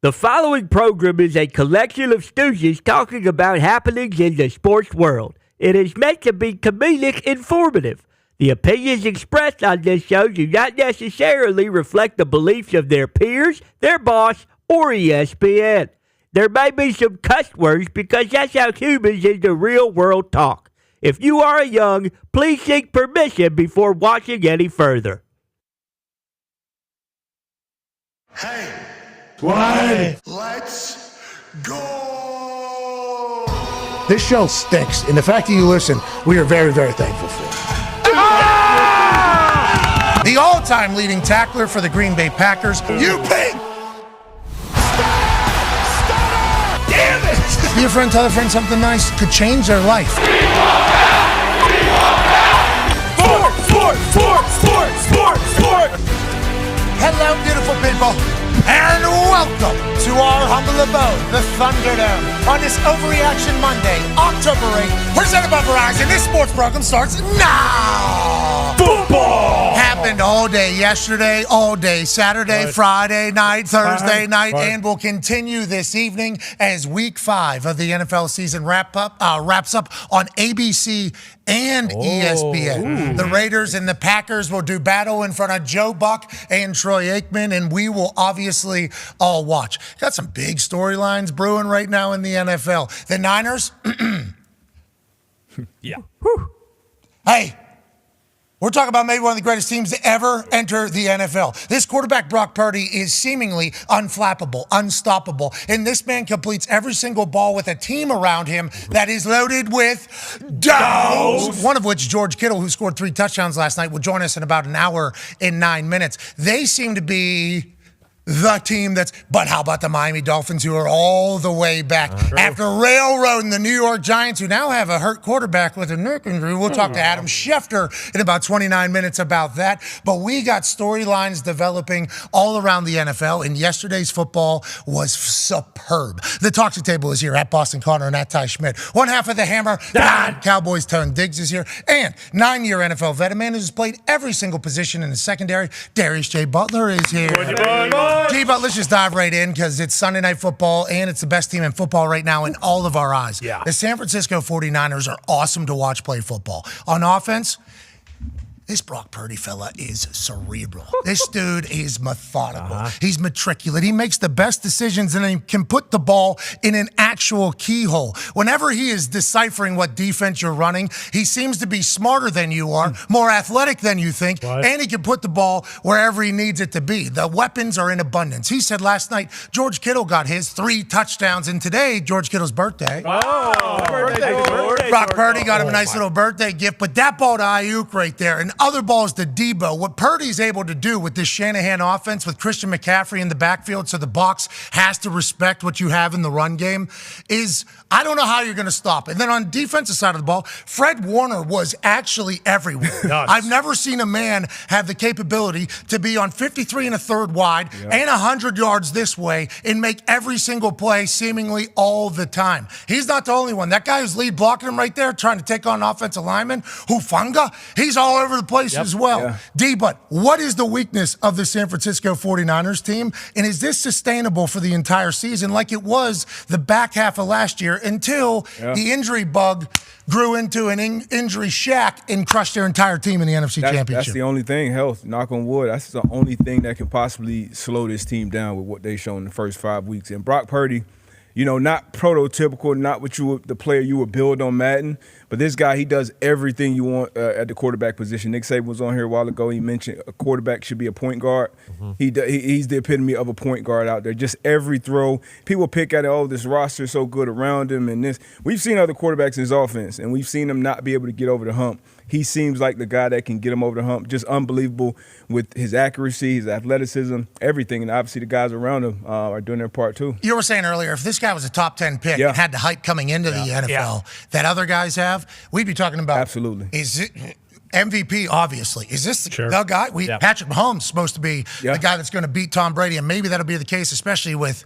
The following program is a collection of stooges talking about happenings in the sports world. It is meant to be comedic informative. The opinions expressed on this show do not necessarily reflect the beliefs of their peers, their boss, or ESPN. There may be some cuss words because that's how humans in the real world talk. If you are young, please seek permission before watching any further. Hey. What? Let's go! This show stinks, and the fact that you listen, we are very, very thankful for. Ah! The all-time leading tackler for the Green Bay Packers, You pig! Stop! Damn it! be a friend, tell a friend something nice could change their life. Sport! Hello, beautiful people, and welcome to our humble abode, the Thunderdome, on this Overreaction Monday, October 8th, presented by Verizon. This sports program starts now. Football! Happened all day yesterday, all day Saturday, Friday night, Thursday night, and will continue this evening as Week 5 of the NFL season wraps up on ABC and ESPN. The Raiders and the Packers will do battle in front of Joe Buck and Troy Aikman, and we will obviously all watch. Got some big storylines brewing right now in the NFL. The Niners, Yeah. hey, we're talking about maybe one of the greatest teams to ever enter the NFL. This quarterback, Brock Purdy, is seemingly unflappable, unstoppable, and this man completes every single ball with a team around him that is loaded with downs. One of which, George Kittle, who scored 3 touchdowns last night, will join us in about an hour and 9 minutes. They seem to be the team but how about the Miami Dolphins, who are all the way back after railroading the New York Giants, who now have a hurt quarterback with a neck injury. We'll talk to Adam Schefter in about 29 minutes about that. But we got storylines developing all around the NFL, and yesterday's football was superb. The Toxic Table is here at Boston Connor and at Ty Schmidt. One half of the Hammer, Dahn. Cowboys Tone Diggs is here, and 9-year NFL vet, a man who's played every single position in the secondary, Darius J. Butler is here. But let's just dive right in because it's Sunday Night Football and it's the best team in football right now in all of our eyes. Yeah. The San Francisco 49ers are awesome to watch play football. On offense, this Brock Purdy fella is cerebral. This dude is methodical. He's matriculate. He makes the best decisions and he can put the ball in an actual keyhole. Whenever he is deciphering what defense you're running, he seems to be smarter than you are, more athletic than you think, and he can put the ball wherever he needs it to be. The weapons are in abundance. He said last night George Kittle got his 3 touchdowns, and today, George Kittle's birthday. Brock Purdy got him a nice little birthday gift, but that ball to Ayuk right there, and other balls to Debo. What Purdy's able to do with this Shanahan offense with Christian McCaffrey in the backfield, so the box has to respect what you have in the run game, is I don't know how you're going to stop. And then on defensive side of the ball, Fred Warner was actually everywhere. I've never seen a man have the capability to be on 53 and a third wide and 100 yards this way and make every single play seemingly all the time. He's not the only one. That guy who's lead blocking him right there, trying to take on offensive lineman, Hufanga, he's all over the place as well. D-But, what is the weakness of the San Francisco 49ers team? And is this sustainable for the entire season like it was the back half of last year until the injury bug grew into an injury shack and crushed their entire team in the NFC Championship? That's the only thing, health, knock on wood. That's the only thing that can possibly slow this team down with what they've shown in the first 5 weeks. And Brock Purdy, you know, not prototypical, not what the player you would build on Madden, but this guy, he does everything you want at the quarterback position. Nick Saban was on here a while ago. He mentioned a quarterback should be a point guard. He's the epitome of a point guard out there. Just every throw, people pick at it, oh, this roster is so good around him and this. We've seen other quarterbacks in his offense, and we've seen him not be able to get over the hump. He seems like the guy that can get him over the hump. Just unbelievable with his accuracy, his athleticism, everything. And obviously the guys around him are doing their part too. You were saying earlier, if this guy was a top 10 pick and had the hype coming into the NFL that other guys have, we'd be talking about. Absolutely. Is it MVP, obviously. Is this the guy? Patrick Mahomes is supposed to be the guy that's going to beat Tom Brady, and maybe that'll be the case, especially with,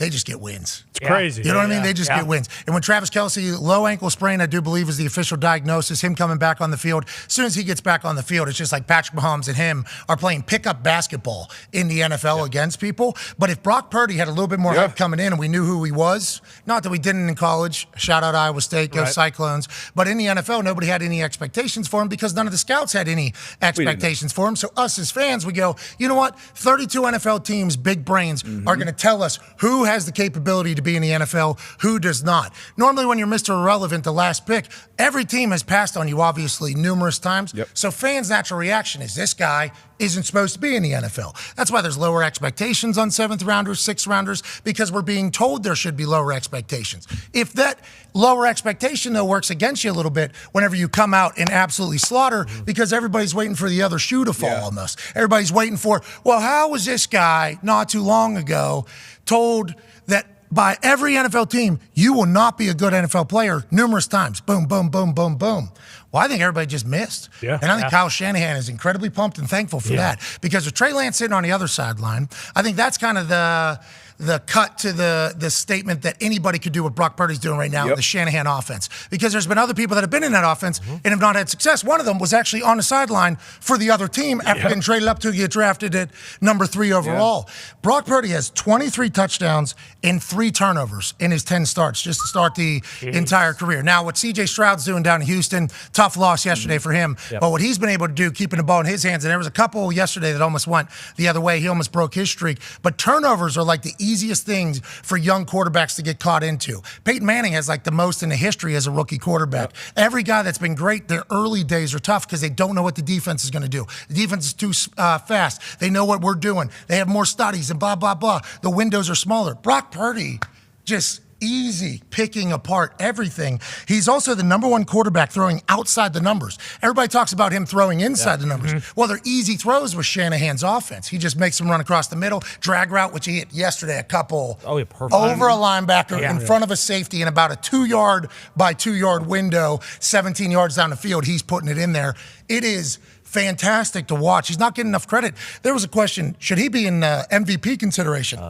they just get wins. It's crazy. You know what I mean? They just get wins. And when Travis Kelce, low ankle sprain, I do believe is the official diagnosis, him coming back on the field, as soon as he gets back on the field, it's just like Patrick Mahomes and him are playing pickup basketball in the NFL against people. But if Brock Purdy had a little bit more hype coming in and we knew who he was, not that we didn't in college, shout out Iowa State, go Cyclones, but in the NFL, nobody had any expectations for him because none of the scouts had any expectations for him. So us as fans, we go, you know what? 32 NFL teams, big brains, are going to tell us who has the capability to be in the NFL, who does not. Normally when you're Mr. Irrelevant, the last pick, every team has passed on you, obviously, numerous times. So fans' natural reaction is this guy isn't supposed to be in the NFL. That's why there's lower expectations on 7th rounders, 6th rounders, because we're being told there should be lower expectations. If that lower expectation, though, works against you a little bit whenever you come out and absolutely slaughter, because everybody's waiting for the other shoe to fall on us. Everybody's waiting for, well, how was this guy not too long ago told that by every NFL team, you will not be a good NFL player numerous times. Boom, boom, boom, boom, boom. Well, I think everybody just missed. And I think Kyle Shanahan is incredibly pumped and thankful for that. Because with Trey Lance sitting on the other sideline, I think that's kind of the cut to the statement that anybody could do what Brock Purdy's doing right now in the Shanahan offense. Because there's been other people that have been in that offense and have not had success. One of them was actually on the sideline for the other team after getting traded up to get drafted at number 3 overall. Brock Purdy has 23 touchdowns and 3 turnovers in his 10 starts just to start the entire career. Now, what C.J. Stroud's doing down in Houston, tough loss yesterday for him. But what he's been able to do, keeping the ball in his hands, and there was a couple yesterday that almost went the other way. He almost broke his streak. But turnovers are like the easiest things for young quarterbacks to get caught into. Peyton Manning has like the most in the history as a rookie quarterback. Every guy that's been great, their early days are tough because they don't know what the defense is going to do. The defense is too fast. They know what we're doing. They have more studies and blah, blah, blah. The windows are smaller. Brock Purdy just easy picking apart everything. He's also the number 1 quarterback throwing outside the numbers. Everybody talks about him throwing inside the numbers. Well, they're easy throws with Shanahan's offense. He just makes them run across the middle, drag route, which he hit yesterday, a couple over a linebacker in front of a safety in about a 2-yard by 2-yard window, 17 yards down the field. He's putting it in there. It is fantastic to watch. He's not getting enough credit. There was a question, should he be in MVP consideration?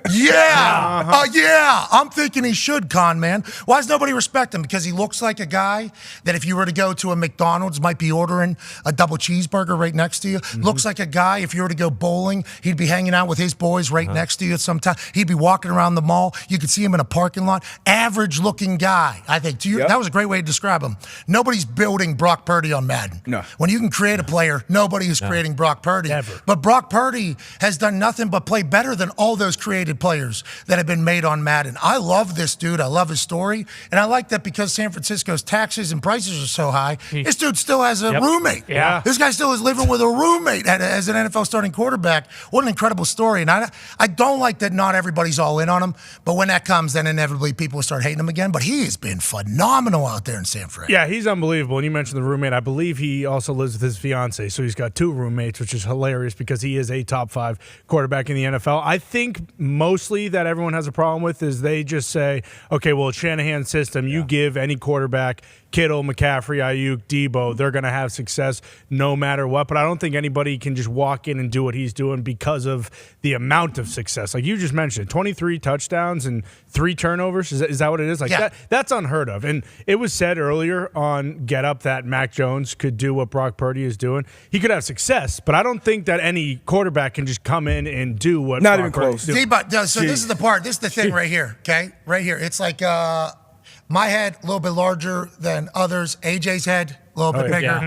Yeah. I'm thinking he should, Con Man. Why does nobody respect him? Because he looks like a guy that if you were to go to a McDonald's, might be ordering a double cheeseburger right next to you. Looks like a guy, if you were to go bowling, he'd be hanging out with his boys right next to you at some time. He'd be walking around the mall. You could see him in a parking lot. Average looking guy, I think. That was a great way to describe him. Nobody's building Brock Purdy on Madden. No. When you can create a player, nobody is creating Brock Purdy. Never. But Brock Purdy has done nothing but play better than all those created players that have been made on Madden. I love this dude. I love his story. And I like that because San Francisco's taxes and prices are so high, this dude still has a roommate. This guy still is living with a roommate as an NFL starting quarterback. What an incredible story. And I don't like that not everybody's all in on him. But when that comes, then inevitably people will start hating him again. But he has been phenomenal out there in San Fran. Yeah, he's unbelievable. And you mentioned the roommate. I believe he also lives with his fiance, so he's got 2 roommates, which is hilarious because he is a top 5 quarterback in the NFL. I think mostly that everyone has a problem with is they just say, okay, well, it's Shanahan's system. You give any quarterback, Kittle, McCaffrey, Ayuk, Debo, they're going to have success no matter what. But I don't think anybody can just walk in and do what he's doing because of the amount of success. Like you just mentioned, 23 touchdowns and 3 turnovers. Is that what it is? That's unheard of. And it was said earlier on Get Up that Mac Jones could do what Brock Purdy is doing. He could have success, but I don't think that any quarterback can just come in and do what Not Brock even Purdy's close. doing. So this is the part. This is the thing right here, okay? Right here. It's like my head, a little bit larger than others. AJ's head, a little bit bigger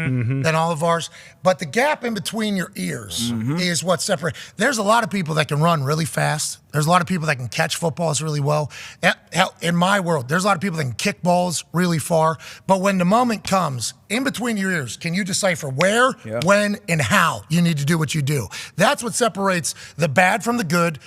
than all of ours. But the gap in between your ears is what separates. There's a lot of people that can run really fast. There's a lot of people that can catch footballs really well. Hell, in my world, there's a lot of people that can kick balls really far. But when the moment comes, in between your ears, can you decipher where, when, and how you need to do what you do? That's what separates the bad from the good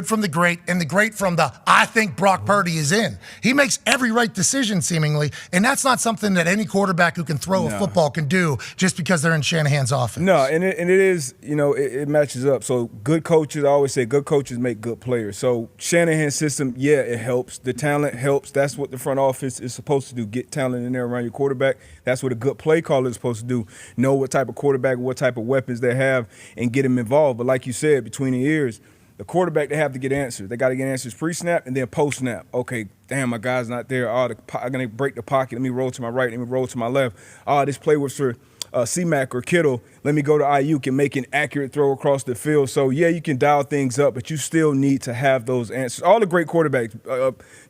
from the great, and the great from the I think Brock Purdy is in. He makes every right decision, seemingly, and that's not something that any quarterback who can throw a football can do just because they're in Shanahan's offense. No, and it is, it matches up. So good coaches, I always say good coaches make good players. So Shanahan's system, it helps. The talent helps. That's what the front office is supposed to do, get talent in there around your quarterback. That's what a good play caller is supposed to do, know what type of quarterback, what type of weapons they have, and get them involved. But like you said, between the ears, The quarterback, they have to get answers. They got to get answers pre-snap and then post-snap. Okay, damn, my guy's not there. I'm going to break the pocket. Let me roll to my right. Let me roll to my left. This play was for C-Mac or Kittle. Let me go to Ayuk and make an accurate throw across the field. So, yeah, you can dial things up, but you still need to have those answers. All the great quarterbacks,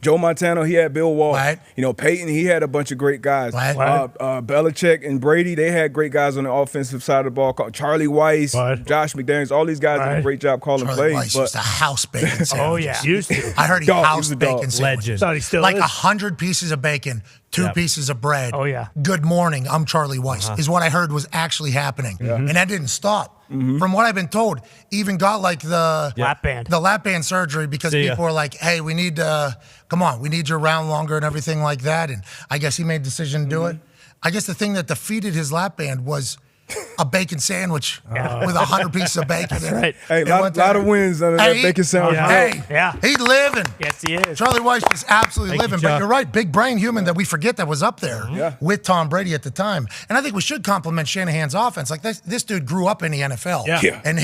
Joe Montana, he had Bill Walsh. Right. Peyton, he had a bunch of great guys. Right. Belichick and Brady, they had great guys on the offensive side of the ball. Charlie Weiss, Josh McDaniels, all these guys did a great job calling Charlie plays. Weiss used to house bacon sandwiches. Oh, yeah. Used to. I heard he housed bacon sandwiches. Legend. Thought he still Like is. 100 pieces of bacon, 2 pieces of bread. Oh, yeah. Good morning, I'm Charlie Weiss, is what I heard was actually happening. And that didn't stop. From what I've been told, even got like the lap band. The lap band surgery because people were like, hey, we need come on, we need you around longer and everything like that. And I guess he made the decision to do it. I guess the thing that defeated his lap band was a bacon sandwich with 100 pieces of bacon in it. Hey, a lot of wins under that bacon sandwich. He's living. Yes, he is. Charlie Weiss is absolutely living. But you're right, big brain human that we forget that was up there with Tom Brady at the time. And I think we should compliment Shanahan's offense. Like this dude grew up in the NFL. Yeah. And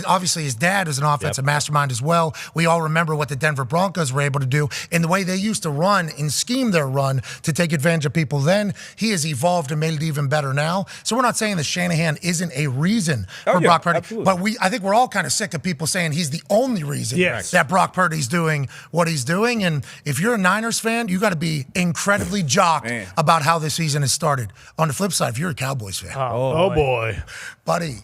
obviously his dad is an offensive mastermind as well. We all remember what the Denver Broncos were able to do and the way they used to run and scheme their run to take advantage of people then. He has evolved and made it even better now. So we're not saying that Shanahan isn't a reason for Brock Purdy. Absolutely. But I think we're all kind of sick of people saying he's the only reason that Brock Purdy's doing what he's doing. And if you're a Niners fan, you got to be incredibly jocked about how this season has started. On the flip side, if you're a Cowboys fan, oh boy, buddy.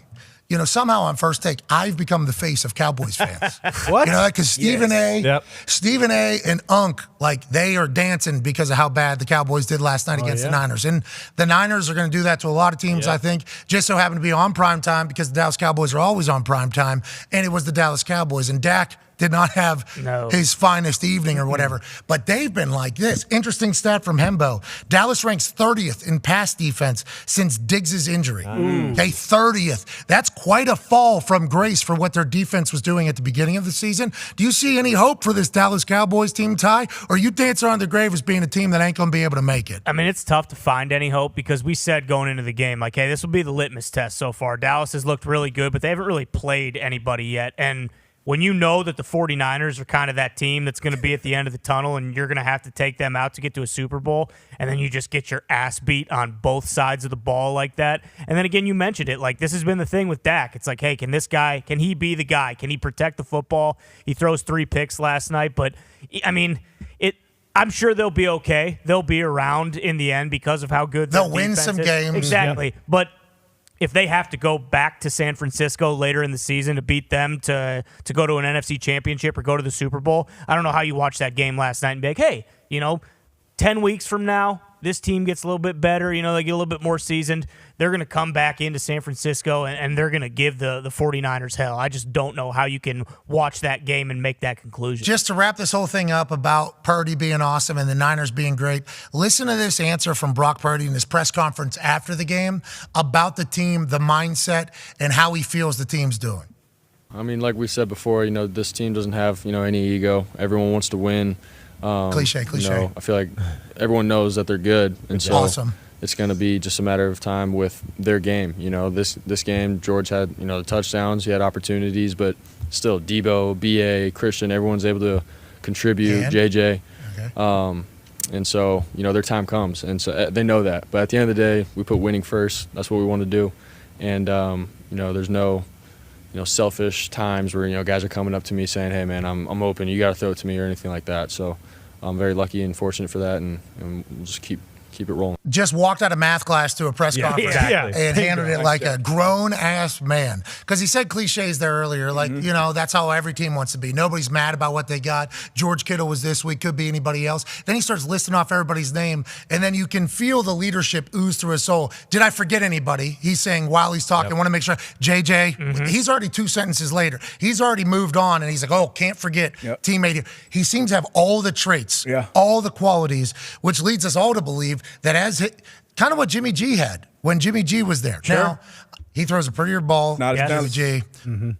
Somehow on First Take, I've become the face of Cowboys fans. What? Because Stephen A and Unk, like they are dancing because of how bad the Cowboys did last night against the Niners. And the Niners are going to do that to a lot of teams, I think, just so happen to be on prime time because the Dallas Cowboys are always on prime time. And it was the Dallas Cowboys. And Dak did not have his finest evening or whatever. But they've been like this. Interesting stat from Hembo. Dallas ranks 30th in pass defense since Diggs' injury. Okay, 30th. That's quite a fall from grace for what their defense was doing at the beginning of the season. Do you see any hope for this Dallas Cowboys team, Ty? Or you dance around the grave as being a team that ain't going to be able to make it? I mean, it's tough to find any hope because we said going into the game, like, hey, this will be the litmus test so far. Dallas has looked really good, but they haven't really played anybody yet. And when you know that the 49ers are kind of that team that's going to be at the end of the tunnel and you're going to have to take them out to get to a Super Bowl, and then you just get your ass beat on both sides of the ball like that. And then again, you mentioned it, like this has been the thing with Dak. It's like, hey, can he be the guy? Can he protect the football? He throws 3 picks last night, but I mean, I'm sure they'll be okay. They'll be around in the end because of how good they'll win some games. Exactly. But if they have to go back to San Francisco later in the season to beat them to go to an NFC championship or go to the Super Bowl, I don't know how you watch that game last night and be like, hey, 10 weeks from now, this team gets a little bit better, they get a little bit more seasoned. They're going to come back into San Francisco and they're going to give the 49ers hell. I just don't know how you can watch that game and make that conclusion. Just to wrap this whole thing up about Purdy being awesome and the Niners being great, listen to this answer from Brock Purdy in his press conference after the game about the team, the mindset, and how he feels the team's doing. I mean, like we said before, this team doesn't have, any ego. Everyone wants to win. Cliche. I feel like everyone knows that they're good, and so awesome. It's going to be just a matter of time with their game. This game, George had the touchdowns, he had opportunities, but still, Debo, BA, Christian, everyone's able to contribute. JJ, and so their time comes, and so they know that. But at the end of the day, we put winning first. That's what we want to do, and there's no selfish times where guys are coming up to me saying, hey man, I'm open, you got to throw it to me or anything like that. So I'm very lucky and fortunate for that, and we'll just keep it rolling. Just walked out of math class to a press conference and handled it like a grown-ass man. Because he said cliches there earlier, like, that's how every team wants to be. Nobody's mad about what they got. George Kittle was this week, could be anybody else. Then he starts listing off everybody's name, and then you can feel the leadership ooze through his soul. Did I forget anybody? He's saying while he's talking, I want to make sure. JJ, he's already 2 sentences later. He's already moved on, and he's like, oh, can't forget teammate here. He seems to have all the traits, all the qualities, which leads us all to believe that kind of what Jimmy G had when Jimmy G was there. Sure. Now, he throws a prettier ball. Not as Jimmy G.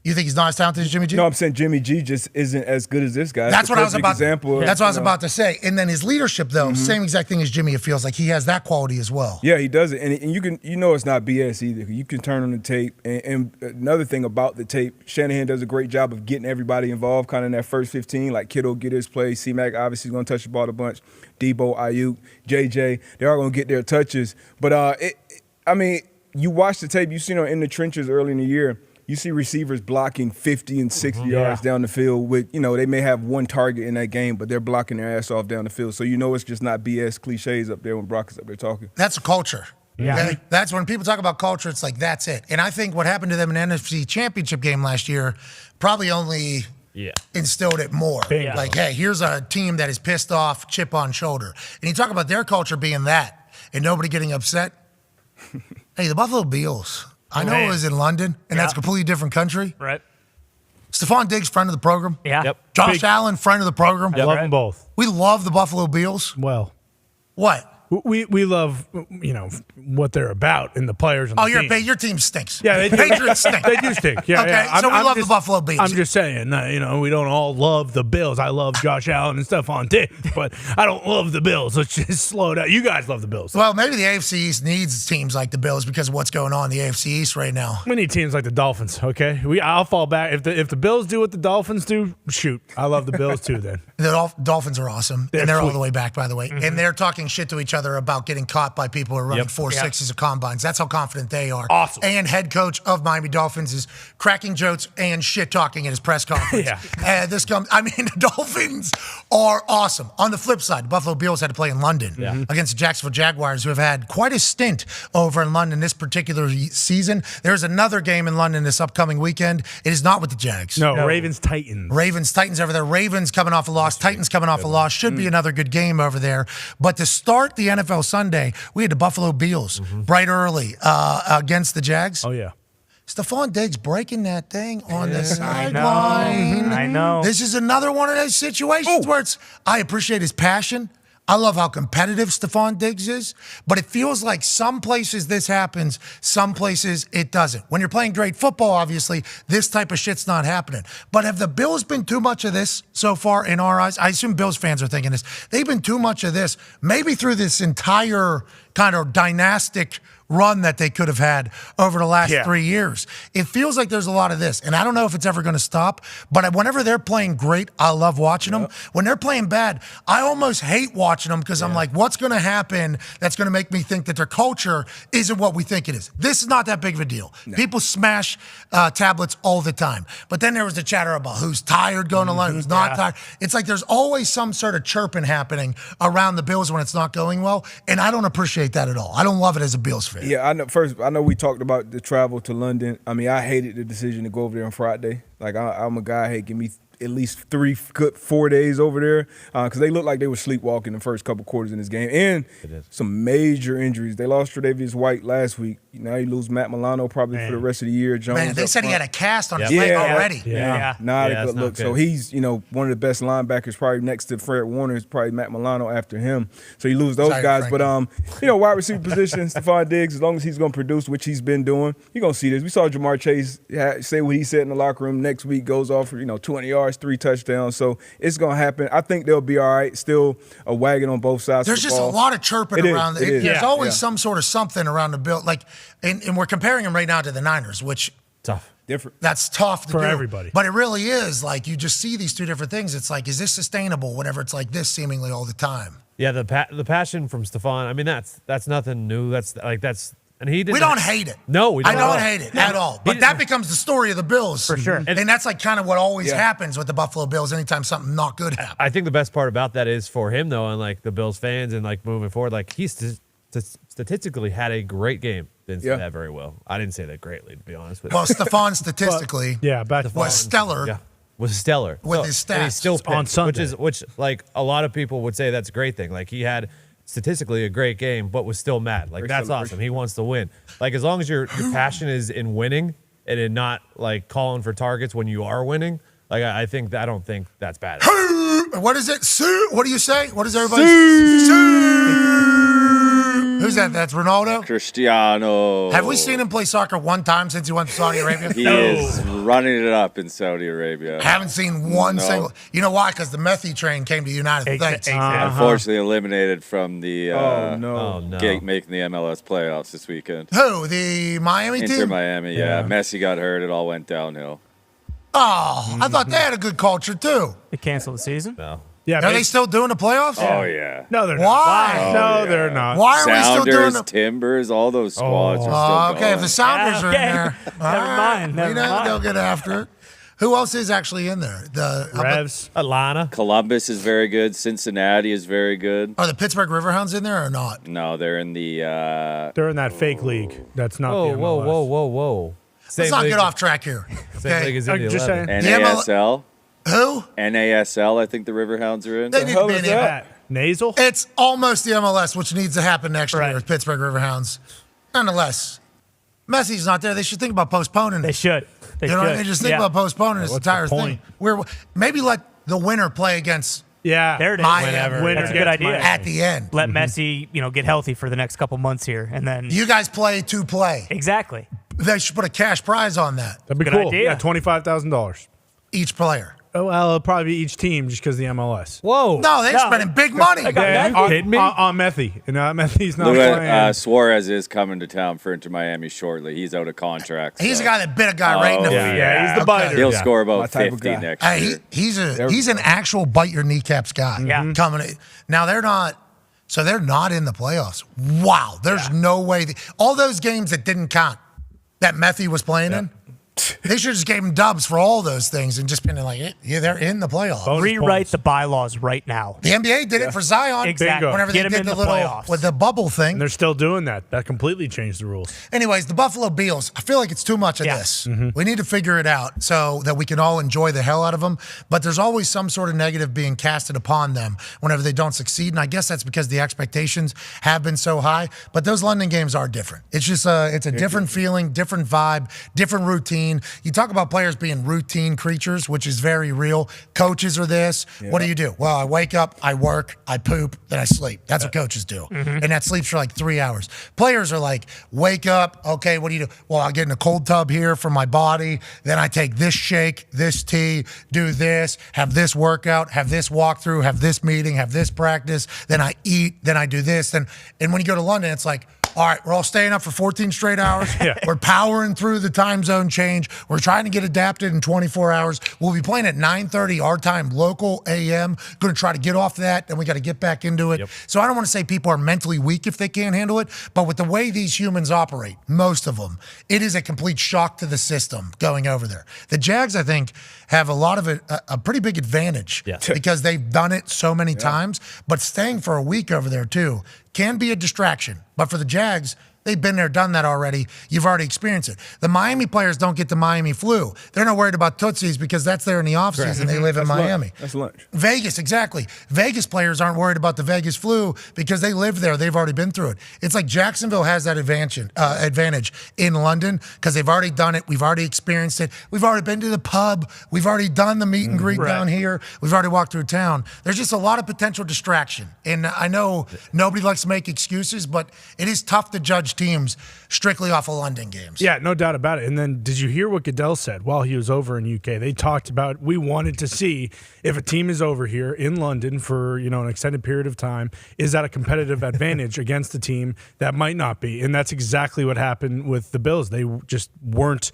You think he's not as talented as Jimmy G? No, I'm saying Jimmy G just isn't as good as this guy. That's what I was about. Example That's what I was about to say. And then his leadership, though, same exact thing as Jimmy. It feels like he has that quality as well. Yeah, he does it, and you know it's not BS either. You can turn on the tape, and another thing about the tape, Shanahan does a great job of getting everybody involved, kind of in that first 15. Like Kittle get his play, C-Mac obviously is going to touch the ball a bunch, Debo, Ayuk, JJ, they're all going to get their touches. But you watch the tape, you see in the trenches early in the year, you see receivers blocking 50 and 60 yards down the field with, they may have one target in that game, but they're blocking their ass off down the field. So it's just not BS cliches up there when Brock is up there talking. That's a culture. Yeah. Okay? That's when people talk about culture, it's like, that's it. And I think what happened to them in the NFC Championship game last year probably only instilled it more. Bingo. Like, hey, here's a team that is pissed off, chip on shoulder. And you talk about their culture being that and nobody getting upset. Hey, the Buffalo Bills. I know it was in London, and that's a completely different country. Right. Stephon Diggs, friend of the program. Yeah. Yep. Josh Allen, friend of the program. I love them both. We love the Buffalo Bills. Well, What? we love what they're about and the players. On the team. Your team stinks. Yeah, they do. Patriots stink. They do stink. Yeah, Okay, yeah. so we love the Buffalo Bills. I'm just saying, we don't all love the Bills. I love Josh Allen and Stephon Diggs, but I don't love the Bills. Let's just slow down. You guys love the Bills. Well, maybe the AFC East needs teams like the Bills because of what's going on in the AFC East right now. We need teams like the Dolphins. Okay, I'll fall back if the Bills do what the Dolphins do. Shoot, I love the Bills too. Then The Dolphins are awesome, They're and they're all sweet. the way back, by the way. And they're talking shit to each other about getting caught by people who are running 4.6s of combines. That's how confident they are. Awesome. And head coach of Miami Dolphins is cracking jokes and shit talking at his press conference. The Dolphins are awesome. On the flip side, the Buffalo Bills had to play in London against the Jacksonville Jaguars, who have had quite a stint over in London this particular season. There's another game in London this upcoming weekend. It is not with the Jags. no. Ravens Titans. Ravens, Titans over there. Ravens coming off a loss. Titans coming off a loss. Should be another good game over there. But to start the NFL Sunday, we had the Buffalo Bills bright early against the Jags. Oh yeah. Stephon Diggs breaking that thing on the sideline. I know. This is another one of those situations where I appreciate his passion. I love how competitive Stephon Diggs is, but it feels like some places this happens, some places it doesn't. When you're playing great football, obviously, this type of shit's not happening. But have the Bills been too much of this so far in our eyes? I assume Bills fans are thinking this. They've been too much of this, maybe through this entire kind of dynastic run that they could have had over the last 3 years. It feels like there's a lot of this, and I don't know if it's ever going to stop, but whenever they're playing great, I love watching them. When they're playing bad, I almost hate watching them because I'm like, what's going to happen that's going to make me think that their culture isn't what we think it is? This is not that big of a deal. People smash tablets all the time, but then there was the chatter about who's tired going to London, who's not tired. It's like there's always some sort of chirping happening around the Bills when it's not going well, and I don't appreciate that at all. I don't love it as a Bills fan. Yeah, I know. First, I know we talked about the travel to London. I mean, I hated the decision to go over there on Friday. Like, I'm a guy, hey, give me at least 4 days over there because they looked like they were sleepwalking the first couple quarters in this game. And some major injuries. They lost Tre'Davious White last week. Now you lose Matt Milano probably for the rest of the year. Jones Man, they up said he front. had a cast on his leg already. Not a good look. So he's, one of the best linebackers, probably next to Fred Warner is probably Matt Milano after him. So you lose those guys. Frankie. But wide receiver position, Stephon Diggs, as long as he's going to produce, which he's been doing, you're going to see this. We saw Jamar Chase say what he said in the locker room. Next week goes off for 200 yards, 3 touchdowns. So it's going to happen. I think they'll be all right. Still a wagon on both sides. There's just a lot of chirping around. There's always some sort of something around the Bill. Like, and we're comparing them right now to the Niners, which Tough. Different. That's tough to for do. everybody. But it really is. Like, you just see these two different things. It's like, is this sustainable whenever it's like this seemingly all the time? Yeah, the passion from Stephon. I mean, that's nothing new. And he didn't. We don't hate it. No, we don't. I don't hate it at all. But that becomes the story of the Bills. For sure. And that's like kind of what always happens with the Buffalo Bills anytime something not good happens. I think the best part about that is for him, though, and like the Bills fans and like moving forward, like he's statistically had a great game. Didn't say that very well. I didn't say that greatly, to be honest with you. Well, Stephon statistically was stellar. Yeah. Was stellar with his stats. And he's still on picked, Sunday. which like a lot of people would say that's a great thing. Like he had statistically a great game, but was still mad. Like that's awesome. He wants to win. Like as long as your passion is in winning and in not like calling for targets when you are winning. Like I don't think that's bad. What is it? What do you say? What does everybody say? Who's that? That's Ronaldo? Cristiano. Have we seen him play soccer one time since he went to Saudi Arabia? He is running it up in Saudi Arabia. Haven't seen one single. You know why? Because the McAfee train came to the United States. Unfortunately, eliminated from the making the MLS playoffs this weekend. Who? The Miami team? Inter Miami, yeah. Messi got hurt. It all went downhill. Oh, I thought they had a good culture, too. They canceled the season? No. Yeah, Are they still doing the playoffs? Oh, yeah. No, they're Why? not. No, they're not. Why are we still doing Sounders, the Timbers, all those squads are still okay, going. if the Sounders are in there, Never mind. we know they'll get after it. Who else is actually in there? The Revs. Atlanta. Columbus is very good. Cincinnati is very good. Are the Pittsburgh Riverhounds in there or not? No, they're in the They're in that fake league. That's not the MLS. Whoa. Let's not get off track here. Same league as in the Just 11. saying. NASL. Who? NASL, I think the Riverhounds are in. They need to be in there. that? Nasal? It's almost the MLS, which needs to happen next Right. year with Pittsburgh Riverhounds. Nonetheless, Messi's not there. They should think about postponing They it. should. They You know, should. they just think about postponing this What's the entire thing. point? Where maybe let the winner play against Yeah. There it is. Miami That's a good idea. at the end. Let Messi, get healthy for the next couple months here, and then You guys play to play. exactly. They should put a cash prize on that, That'd be Good cool. idea. Yeah, $25,000. each player. Oh, well, it'll probably be each team just because the MLS. Whoa. No, they're spending big money. On, kidding me? on Methie. Methie's not playing. Suarez is coming to town for Inter Miami shortly. He's out of contract. He's so. the guy that bit a guy right in the yeah, face. he's the biter. He'll Yeah. score My about type of 50 guy. next Hey, year. he's an actual bite your kneecaps guy. Yeah. Coming now they're not. So they're not in the playoffs. Wow, there's no way. All those games that didn't count, that Methie was playing in, they should just gave him dubs for all those things and just been like, yeah, they're in the playoffs. Rewrite the bylaws right now. The NBA did it for Zion. Exactly. Whenever Get they him did in the the little playoffs. with the bubble thing. And they're still doing that. That completely changed the rules. Anyways, the Buffalo Bills, I feel like it's too much of this. We need to figure it out so that we can all enjoy the hell out of them. But there's always some sort of negative being casted upon them whenever they don't succeed. And I guess that's because the expectations have been so high. But those London games are different. It's just it's a different feeling, different vibe, different routine. You talk about players being routine creatures, which is very real. Coaches are this. What do you do? Well, I wake up, I work, I poop, then I sleep. That's what coaches do. And that sleeps for like 3 hours. Players are like, wake up, okay, what do you do? Well, I get in a cold tub here for my body. Then I take this shake, this tea, do this, have this workout, have this walkthrough, have this meeting, have this practice. Then I eat, then I do this. And when you go to London, it's like, all right, we're all staying up for 14 straight hours. We're powering through the time zone change. We're trying to get adapted in 24 hours. We'll be playing at 9:30 our time, local AM. Going to try to get off that, then we got to get back into it. So I don't want to say people are mentally weak if they can't handle it, but with the way these humans operate, most of them, it is a complete shock to the system going over there. The Jags, I think, have a lot of a pretty big advantage because they've done it so many times, but staying for a week over there too can be a distraction. But for the Jags, they've been there, done that already. You've already experienced it. The Miami players don't get the Miami flu. They're not worried about Tootsies because that's there in the offseason. They live in Miami. That's lunch. Vegas, exactly. Vegas players aren't worried about the Vegas flu because they live there. They've already been through it. It's like Jacksonville has that advantage in London because they've already done it. We've already experienced it. We've already been to the pub. We've already done the meet and greet down here. We've already walked through town. There's just a lot of potential distraction. And I know nobody likes to make excuses, but it is tough to judge teams strictly off of London games. Yeah, no doubt about it. And then did you hear what Goodell said while he was over in UK? They talked about we wanted to see if a team is over here in London for, an extended period of time, is that a competitive advantage against a team that might not be? And that's exactly what happened with the Bills. They just weren't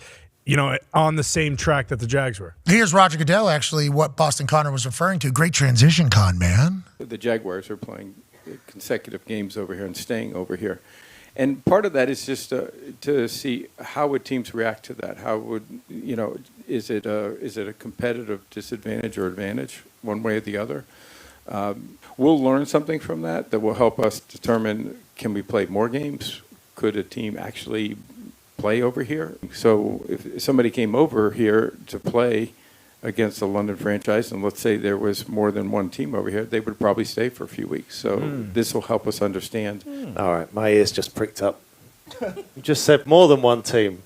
on the same track that the Jags were. Here's Roger Goodell, actually, what Boston Connor was referring to. Great transition, Con, man. The Jaguars are playing consecutive games over here and staying over here. And part of that is just to see how would teams react to that. How would is it a competitive disadvantage or advantage one way or the other? We'll learn something from that will help us determine, can we play more games? Could a team actually play over here? So if somebody came over here to play against a London franchise, and let's say there was more than one team over here, they would probably stay for a few weeks. So this will help us understand. All right, my ears just pricked up. You just said more than one team.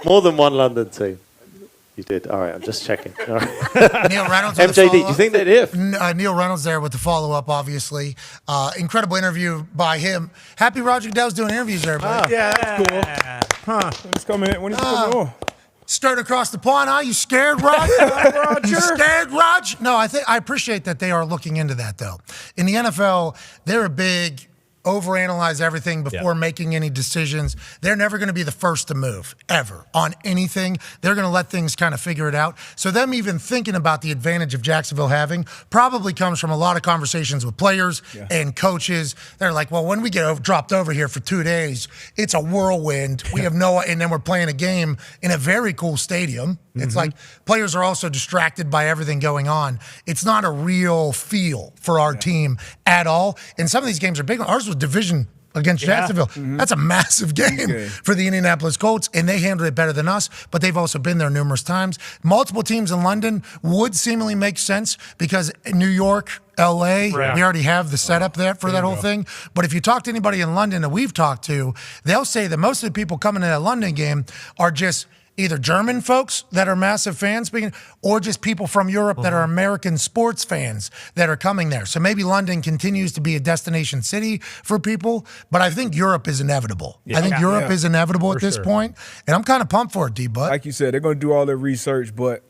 More than one London team. You did. All right, I'm just checking. All right. Neil Reynolds. MJD, do you think that if? Neil Reynolds there with the follow-up, obviously. Incredible interview by him. Happy Roger Goodell's doing interviews there, buddy. Yeah, that's cool. When he's coming on? Straight across the pond, huh? You scared, Rog? You scared, Rog? No, I appreciate that they are looking into that, though. In the NFL, they're a big overanalyze everything before making any decisions. They're never going to be the first to move, ever, on anything. They're going to let things kind of figure it out. So them even thinking about the advantage of Jacksonville having probably comes from a lot of conversations with players and coaches. They're like, well, when we get dropped over here for 2 days, it's a whirlwind. We have and then we're playing a game in a very cool stadium. It's like players are also distracted by everything going on. It's not a real feel for our team at all. And some of these games are big. Ours was division against Jacksonville. That's a massive game for the Indianapolis Colts, and they handled it better than us, but they've also been there numerous times. Multiple teams in London would seemingly make sense because New York, LA, we already have the setup there for that whole thing. But if you talk to anybody in London that we've talked to, they'll say that most of the people coming to that London game are just either German folks that are massive fans, or just people from Europe that are American sports fans that are coming there. So maybe London continues to be a destination city for people, but I think Europe is inevitable. I think Europe is inevitable at this point, and I'm kind of pumped for it, D-Bud. Like you said, they're going to do all their research, but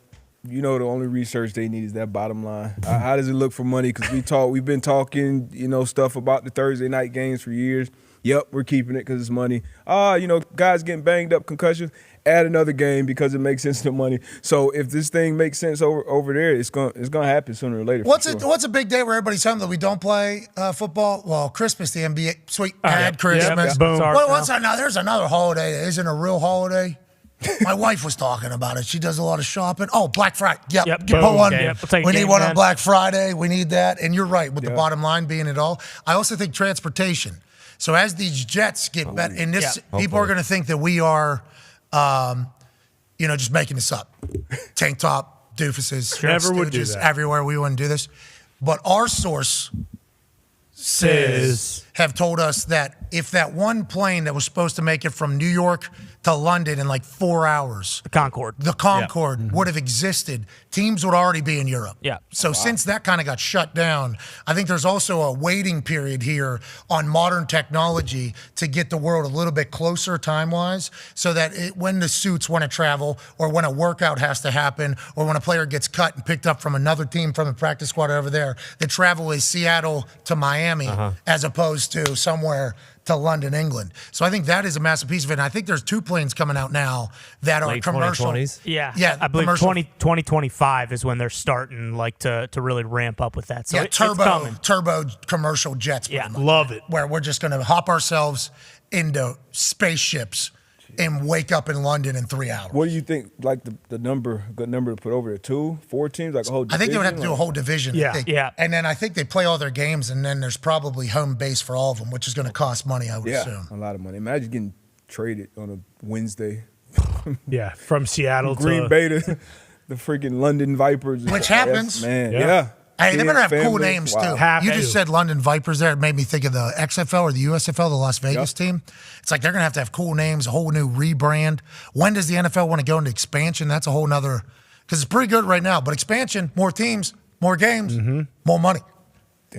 the only research they need is that bottom line. How does it look for money? Because we've been talking, stuff about the Thursday night games for years. Yep, we're keeping it because it's money. Guys getting banged up, concussions. Add another game because it makes sense to money. So if this thing makes sense over there, it's gonna happen sooner or later. What's a big day where everybody's telling them that we don't play football? Well, Christmas, the NBA. Sweet, add Christmas. Boom. What's now? There's another holiday that isn't a real holiday. My wife was talking about it. She does a lot of shopping. Oh, Black Friday. Yep. Put one. We need one on Black Friday. We need that. And you're right with the bottom line being it all. I also think transportation. So as these jets get better, and people are going to think that we are, just making this up. Tank top, doofuses, never would do that. Everywhere. We wouldn't do this. But our sources have told us that if that one plane that was supposed to make it from New York to London in like 4 hours, the Concorde would have existed, teams would already be in Europe. So since that kind of got shut down, I think there's also a waiting period here on modern technology to get the world a little bit closer time-wise, so that when the suits want to travel, or when a workout has to happen, or when a player gets cut and picked up from another team from the practice squad over there, the travel is Seattle to Miami as opposed to somewhere to London, England. So I think that is a massive piece of it. And I think there's 2 planes coming out now that are Late commercial. 2020s? Yeah, I believe 2025 is when they're starting to really ramp up with that. So it's turbo commercial jets. Love it. Where we're just going to hop ourselves into spaceships and wake up in London in 3 hours. What do you think, like the good number to put over there? 2, 4 teams, like a whole division? I think they would have to do a whole division. And then I think they play all their games, and then there's probably home base for all of them, which is going to cost money, I would assume. A lot of money. Imagine getting traded on a Wednesday. From Seattle to Green Bay to the freaking London Vipers. Which happens. Man, Hey, they better have cool names, too. You just said London Vipers there. It made me think of the XFL or the USFL, the Las Vegas team. It's like they're going to have cool names, a whole new rebrand. When does the NFL want to go into expansion? That's a whole nother – because it's pretty good right now. But expansion, more teams, more games, more money.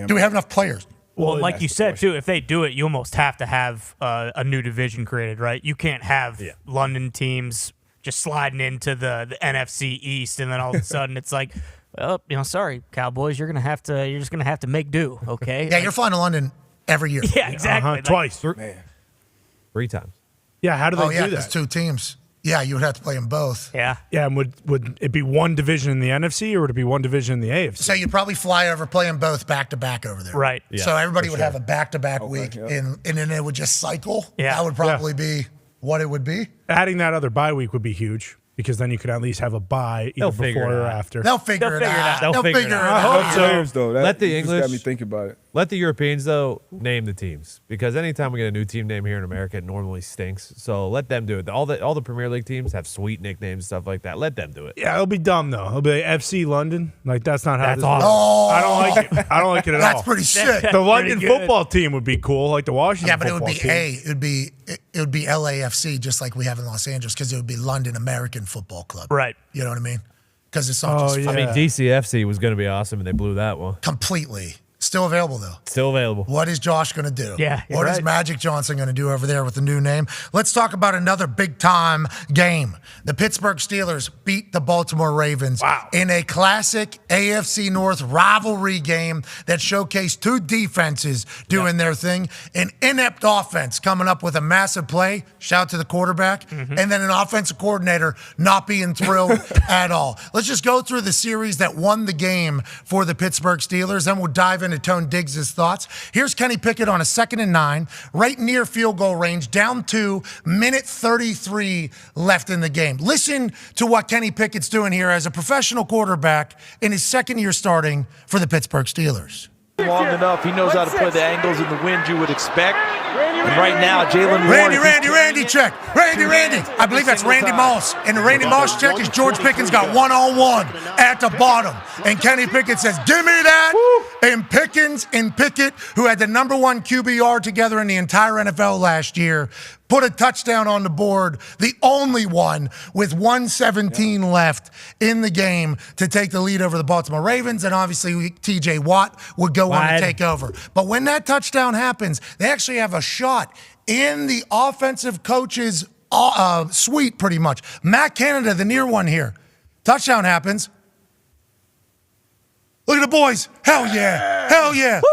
Do we have enough players? Well, like you said, too, if they do it, you almost have to have a new division created, right? You can't have London teams just sliding into the NFC East, and then all of a sudden it's like – well, sorry, Cowboys, you're just gonna have to make do, okay? Yeah, you're flying to London every year. Yeah, exactly. Twice. 3 times. Yeah, how do they do that? There's 2 teams. Yeah, you would have to play them both. Yeah. Yeah, and would it be one division in the NFC, or would it be one division in the AFC? So you'd probably fly over, play them both back-to-back over there. Right. Yeah, so everybody would have a back-to-back week, and then it would just cycle. Yeah. That would probably be what it would be. Adding that other bye week would be huge, because then you could at least have a bye either before or after. They'll figure it out. They'll figure it out. I hope so. Though. Let the English English got me thinking about it. Let the Europeans, though, name the teams. Because anytime we get a new team name here in America, it normally stinks. So let them do it. All the Premier League teams have sweet nicknames, stuff like that. Let them do it. Yeah, it'll be dumb, though. It'll be like FC London. Like, that's not how That's this awesome. works. I don't like it. I don't like it at all. That's pretty sick. The London football team would be cool, like the Washington Yeah, but it would football be team. it would be LAFC, just like we have in Los Angeles, because it would be London American Football Club. Right. You know what I mean? Because it's not just I mean, DCFC was going to be awesome, and they blew that one. completely. Still available, though. Still available. What is Josh going to do? Yeah, What is right. Magic Johnson going to do over there with the new name? Let's talk about another big-time game. The Pittsburgh Steelers beat the Baltimore Ravens in a classic AFC North rivalry game that showcased two defenses doing their thing. An inept offense coming up with a massive play, shout to the quarterback, and then an offensive coordinator not being thrilled at all. Let's just go through the series that won the game for the Pittsburgh Steelers, then we'll dive into Tone Diggs' thoughts. Here's Kenny Pickett on a 2nd and 9, right near field goal range, down 2, minute 33 left in the game. Listen to what Kenny Pickett's doing here as a professional quarterback in his 2nd year starting for the Pittsburgh Steelers. Long enough, he knows how to play the angles and the wind you would expect. And right now, Jalen Randy check. Randy. I believe that's Randy Moss. And the Randy Moss check is George Pickens got one-on-one at the bottom. And Kenny Pickett says, give me that. And Pickens and Pickett, who had the number 1 QBR together in the entire NFL last year, put a touchdown on the board, the only one with 1:17 left in the game to take the lead over the Baltimore Ravens. And obviously, TJ Watt would go on to take over. But when that touchdown happens, they actually have a shot in the offensive coach's suite, pretty much. Matt Canada, the near one here. Touchdown happens. Look at the boys. Hell yeah.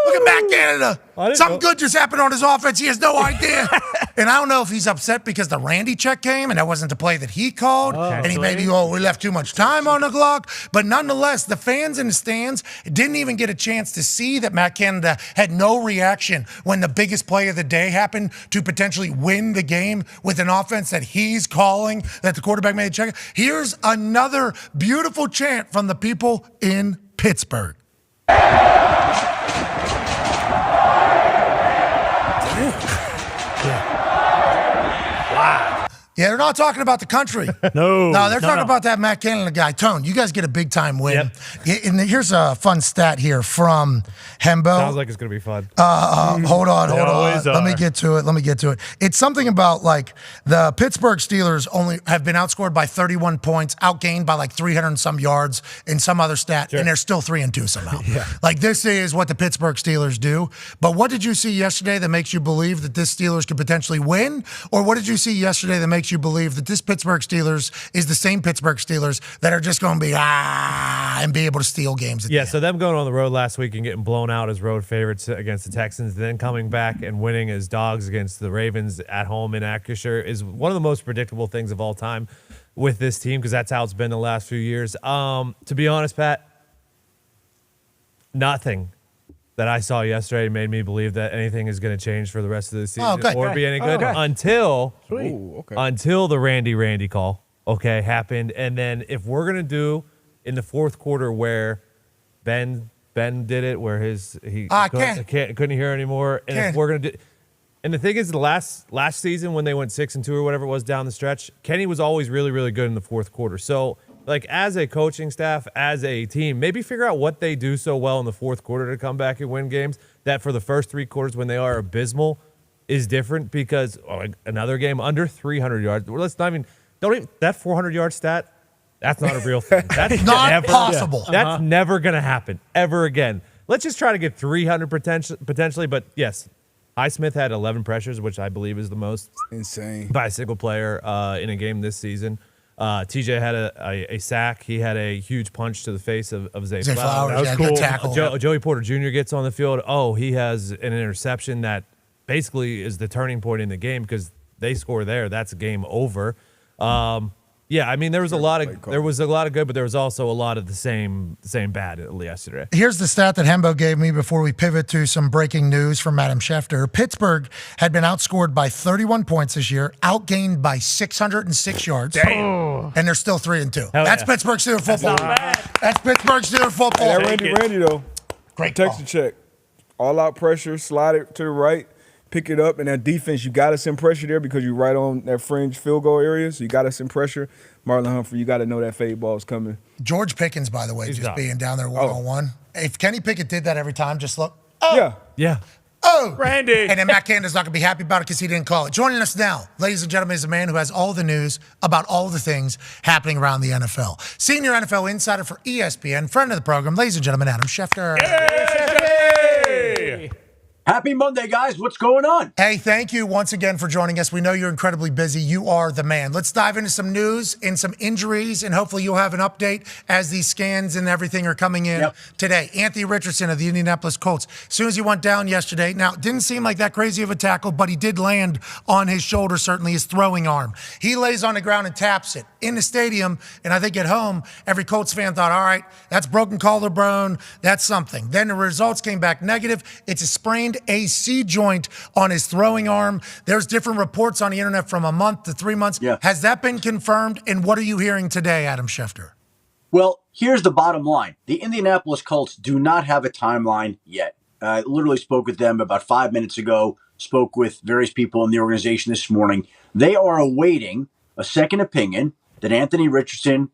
Look at Matt Canada. Something good just happened on his offense. He has no idea. And I don't know if he's upset because the Randy check came and that wasn't the play that he called. And he maybe, we left too much time on the clock. But nonetheless, the fans in the stands didn't even get a chance to see that Matt Canada had no reaction when the biggest play of the day happened to potentially win the game with an offense that he's calling, that the quarterback made a check. Here's another beautiful chant from the people in Pittsburgh. Yeah, they're not talking about the country. No, they're talking about that Matt Canada guy. Tone, you guys get a big-time win. Yep. And here's a fun stat here from Hembo. Sounds like it's going to be fun. Hold on. Let me get to it. It's something about, like, the Pittsburgh Steelers only have been outscored by 31 points, outgained by, like, 300 and some yards in some other stat, and they're still 3-2 somehow. Like, this is what the Pittsburgh Steelers do. But what did you see yesterday that makes you believe that this Steelers could potentially win? Or what did you see yesterday that makes you believe that this Pittsburgh Steelers is the same Pittsburgh Steelers that are just going to be and be able to steal games? So them going on the road last week and getting blown out as road favorites against the Texans, then coming back and winning as dogs against the Ravens at home in Acrisure is one of the most predictable things of all time with this team, because that's how it's been the last few years. To be honest, Pat, nothing that I saw yesterday made me believe that anything is going to change for the rest of the season or be any good until the Randy call happened. And then if we're going to do in the fourth quarter where Ben did it, where he couldn't hear anymore, and if we're going to do, and the thing is, the last season when they went 6-2 or whatever it was down the stretch, Kenny was always really, really good in the fourth quarter. So, like, as a coaching staff, as a team, maybe figure out what they do so well in the fourth quarter to come back and win games, that for the first 3 quarters when they are abysmal is different, because another game under 300 yards. That 400-yard stat, that's not a real thing. That's not possible. That's never going to happen ever again. Let's just try to get 300 potentially, but yes, Highsmith had 11 pressures, which I believe is the most insane by a single player in a game this season. TJ had a sack. He had a huge punch to the face of Zay Flowers. That was cool. Good tackle. Joey Porter Jr. gets on the field. He has an interception that basically is the turning point in the game, because they score there. That's game over. I mean, there was a lot of good, but there was also a lot of the same bad yesterday. Here's the stat that Hembo gave me before we pivot to some breaking news from Adam Schefter. Pittsburgh had been outscored by 31 points this year, outgained by 606 yards. Damn. And they're still 3-2. That's Pittsburgh Steelers football. That's Pittsburgh Steelers football. Hey, Randy though. Great Texas check. all-out pressure, slide it to the right, pick it up, and that defense, you got to send pressure there because you're right on that fringe field goal area, so you got to send pressure. Marlon Humphrey, you got to know that fade ball is coming. George Pickens, by the way, just being down there one-on-one. If Kenny Pickett did that every time, just look. Oh. Yeah. Oh, Randy. And then Matt Canada's not going to be happy about it because he didn't call it. Joining us now, ladies and gentlemen, is a man who has all the news about all the things happening around the NFL. Senior NFL insider for ESPN, friend of the program, ladies and gentlemen, Adam Schefter. Hey! Happy Monday, guys. What's going on? Hey, thank you once again for joining us. We know you're incredibly busy. You are the man. Let's dive into some news and some injuries, and hopefully you'll have an update as these scans and everything are coming in today. Anthony Richardson of the Indianapolis Colts. As soon as he went down yesterday, now, it didn't seem like that crazy of a tackle, but he did land on his shoulder, certainly his throwing arm. He lays on the ground and taps it. In the stadium, and I think at home, every Colts fan thought, all right, that's broken collarbone, that's something. Then the results came back negative. It's a sprained AC joint on his throwing arm. There's different reports on the internet from a month to 3 months. Yeah. Has that been confirmed? And what are you hearing today, Adam Schefter? Well, here's the bottom line. The Indianapolis Colts do not have a timeline yet. I literally spoke with them about 5 minutes ago, spoke with various people in the organization this morning. They are awaiting a second opinion that Anthony Richardson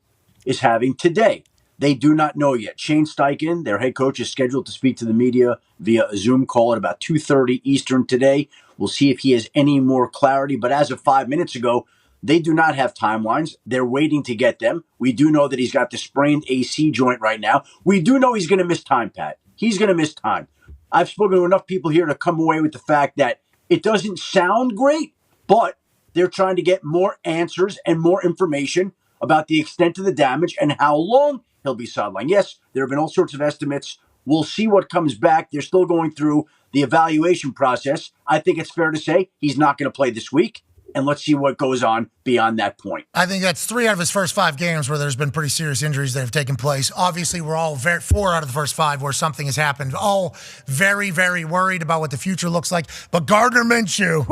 is having today. They do not know yet. Shane Steichen, their head coach, is scheduled to speak to the media via a Zoom call at about 2:30 Eastern today. We'll see if he has any more clarity. But as of 5 minutes ago, they do not have timelines. They're waiting to get them. We do know that he's got the sprained AC joint right now. We do know he's going to miss time, Pat. He's going to miss time. I've spoken to enough people here to come away with the fact that it doesn't sound great, but they're trying to get more answers and more information about the extent of the damage and how long he'll be sidelined. Yes, there have been all sorts of estimates. We'll see what comes back. They're still going through the evaluation process. I think it's fair to say he's not going to play this week. And let's see what goes on beyond that point. I think that's 3 out of his first 5 games where there's been pretty serious injuries that have taken place. Obviously, we're all 4 out of the first 5 where something has happened. All very, very worried about what the future looks like. But Gardner Minshew,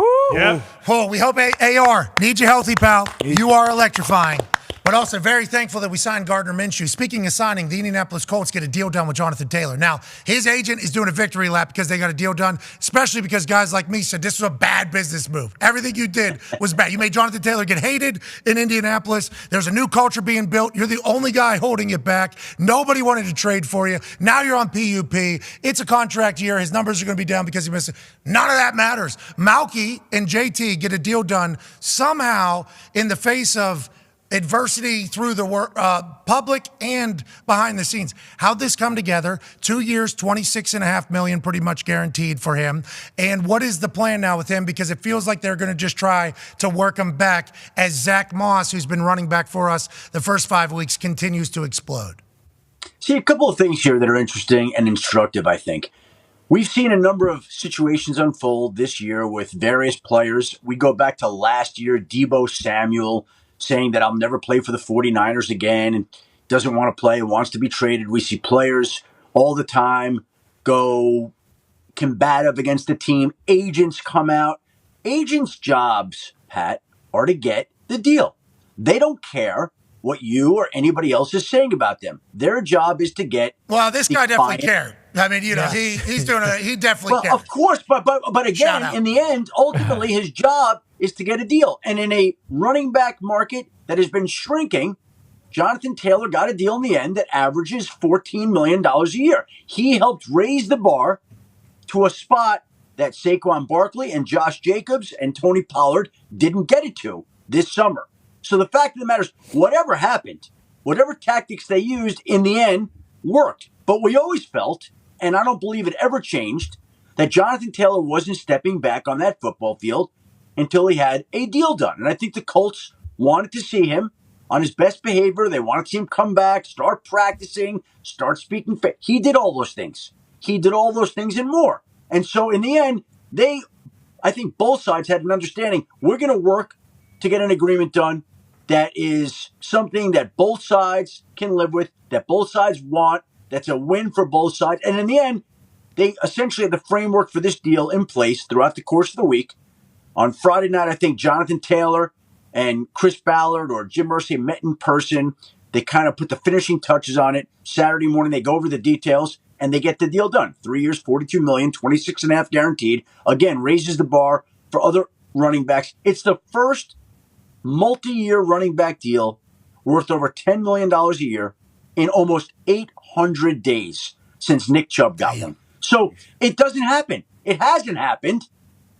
we hope AR, need you healthy, pal. You are electrifying. But also very thankful that we signed Gardner Minshew. Speaking of signing, the Indianapolis Colts get a deal done with Jonathan Taylor. Now, his agent is doing a victory lap because they got a deal done, especially because guys like me said this was a bad business move. Everything you did was bad. You made Jonathan Taylor get hated in Indianapolis. There's a new culture being built. You're the only guy holding it back. Nobody wanted to trade for you. Now you're on PUP. It's a contract year. His numbers are going to be down because he missed it. None of that matters. Malky and JT get a deal done somehow in the face of adversity through the public and behind the scenes. How'd this come together? 2 years, $26.5 million, pretty much guaranteed for him. And what is the plan now with him? Because it feels like they're going to just try to work him back as Zach Moss, who's been running back for us the first 5 weeks, continues to explode. See, a couple of things here that are interesting and instructive, I think. We've seen a number of situations unfold this year with various players. We go back to last year, Deebo Samuel saying that I'll never play for the 49ers again and doesn't want to play and wants to be traded. We see players all the time go combative against the team. Agents come out. Agents' jobs, Pat, are to get the deal. They don't care what you or anybody else is saying about them. Their job is to get. Well, this guy definitely cared. I mean, you know, he's doing it. He definitely cared. Of course, but again, in the end, ultimately, his job is to get a deal. And in a running back market that has been shrinking, Jonathan Taylor got a deal in the end that averages $14 million a year. He helped raise the bar to a spot that Saquon Barkley and Josh Jacobs and Tony Pollard didn't get it to this summer. So the fact of the matter is, whatever happened, whatever tactics they used in the end worked. But we always felt, and I don't believe it ever changed, that Jonathan Taylor wasn't stepping back on that football field until he had a deal done. And I think the Colts wanted to see him on his best behavior. They wanted to see him come back, start practicing, start speaking. He did all those things. He did all those things and more. And so in the end, I think both sides had an understanding. We're going to work to get an agreement done that is something that both sides can live with, that both sides want, that's a win for both sides. And in the end, they essentially had the framework for this deal in place throughout the course of the week. On Friday night, I think Jonathan Taylor and Chris Ballard or Jim Irsay met in person. They kind of put the finishing touches on it. Saturday morning, they go over the details. and they get the deal done. 3 years, $42 million, 26.5 guaranteed. Again, raises the bar for other running backs. It's the first multi-year running back deal worth over $10 million a year in almost 800 days since Nick Chubb got one. So it doesn't happen. It hasn't happened.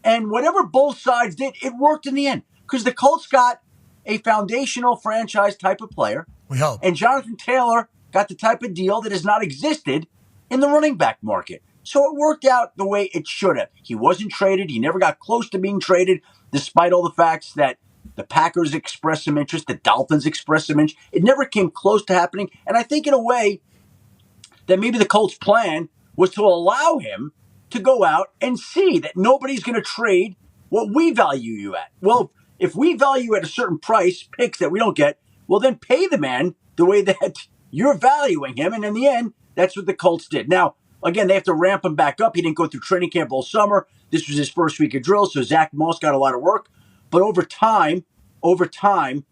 And whatever both sides did, it worked in the end. Because the Colts got a foundational franchise type of player. We hope. And Jonathan Taylor got the type of deal that has not existed in the running back market. So it worked out the way it should have. He wasn't traded. He never got close to being traded, despite all the facts that the Packers expressed some interest, the Dolphins expressed some interest. It never came close to happening. And I think in a way that maybe the Colts' plan was to allow him to go out and see that nobody's going to trade what we value you at. Well, if we value at a certain price, picks that we don't get, well, then pay the man the way that you're valuing him. And in the end, that's what the Colts did. Now, again, they have to ramp him back up. He didn't go through training camp all summer. This was his first week of drill, so Zach Moss got a lot of work. But over time,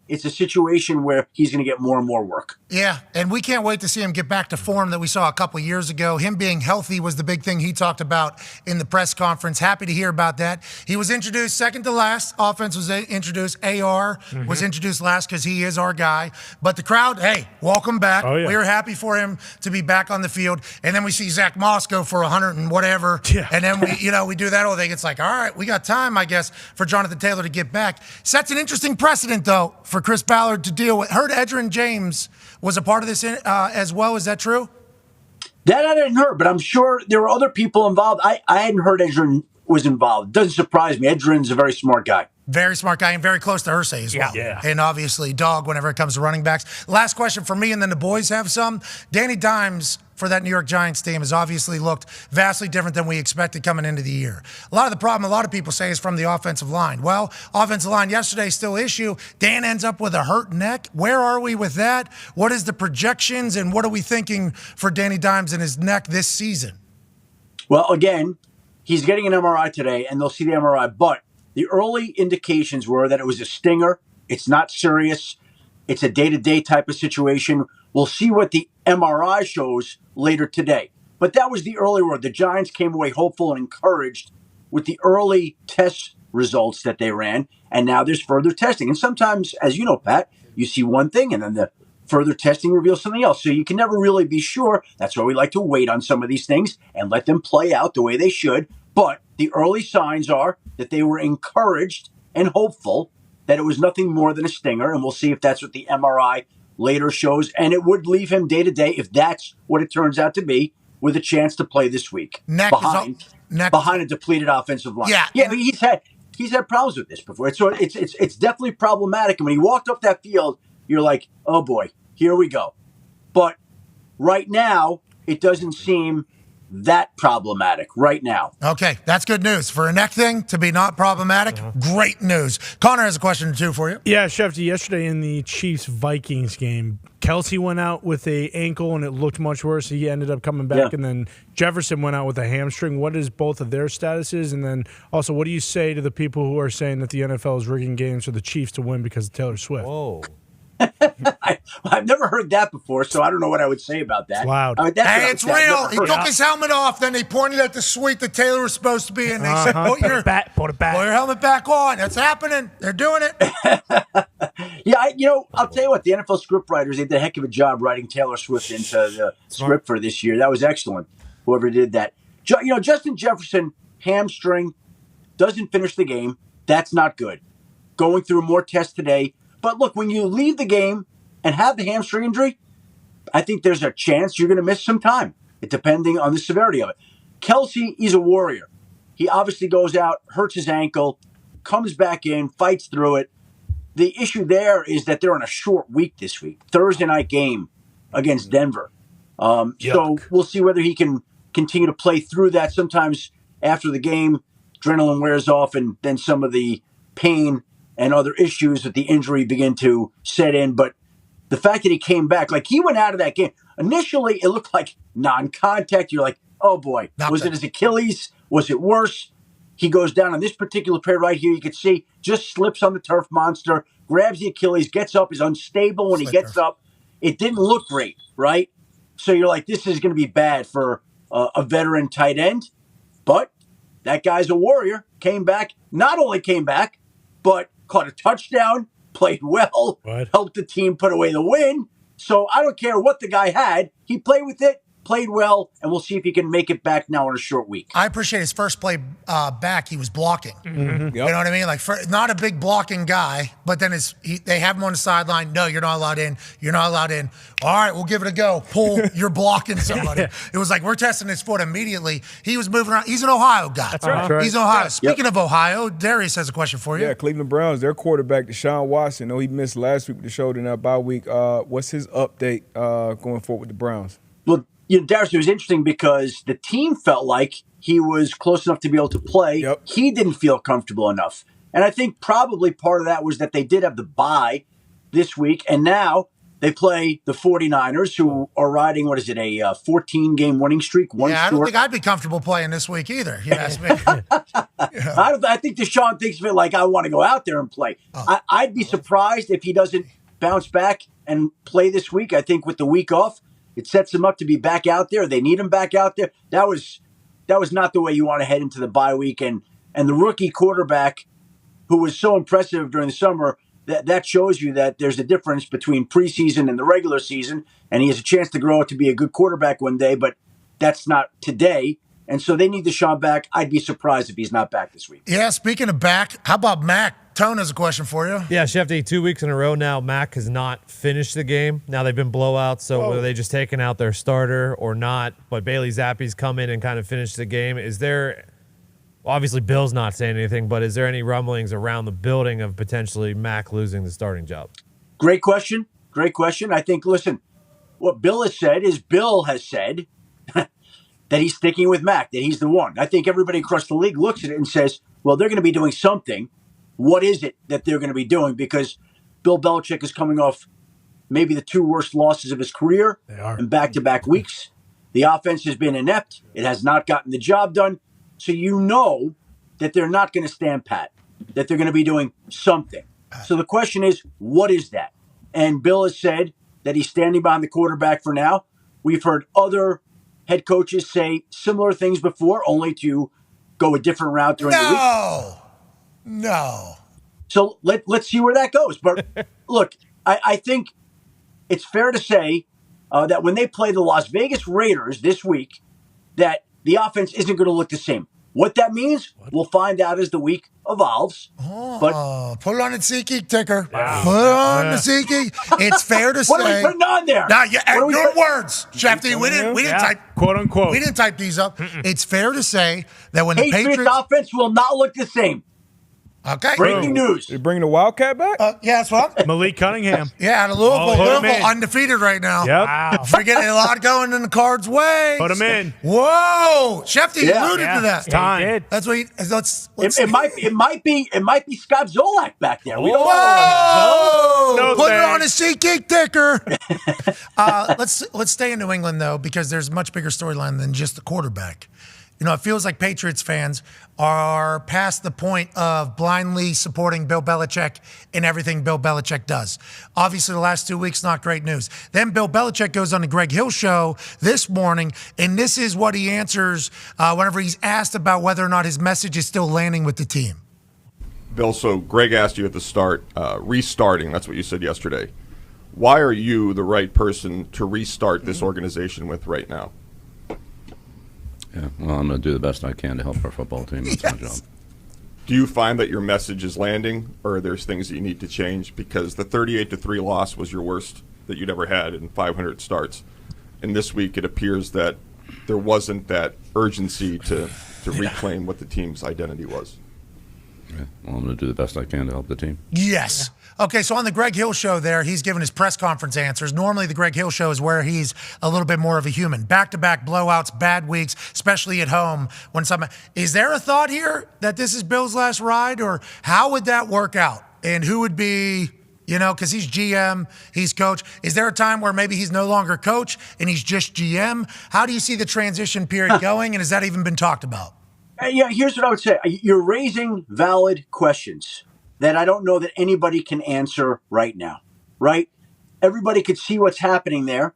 it's a situation where he's going to get more and more work. Yeah, and we can't wait to see him get back to form that we saw a couple years ago. Him being healthy was the big thing he talked about in the press conference. Happy to hear about that. He was introduced second to last. Offense was introduced. AR was introduced last because he is our guy. But the crowd, hey, welcome back. Oh, yeah. We were happy for him to be back on the field. And then we see Zach Moss go for 100 and whatever. Yeah. And then we do that whole thing. It's like, all right, we got time, I guess, for Jonathan Taylor to get back. Sets an interesting precedent, though, for Chris Ballard to deal with. Heard Edgerrin James was a part of this as well. Is that true? That I didn't hear, but I'm sure there were other people involved. I hadn't heard Edgerrin was involved. Doesn't surprise me. Edgerrin's a very smart guy. Very smart guy and very close to Irsay as well. Yeah. And obviously dog whenever it comes to running backs. Last question for me, and then the boys have some. Danny Dimes for that New York Giants team has obviously looked vastly different than we expected coming into the year. A lot of the problem, a lot of people say, is from the offensive line. Well, offensive line yesterday still issue. Dan ends up with a hurt neck. Where are we with that? What is the projections, and what are we thinking for Danny Dimes and his neck this season? Well, again, he's getting an MRI today, and they'll see the MRI, but the early indications were that it was a stinger. It's not serious. It's a day-to-day type of situation. We'll see what the MRI shows later today. But that was the early word. The Giants came away hopeful and encouraged with the early test results that they ran, and now there's further testing. And sometimes, as you know, Pat, you see one thing, and then the further testing reveals something else. So you can never really be sure. That's why we like to wait on some of these things and let them play out the way they should. But the early signs are that they were encouraged and hopeful that it was nothing more than a stinger, and we'll see if that's what the MRI later shows. And it would leave him day to day, if that's what it turns out to be, with a chance to play this week behind a depleted offensive line. Yeah, but he's had problems with this before. So it's definitely problematic. And when he walked up that field, you're like, oh boy, here we go. But right now, it doesn't seem that problematic right now. Okay, that's good news. For a neck thing to be not problematic, great news. Connor has a question or two for you. Yeah, Shefty, yesterday in the Chiefs-Vikings game, Kelsey went out with a ankle and it looked much worse. He ended up coming back, and then Jefferson went out with a hamstring. What is both of their statuses? And then also, what do you say to the people who are saying that the NFL is rigging games for the Chiefs to win because of Taylor Swift? Whoa. I've never heard that before, so I don't know what I would say about that. It's loud. Hey, it's real. He took his helmet off, then they pointed at the suite that Taylor was supposed to be in. They said, put your helmet back on. It's happening. They're doing it. Yeah, I'll tell you what, the NFL scriptwriters did a heck of a job writing Taylor Swift into the script for this year. That was excellent, whoever did that. Justin Jefferson, hamstring, doesn't finish the game. That's not good. Going through more tests today. But look, when you leave the game and have the hamstring injury, I think there's a chance you're going to miss some time, depending on the severity of it. Kelsey, he's a warrior. He obviously goes out, hurts his ankle, comes back in, fights through it. The issue there is that they're on a short week this week. Thursday night game against Denver. So we'll see whether he can continue to play through that. Sometimes after the game, adrenaline wears off and then some of the pain and other issues with the injury begin to set in. But the fact that he came back, like he went out of that game, initially it looked like non-contact. You're like, oh boy, was it his Achilles? Was it worse? He goes down on this particular play right here. You can see just slips on the turf monster, grabs the Achilles, gets up, is unstable when he gets up. It didn't look great, right? So you're like, this is going to be bad for a veteran tight end, but that guy's a warrior. Not only came back, but caught a touchdown, played well, helped the team put away the win. So I don't care what the guy had. He played with it, played well, and we'll see if he can make it back now in a short week. I appreciate his first play back. He was blocking. Mm-hmm. You know what I mean? Like, not a big blocking guy, but then they have him on the sideline. No, you're not allowed in. You're not allowed in. All right, we'll give it a go. Pull, you're blocking somebody. It was like, we're testing his foot immediately. He was moving around. He's an Ohio guy. That's right. He's in Ohio. Speaking of Ohio, Darius has a question for you. Yeah, Cleveland Browns, their quarterback, Deshaun Watson, he missed last week with the shoulder in that bye week. What's his update going forward with the Browns? Well, Darius, it was interesting because the team felt like he was close enough to be able to play. Yep. He didn't feel comfortable enough. And I think probably part of that was that they did have the bye this week, and now they play the 49ers, who are riding, a 14-game winning streak. I don't think I'd be comfortable playing this week either, if you ask me. I think Deshaun thinks of it like, I want to go out there and play. I'd be surprised if he doesn't bounce back and play this week. I think with the week off, it sets him up to be back out there. They need him back out there. That was not the way you want to head into the bye week. And the rookie quarterback, who was so impressive during the summer, that shows you that there's a difference between preseason and the regular season. And he has a chance to grow to be a good quarterback one day, but that's not today. And so they need Deshaun back. I'd be surprised if he's not back this week. Yeah, speaking of back, how about Mac? Tone has a question for you. Yeah, Shefty, 2 weeks in a row now, Mac has not finished the game. Now they've been blowouts, so whether they just taken out their starter or not, but Bailey Zappi's come in and kind of finished the game. Is there, obviously Bill's not saying anything, but is there any rumblings around the building of potentially Mac losing the starting job? Great question. I think, listen, what Bill has said is Bill has said that he's sticking with Mac, that he's the one. I think everybody across the league looks at it and says, well, they're going to be doing something. What is it that they're going to be doing? Because Bill Belichick is coming off maybe the two worst losses of his career in back-to-back weeks. The offense has been inept. It has not gotten the job done. So you know that they're not going to stand pat, that they're going to be doing something. So the question is, what is that? And Bill has said that he's standing behind the quarterback for now. We've heard other head coaches say similar things before, only to go a different route during the week. No. So let's see where that goes. But look, I think it's fair to say that when they play the Las Vegas Raiders this week, that the offense isn't going to look the same. What that means, we'll find out as the week evolves. But put it on the SeatGeek ticker. Wow. Put it on the SeatGeek. It's fair to say. What are we putting on there? Now, your words, Shefty. We didn't type, quote unquote. We didn't type these up. It's fair to say that when the Patriots offense will not look the same. Okay. Breaking news. They're bringing the Wildcat back? Yeah, that's what. Malik Cunningham. Yeah, out of Louisville, undefeated right now. Yep. Wow. Forgetting a lot going in the Cards' way. Put him in. Whoa, Shefty alluded to that. It's time. That's what. Let's it might be Scott Zolak back there. We don't Whoa! No Put thanks. it on a SeatGeek ticker. Let's stay in New England though, because there's a much bigger storyline than just the quarterback. You know, it feels like Patriots fans are past the point of blindly supporting Bill Belichick in everything Bill Belichick does. Obviously, the last 2 weeks, not great news. Then Bill Belichick goes on the Greg Hill show this morning, and this is what he answers whenever he's asked about whether or not his message is still landing with the team. Bill, so Greg asked you at the start, restarting, that's what you said yesterday. Why are you the right person to restart this organization with right now? Yeah, well, I'm going to do the best I can to help our football team. That's my job. Do you find that your message is landing, or there's things that you need to change? Because the 38-3 loss was your worst that you'd ever had in 500 starts. And this week it appears that there wasn't that urgency to reclaim what the team's identity was. Yeah, well, I'm going to do the best I can to help the team. Yes. Okay, so on the Greg Hill show there, he's giving his press conference answers. Normally the Greg Hill show is where he's a little bit more of a human. Back-to-back blowouts, bad weeks, especially at home. Is there a thought here that this is Bill's last ride, or how would that work out? And who would be, because he's GM, he's coach. Is there a time where maybe he's no longer coach and he's just GM? How do you see the transition period going, and has that even been talked about? Yeah, here's what I would say. You're raising valid questions that I don't know that anybody can answer right now, right? Everybody could see what's happening there.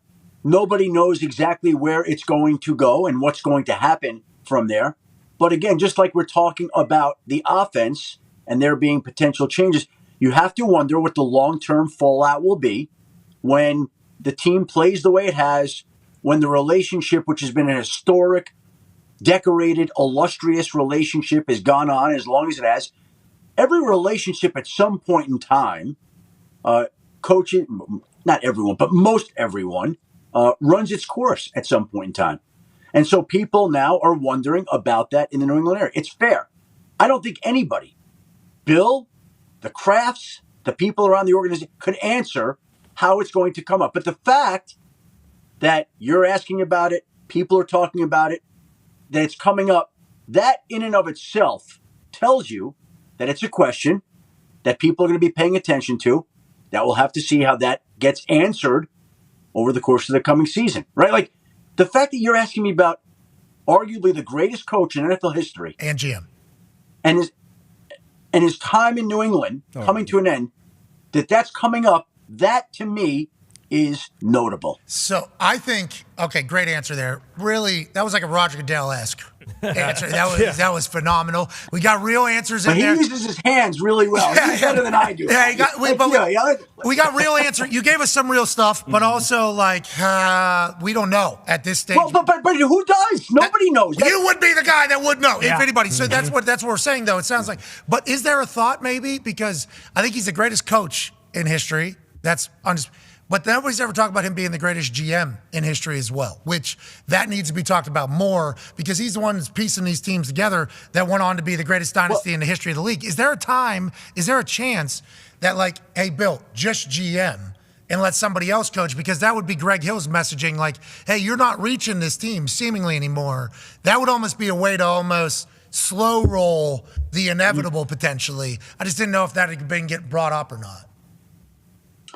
Nobody knows exactly where it's going to go and what's going to happen from there. But again, just like we're talking about the offense and there being potential changes, you have to wonder what the long-term fallout will be when the team plays the way it has, when the relationship, which has been an historic, decorated, illustrious relationship, has gone on as long as it has. Every relationship at some point in time, coaching, not everyone, but most everyone, runs its course at some point in time. And so people now are wondering about that in the New England area. It's fair. I don't think anybody, Bill, the Crafts, the people around the organization, could answer how it's going to come up. But the fact that you're asking about it, people are talking about it, that it's coming up, that in and of itself tells you that it's a question that people are going to be paying attention to, that we'll have to see how that gets answered over the course of the coming season, right? Like, the fact that you're asking me about arguably the greatest coach in NFL history and GM and his time in New England coming to an end, that's coming up, that to me is notable. So I think, okay, great answer there. Really, that was like a Roger Goodell-esque answer. That was phenomenal. We got real answers in there. He uses his hands really well. He's better than I do. Yeah, we got real answer. You gave us some real stuff, but also we don't know at this stage. Well, but who does? Nobody knows. You would be the guy that would know, if anybody. So Mm-hmm. that's what we're saying, though. It sounds like. But is there a thought maybe? Because I think he's the greatest coach in history. But nobody's ever talked about him being the greatest GM in history as well, which that needs to be talked about more because he's the one who's piecing these teams together that went on to be the greatest dynasty in the history of the league. Is there a chance that, like, hey, Bill, just GM and let somebody else coach? Because that would be Greg Hill's messaging, like, hey, you're not reaching this team seemingly anymore. That would almost be a way to almost slow roll the inevitable potentially. I just didn't know if that had been getting brought up or not.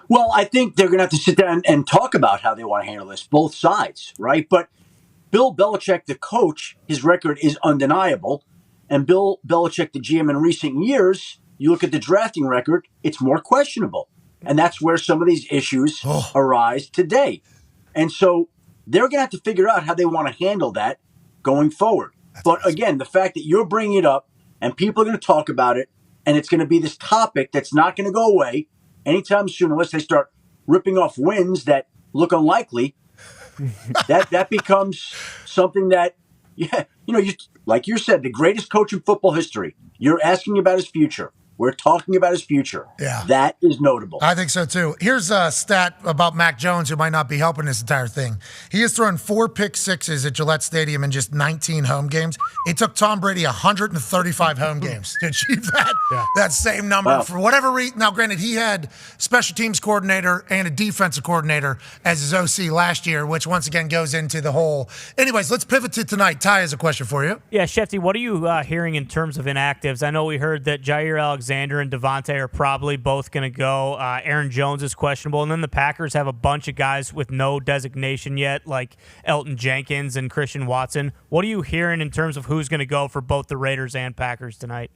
Well, I think they're going to have to sit down and talk about how they want to handle this, both sides, right? But Bill Belichick, the coach, his record is undeniable. And Bill Belichick, the GM, in recent years, you look at the drafting record, it's more questionable. And that's where some of these issues arise today. And so they're going to have to figure out how they want to handle that going forward. But again, the fact that you're bringing it up and people are going to talk about it, and it's going to be this topic that's not going to go away anytime soon, unless they start ripping off wins that look unlikely, that becomes something that, like you said, the greatest coach in football history. You're asking about his future. We're talking about his future. Yeah. That is notable. I think so, too. Here's a stat about Mac Jones who might not be helping this entire thing. He has thrown 4 pick sixes at Gillette Stadium in just 19 home games. It took Tom Brady 135 home games to achieve that same number. Wow. For whatever reason, now granted, he had special teams coordinator and a defensive coordinator as his OC last year, which once again goes into the whole. Anyways, let's pivot to tonight. Ty has a question for you. Yeah, Shefty, what are you hearing in terms of inactives? I know we heard that Jair Alexander and Devontae are probably both going to go. Aaron Jones is questionable. And then the Packers have a bunch of guys with no designation yet, like Elton Jenkins and Christian Watson. What are you hearing in terms of who's going to go for both the Raiders and Packers tonight?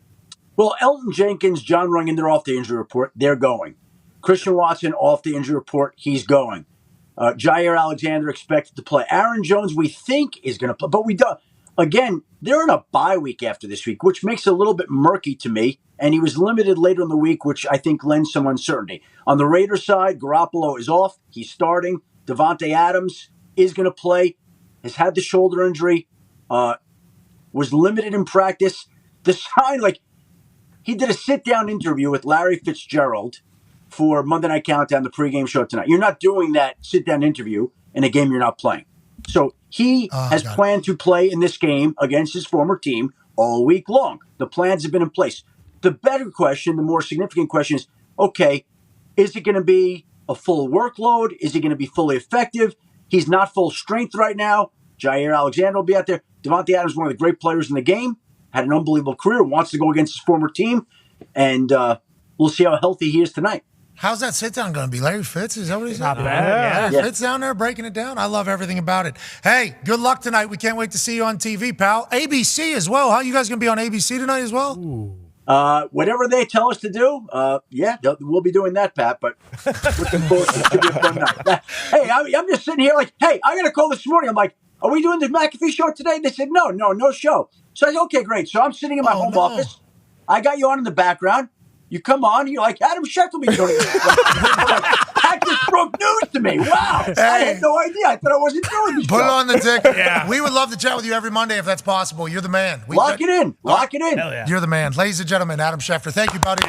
Well, Elton Jenkins, John Runyon, they're off the injury report. They're going. Christian Watson off the injury report. He's going. Jair Alexander expected to play. Aaron Jones, we think, is going to play. But we don't. Again, they're in a bye week after this week, which makes it a little bit murky to me. And he was limited later in the week, which I think lends some uncertainty. On the Raiders side, Garoppolo is off. He's starting. Devontae Adams is going to play. Has had the shoulder injury. Was limited in practice. The sign, he did a sit-down interview with Larry Fitzgerald for Monday Night Countdown, the pregame show tonight. You're not doing that sit-down interview in a game you're not playing. So he has planned to play in this game against his former team all week long. The plans have been in place. The better question, the more significant question is, okay, is it going to be a full workload? Is he going to be fully effective? He's not full strength right now. Jair Alexander will be out there. Devontae Adams, one of the great players in the game, had an unbelievable career, wants to go against his former team, and we'll see how healthy he is tonight. How's that sit-down going to be? Larry Fitz, is that what he's Not bad, yeah. Fitz down there breaking it down. I love everything about it. Hey, good luck tonight. We can't wait to see you on TV, pal. ABC as well, huh? You guys going to be on ABC tonight as well? Ooh. Whatever they tell us to do, we'll be doing that, Pat. But looking forward to it. Be a fun night. Hey, I'm just sitting here like, hey, I got a call this morning. I'm like, are we doing the McAfee Show today? They said, no show. So I said, okay, great. So I'm sitting in my home office. I got you on in the background. You come on, and you're like, Adam Schefter will be doing it. That just broke news to me. Wow. I had no idea. I thought I wasn't doing this. Put it show. on the ticket. Yeah. We would love to chat with you every Monday if that's possible. You're the man. Lock it in. Lock it in. Hell yeah. You're the man. Ladies and gentlemen, Adam Schefter. Thank you, buddy.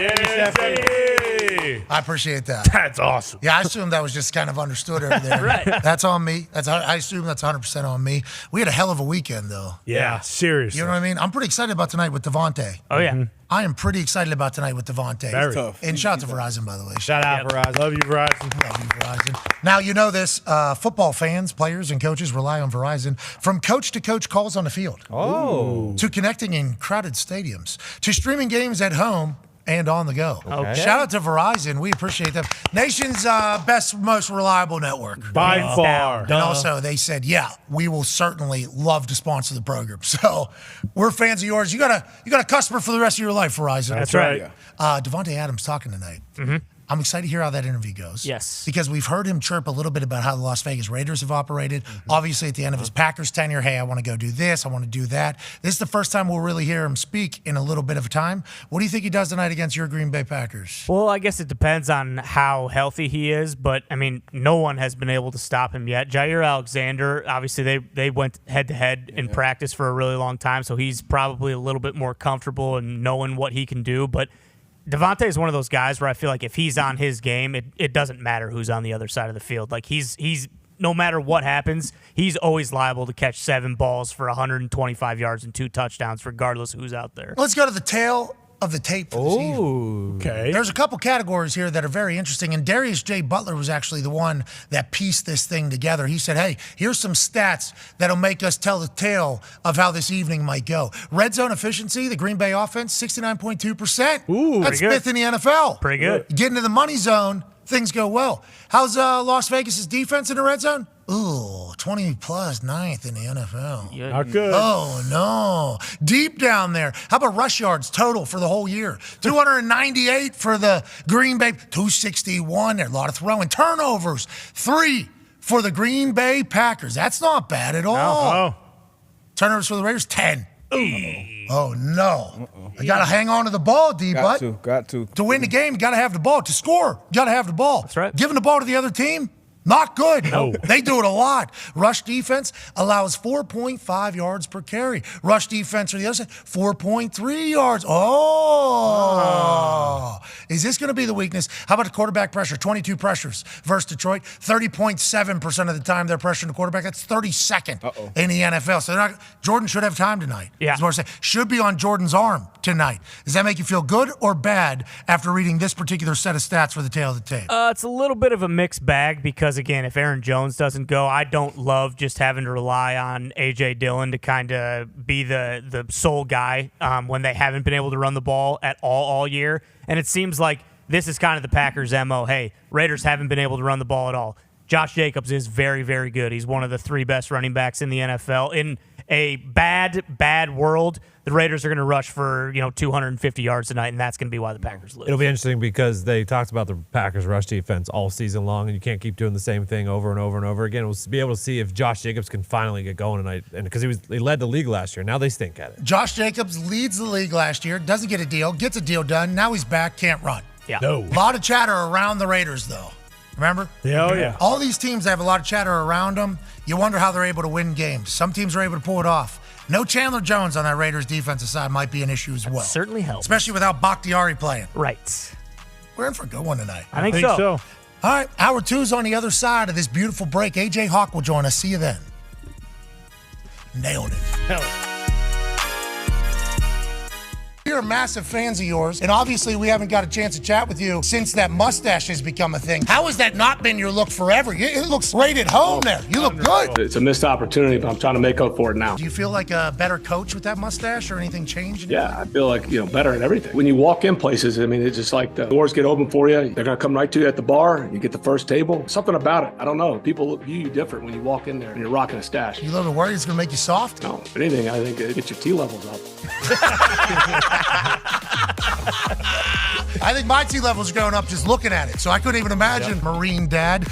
I appreciate that. That's awesome. Yeah, I assume that was just kind of understood over there. Right. That's on me. I assume that's 100% on me. We had a hell of a weekend, though. Yeah, seriously. You know what I mean? I'm pretty excited about tonight with Devontae. Oh, yeah. I am pretty excited about tonight with Devontae. Very tough. And shout out to Verizon, by the way. Shout out Verizon. Love you, Verizon. Love you, Verizon. Now, you know this. Football fans, players, and coaches rely on Verizon. From coach-to-coach calls on the field. To connecting in crowded stadiums. To streaming games at home and on the go. Okay. Shout out to Verizon. We appreciate them. Nation's best, most reliable network. By far. And also, they said, we will certainly love to sponsor the program. So we're fans of yours. You got a customer for the rest of your life, Verizon. That's right. Devontae Adams talking tonight. Mm-hmm. I'm excited to hear how that interview goes. Yes. Because we've heard him chirp a little bit about how the Las Vegas Raiders have operated. Obviously, at the end of his Packers tenure, hey, I want to go do this, I want to do that. This is the first time we'll really hear him speak in a little bit of a time. What do you think he does tonight against your Green Bay Packers? Well, I guess it depends on how healthy he is, but, I mean, no one has been able to stop him yet. Jair Alexander, obviously, they went head-to-head in practice for a really long time, so he's probably a little bit more comfortable in knowing what he can do, but Devontae is one of those guys where I feel like if he's on his game, it doesn't matter who's on the other side of the field. Like he's no matter what happens, he's always liable to catch 7 balls for 125 yards and 2 touchdowns, regardless of who's out there. Let's go to the tail of the tape for this evening. Okay. There's a couple categories here that are very interesting, and Darius J. Butler was actually the one that pieced this thing together. He said, hey, here's some stats that'll make us tell the tale of how this evening might go. Red zone efficiency, the Green Bay offense, 69.2%. Ooh, that's pretty good. 5th in the NFL. Pretty good. Get into the money zone, things go well. How's Las Vegas' defense in the red zone? Ooh, 20 plus 9th in the NFL. Yeah. Not good. Oh, no. Deep down there. How about rush yards total for the whole year? 298 for the Green Bay. 261 there. A lot of throwing. Turnovers. 3 for the Green Bay Packers. That's not bad at all. Oh. Turnovers for the Raiders. 10. Oh, no. You got to hang on to the ball, D-Butt. Got to. To win the game, you got to have the ball. To score, you got to have the ball. That's right. Giving the ball to the other team, not good. No. They do it a lot. Rush defense allows 4.5 yards per carry. Rush defense on the other side, 4.3 yards. Oh. Is this going to be the weakness? How about the quarterback pressure? 22 pressures versus Detroit. 30.7% of the time they're pressuring the quarterback. That's 32nd in the NFL. So Jordan should have time tonight. Yeah. Is what I'm saying. Should be on Jordan's arm tonight. Does that make you feel good or bad after reading this particular set of stats for the tail of the tape? It's a little bit of a mixed bag because, again, if Aaron Jones doesn't go, I don't love just having to rely on A.J. Dillon to kind of be the sole guy when they haven't been able to run the ball at all year. And it seems like this is kind of the Packers' MO. Hey, Raiders haven't been able to run the ball at all. Josh Jacobs is very, very good. He's one of the 3 best running backs in the NFL. In a bad world, the Raiders are going to rush for 250 yards tonight, and that's going to be why the Packers lose. It'll be interesting because they talked about the Packers' rush defense all season long, and you can't keep doing the same thing over and over and over again. We'll be able to see if Josh Jacobs can finally get going tonight, and because he led the league last year. Now they stink at it. Josh Jacobs leads the league last year, doesn't get a deal, gets a deal done. Now he's back, can't run. Yeah. No. A lot of chatter around the Raiders, though. Remember? Yeah, oh, yeah. All these teams have a lot of chatter around them. You wonder how they're able to win games. Some teams are able to pull it off. No Chandler Jones on that Raiders defensive side might be an issue as well. Certainly helps. Especially without Bakhtiari playing. Right. We're in for a good one tonight. I think so. All right, hour 2 is on the other side of this beautiful break. AJ Hawk will join us. See you then. Nailed it. Hell. We're massive fans of yours, and obviously we haven't got a chance to chat with you since that mustache has become a thing. How has that not been your look forever? It looks right at home there. You look good. It's a missed opportunity, but I'm trying to make up for it now. Do you feel like a better coach with that mustache, or anything changed? Yeah, I feel like, better at everything. When you walk in places, I mean, it's just like the doors get open for you. They're going to come right to you at the bar. You get the first table. Something about it. I don't know. People view you different when you walk in there and you're rocking a stash. You a little worried it's going to make you soft? No, if anything, I think it gets your T levels up. I think my T level's growing up just looking at it, so I couldn't even imagine Marine Dad.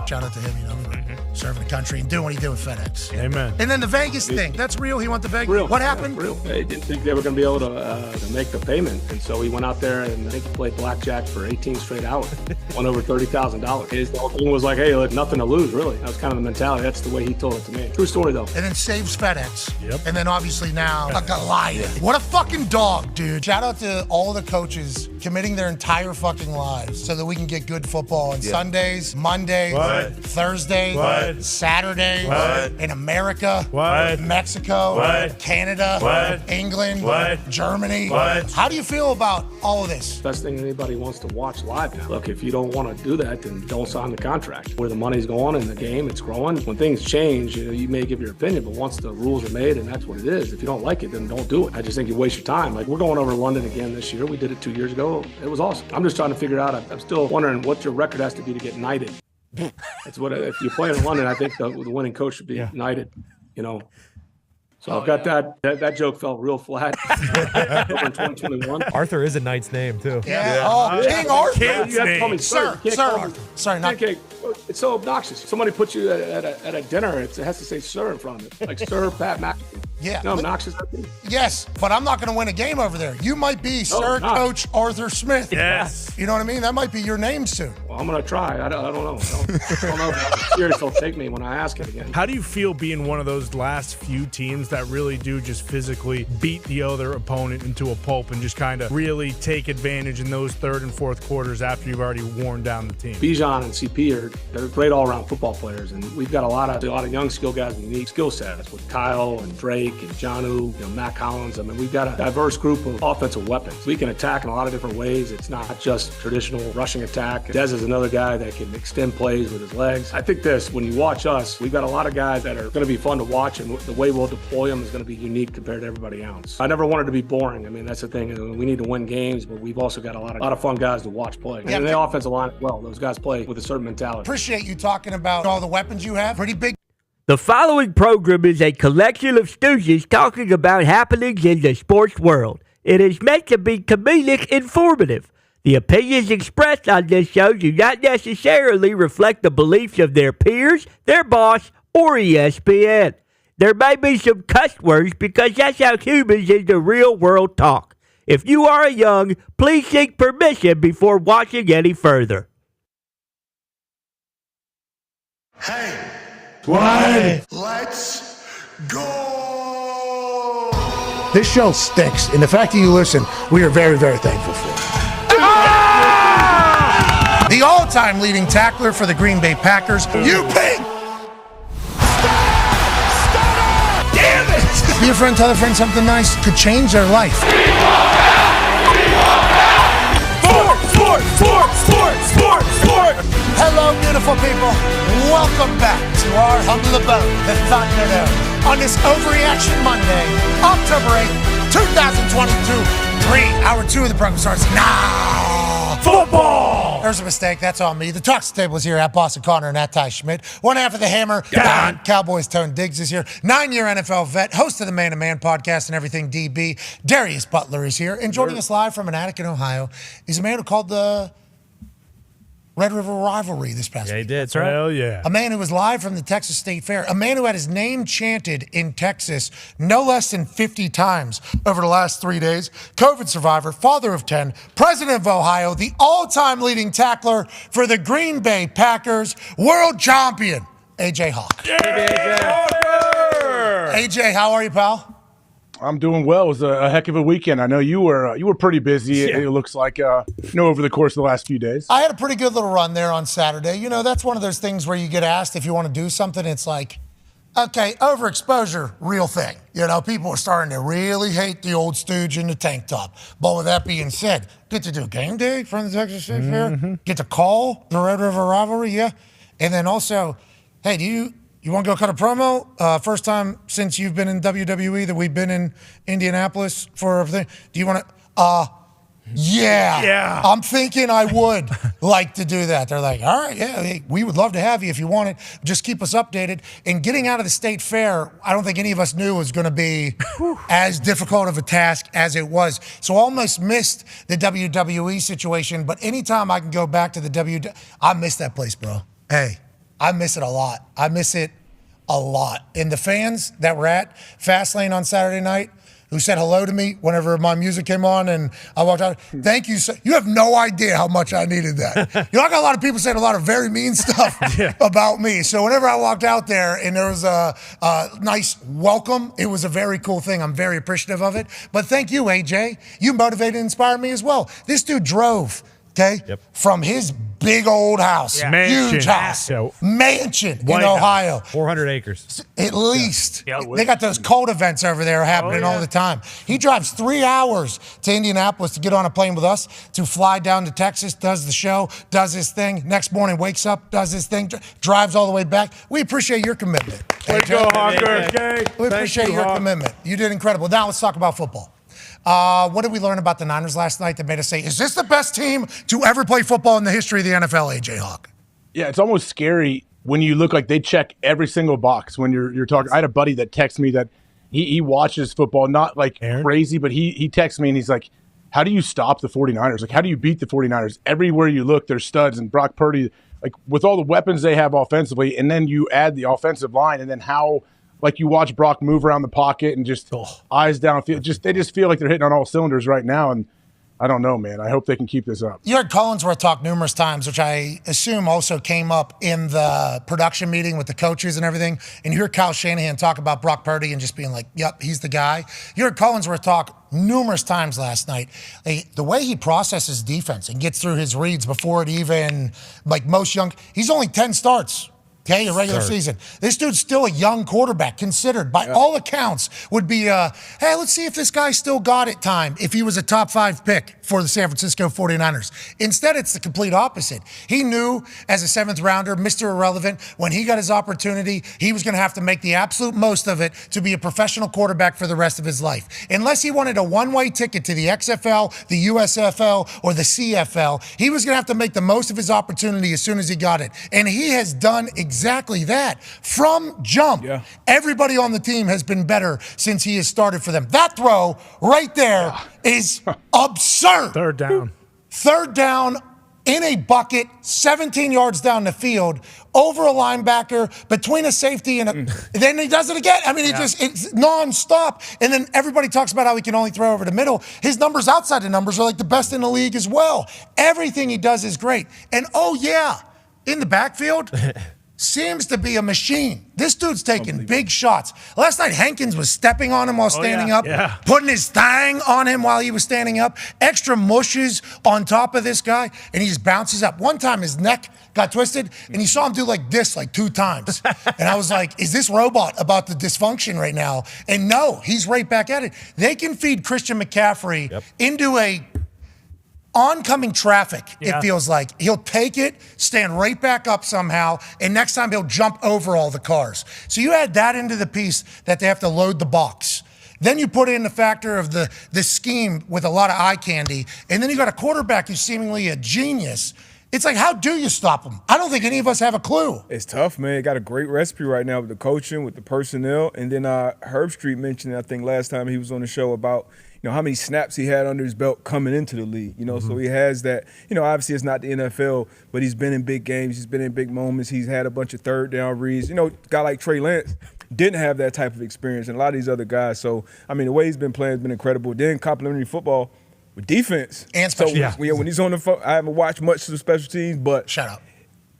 Shout out to him, you know, for serving the country and doing what he did with FedEx. Amen. And then the Vegas thing, that's real. He went to Vegas. Real. What happened? Real. They didn't think they were going to be able to make the payment, and so he went out there and I think he played blackjack for 18 straight hours. Won over $30,000. His whole thing was like, hey, look, nothing to lose, really. That was kind of the mentality. That's the way he told it to me. True story, though. And then saves FedEx. Yep. And then obviously now a Goliath. What a fucking dog, dude. Shout out to all the coaches committing their entire fucking lives so that we can get good football on Sundays, Mondays, Thursdays, Saturdays, in America, Mexico, Canada, England, Germany. How do you feel about all of this? Best thing anybody wants to watch live now. Look, if you don't want to do that, then don't sign the contract. Where the money's going in the game, it's growing. When things change, you may give your opinion, but once the rules are made and that's what it is, if you don't like it, then don't do it. I just think you waste your time. Like, we're going over to London again this year. We did it 2 years ago. It was awesome. I'm just trying to figure out, I'm still wondering what your record has to be to get knighted. That's what, if you play in London, I think the winning coach should be knighted, you know. So I've got that joke fell real flat over in 2021. Arthur is a knight's name, too. King Arthur. You have to call me Sir Arthur. Sorry, not King. It's so obnoxious. Somebody puts you at a dinner, it has to say sir in front of it. Like Sir Pat McAfee. Yeah. You know how obnoxious that is? Yes, but I'm not going to win a game over there. You might be Sir Coach Arthur Smith. Yes. You know what I mean? That might be your name soon. Well, I'm going to try. I don't know. I don't know if serious will take me when I ask it again. How do you feel being one of those last few teams that really do just physically beat the other opponent into a pulp and just kind of really take advantage in those third and fourth quarters after you've already worn down the team? Bijan and CP they're great all-around football players, and we've got a lot of young skill guys with unique skill sets with Kyle and Drake and Jonnu, Matt Collins. I mean, we've got a diverse group of offensive weapons. We can attack in a lot of different ways. It's not just traditional rushing attack. Dez is another guy that can extend plays with his legs. I think when you watch us, we've got a lot of guys that are going to be fun to watch, and the way we'll deploy them is going to be unique compared to everybody else. I never wanted to be boring. I mean, that's the thing. We need to win games, but we've also got a lot of fun guys to watch play. And the offensive line as well. Those guys play with a certain mentality. Appreciate you talking about all the weapons you have. Pretty big. The following program is a collection of stooges talking about happenings in the sports world. It is meant to be comedic informative. The opinions expressed on this show do not necessarily reflect the beliefs of their peers, their boss, or ESPN. There may be some cuss words because that's how humans in the real world talk. If you are young, please seek permission before watching any further. Hey. What? Let's go. This show stinks, and the fact that you listen, we are very, very thankful for. Ah! The all-time leading tackler for the Green Bay Packers, you pig! Damn it! Be a friend, tell a friend something nice could change their life. Sport! Hello, beautiful people. Welcome back to our humble abode, the Thunderdome, on this Overreaction Monday, October 8th, 2022. Hour 2 of the program starts now. Football! There's a mistake. That's on me. The Talks Table is here at Boston Connor and at Ty Schmidt. One half of the Hammer, Dahn. Cowboys Tone Diggs is here. 9-year NFL vet, host of the Man to Man podcast and everything DB. Darius Butler is here. And joining us live from an attic in Ohio is a man who called the Red River Rivalry this past week. Yeah, he did. That's right. Hell yeah. A man who was live from the Texas State Fair. A man who had his name chanted in Texas no less than 50 times over the last 3 days. COVID survivor, father of 10, president of Ohio, the all-time leading tackler for the Green Bay Packers, world champion, AJ Hawk. Yeah. AJ, how are you, pal? I'm doing well. It was a heck of a weekend. I know you were pretty busy. Yeah. It looks like over the course of the last few days. I had a pretty good little run there on Saturday. You know, that's one of those things where you get asked if you want to do something. It's like, okay, overexposure, real thing. You know, people are starting to really hate the old stooge in the tank top. But with that being said, get to do game day from the Texas State Fair, get to call the Red River Rivalry, yeah. And then also, hey, you want to go cut a promo? First time since you've been in WWE that we've been in Indianapolis for everything. Do you want to? Yeah. I'm thinking I would. like to do that. They're like, all right, yeah, we would love to have you if you want it. Just keep us updated. And getting out of the state fair, I don't think any of us knew was going to be as difficult of a task as it was. So almost missed the WWE situation. But anytime I can go back to the I miss that place, bro. Hey, I miss it a lot. I miss it a lot. And the fans that were at Fastlane on Saturday night, who said hello to me whenever my music came on and I walked out. Thank you. You have no idea how much I needed that. I got a lot of people saying a lot of very mean stuff about me. So whenever I walked out there and there was a nice welcome, it was a very cool thing. I'm very appreciative of it. But thank you, AJ. You motivated and inspired me as well. This dude drove, from his big old house, huge house, mansion in Ohio. 400 acres. At least. Yeah, they got those cold events over there happening all the time. He drives 3 hours to Indianapolis to get on a plane with us, to fly down to Texas, does the show, does his thing. Next morning, wakes up, does his thing, drives all the way back. We appreciate your commitment. Way to go, Hawker. We appreciate your commitment. You did incredible. Now let's talk about football. What did we learn about the Niners last night that made us say, is this the best team to ever play football in the history of the NFL, AJ Hawk? Yeah, it's almost scary when you look like they check every single box when you're talking. I had a buddy that texted me that he watches football, not like crazy, but he texts me and he's like, how do you stop the 49ers? Like, how do you beat the 49ers? Everywhere you look, there's studs, and Brock Purdy, like with all the weapons they have offensively, and then you add the offensive line, and then how – like you watch Brock move around the pocket and just eyes downfield. They just feel like they're hitting on all cylinders right now. And I don't know, man. I hope they can keep this up. You heard Collinsworth talk numerous times, which I assume also came up in the production meeting with the coaches and everything. And you hear Kyle Shanahan talk about Brock Purdy and just being like, yep, he's the guy. You heard Collinsworth talk numerous times last night. The way he processes defense and gets through his reads before it even, like most young, he's only 10 starts. Okay, a regular season. This dude's still a young quarterback, considered by all accounts would be, hey, let's see if this guy still got it time if he was a top 5 pick for the San Francisco 49ers. Instead, it's the complete opposite. He knew as a 7th rounder, Mr. Irrelevant, when he got his opportunity, he was going to have to make the absolute most of it to be a professional quarterback for the rest of his life. Unless he wanted a one-way ticket to the XFL, the USFL, or the CFL, he was going to have to make the most of his opportunity as soon as he got it. And he has done exactly that. From jump, everybody on the team has been better since he has started for them. That throw right there is absurd. Third down in a bucket, 17 yards down the field, over a linebacker, between a safety and then he does it again. I mean, it's nonstop. And then everybody talks about how he can only throw over the middle. His numbers outside the numbers are like the best in the league as well. Everything he does is great. And in the backfield, seems to be a machine. This dude's taking big shots. Last night, Hankins was stepping on him while standing up, putting his thing on him while he was standing up, extra mushes on top of this guy, and he just bounces up. One time, his neck got twisted, and you saw him do like this like 2 times. And I was like, is this robot about the dysfunction right now? And no, he's right back at it. They can feed Christian McCaffrey into a oncoming traffic, it feels like. He'll take it, stand right back up somehow, and next time he'll jump over all the cars. So you add that into the piece that they have to load the box. Then you put in the factor of the scheme with a lot of eye candy, and then you got a quarterback who's seemingly a genius. It's like, how do you stop him? I don't think any of us have a clue. It's tough, man. Got a great recipe right now with the coaching, with the personnel, and then Herb Street mentioned, I think last time he was on the show, about how many snaps he had under his belt coming into the league. So he has that. Obviously it's not the NFL, but he's been in big games. He's been in big moments. He's had a bunch of third down reads. A guy like Trey Lance didn't have that type of experience, and a lot of these other guys. So, the way he's been playing has been incredible. Then complimentary football with defense. And special teams. When he's on the phone, I haven't watched much of the special teams, but shut up.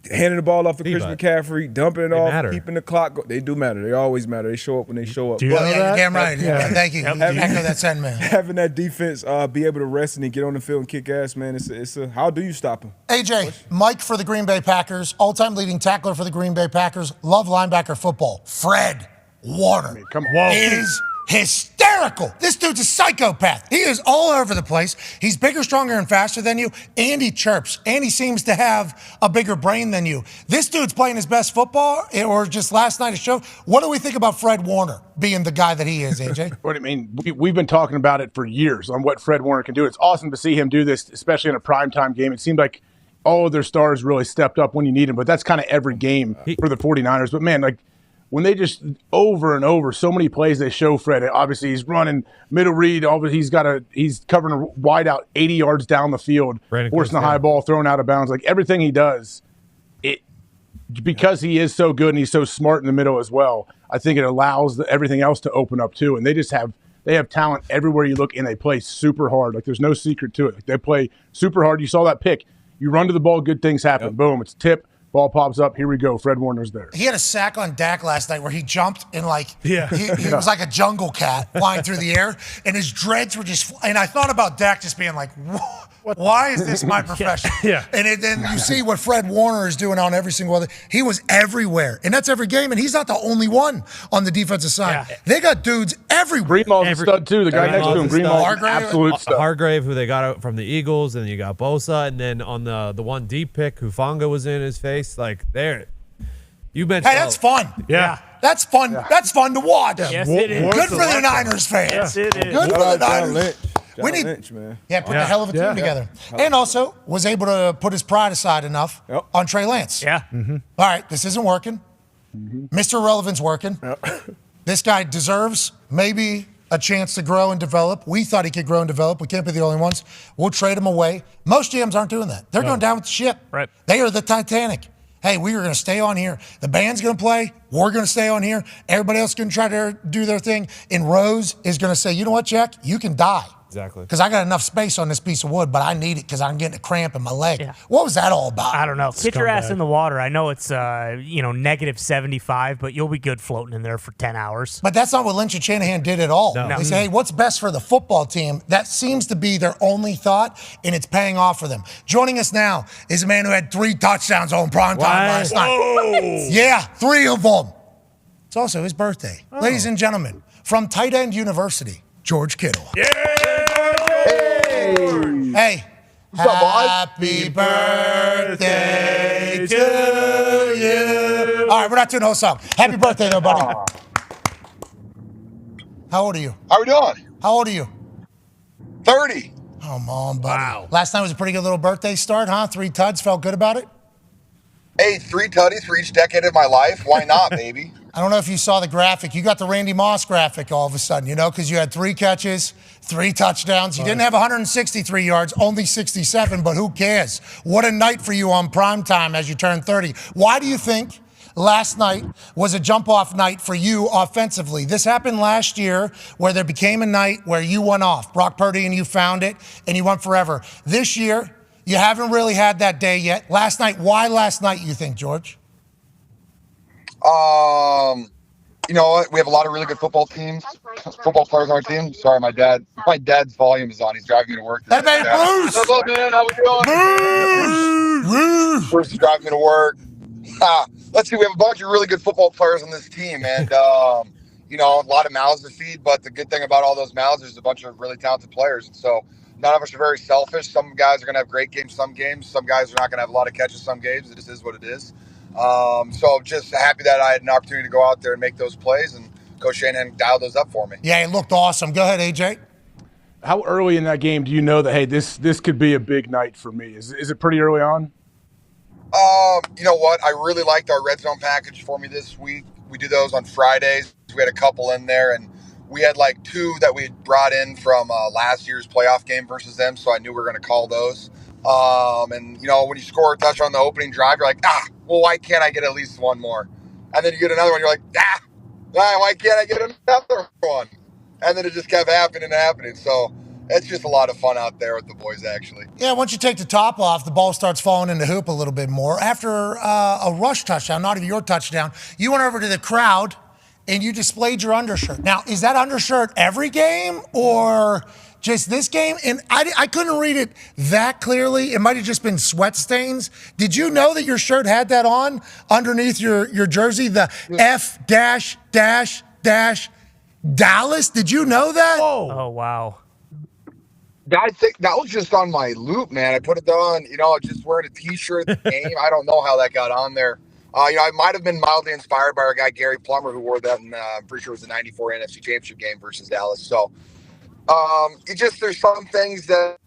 Handing the ball off to Chris McCaffrey, dumping it off, keeping the clock. They do matter. They always matter. They show up when they show up. Do you know that? You're damn right. Thank you. Echo that sentiment. Having that defense be able to rest and then get on the field and kick ass, man, it's a how do you stop him? AJ, Mike for the Green Bay Packers, all-time leading tackler for the Green Bay Packers, love linebacker football. Fred Warner is hysterical. This dude's a psychopath. He is all over the place. He's bigger, stronger, and faster than you, and he chirps, and he seems to have a bigger brain than you. This dude's playing his best football, or just last night a show. What do we think about Fred Warner being the guy that he is, AJ? What I mean, we've been talking about it for years on what Fred Warner can do. It's awesome to see him do this, especially in a primetime game. It seemed like all of their stars really stepped up when you need them, but that's kind of every game for the 49ers. But, man, like, when they just over and over, so many plays they show Fred. Obviously, he's running middle read. He's covering a wide out 80 yards down the field, forcing the high ball, thrown out of bounds. Like, everything he does, because he is so good and he's so smart in the middle as well, I think it allows everything else to open up too. And they have talent everywhere you look, and they play super hard. Like, there's no secret to it. Like, they play super hard. You saw that pick. You run to the ball, good things happen. Yep. Boom, it's tip. Ball pops up. Here we go. Fred Warner's there. He had a sack on Dak last night where he jumped and he was like a jungle cat flying through the air, and his dreads were just. And I thought about Dak just being like, why is this my profession? And then you see what Fred Warner is doing on every single other. He was everywhere, and that's every game. And he's not the only one on the defensive side. Yeah. They got dudes everywhere. Greenlaw's a stud too. The guy next to him, Greenlaw's absolute stud. Hargrave, who they got out from the Eagles, and then you got Bosa, and then on the one deep pick, Hufanga was in his face. Like, there, you mentioned. Hey, that's fun. Yeah. That's fun. Yeah. That's fun to watch. Yes, it is. Good for the Niners fans. Yes, it is. Good for the Niners. We need Lynch, man. Yeah, put the hell of a team together. And also was able to put his pride aside enough on Trey Lance. Yeah. Mm-hmm. All right, this isn't working. Mr. Irrelevant's working. This guy deserves maybe a chance to grow and develop. We thought he could grow and develop. We can't be the only ones. We'll trade him away. Most GMs aren't doing that. They're going down with the ship. Right. They are the Titanic. Hey, we are going to stay on here. The band's going to play. We're going to stay on here. Everybody else is going to try to do their thing. And Rose is going to say, you know what, Jack? You can die. Exactly. Because I got enough space on this piece of wood, but I need it because I'm getting a cramp in my leg. Yeah. What was that all about? I don't know. Get your ass in the water. I know it's negative 75, but you'll be good floating in there for 10 hours. But that's not what Lynch and Shanahan did at all. No. They say, hey, what's best for the football team? That seems to be their only thought, and it's paying off for them. Joining us now is a man who had 3 touchdowns on primetime last night. Yeah, 3 of them. It's also his birthday. Ladies and gentlemen, from Tight End University, George Kittle. Yeah! Hey, happy birthday to you. All right, we're not doing the whole song. Happy birthday, though, buddy. How old are you? How we doing? How old are you? 30. Come on, buddy. Wow. Last night was a pretty good little birthday start, huh? 3 tuds. Felt good about it? Hey, 3 tutties for each decade of my life. Why not, baby? I don't know if you saw the graphic. You got the Randy Moss graphic all of a sudden, because you had 3 catches, 3 touchdowns. You didn't have 163 yards, only 67, but who cares? What a night for you on primetime as you turn 30. Why do you think last night was a jump-off night for you offensively? This happened last year where there became a night where you went off. Brock Purdy and you found it, and you went forever. This year, you haven't really had that day yet. Last night, why last night, you think, George? You know what? We have a lot of really good football players on our team. Sorry, my dad's volume is on. He's driving me to work. Hey, man, Bruce! Hello, man. How we doing? Bruce is driving me to work. Let's see. We have a bunch of really good football players on this team, and a lot of mouths to feed. But the good thing about all those mouths is a bunch of really talented players, and so none of us are very selfish. Some guys are going to have great games some games. Some guys are not going to have a lot of catches some games. It just is what it is. So just happy that I had an opportunity to go out there and make those plays, and Coach Shanahan dialed those up for me. Yeah, it looked awesome. Go ahead, AJ. How early in that game do you know that, hey, this could be a big night for me? Is it pretty early on? You know what? I really liked our red zone package for me this week. We do those on Fridays. We had a couple in there, and we had like 2 that we had brought in from last year's playoff game versus them, so I knew we were going to call those. And, when you score a touchdown on the opening drive, you're like, well, why can't I get at least one more? And then you get another one, you're like, why can't I get another one? And then it just kept happening. So it's just a lot of fun out there with the boys, actually. Yeah, once you take the top off, the ball starts falling in the hoop a little bit more. After a rush touchdown, not even your touchdown, you went over to the crowd and you displayed your undershirt. Now, is that undershirt every game or just this game? And I couldn't read it that clearly. It might have just been sweat stains. Did you know that your shirt had that on underneath your jersey, the F-Dallas? Did you know that? Oh, wow. I think that was just on my loop, man. I put it on, just wearing a T-shirt at the game. I don't know how that got on there. I might have been mildly inspired by our guy, Gary Plummer, who wore that in, I'm pretty sure it was the 94 NFC Championship game versus Dallas. So, there's some things that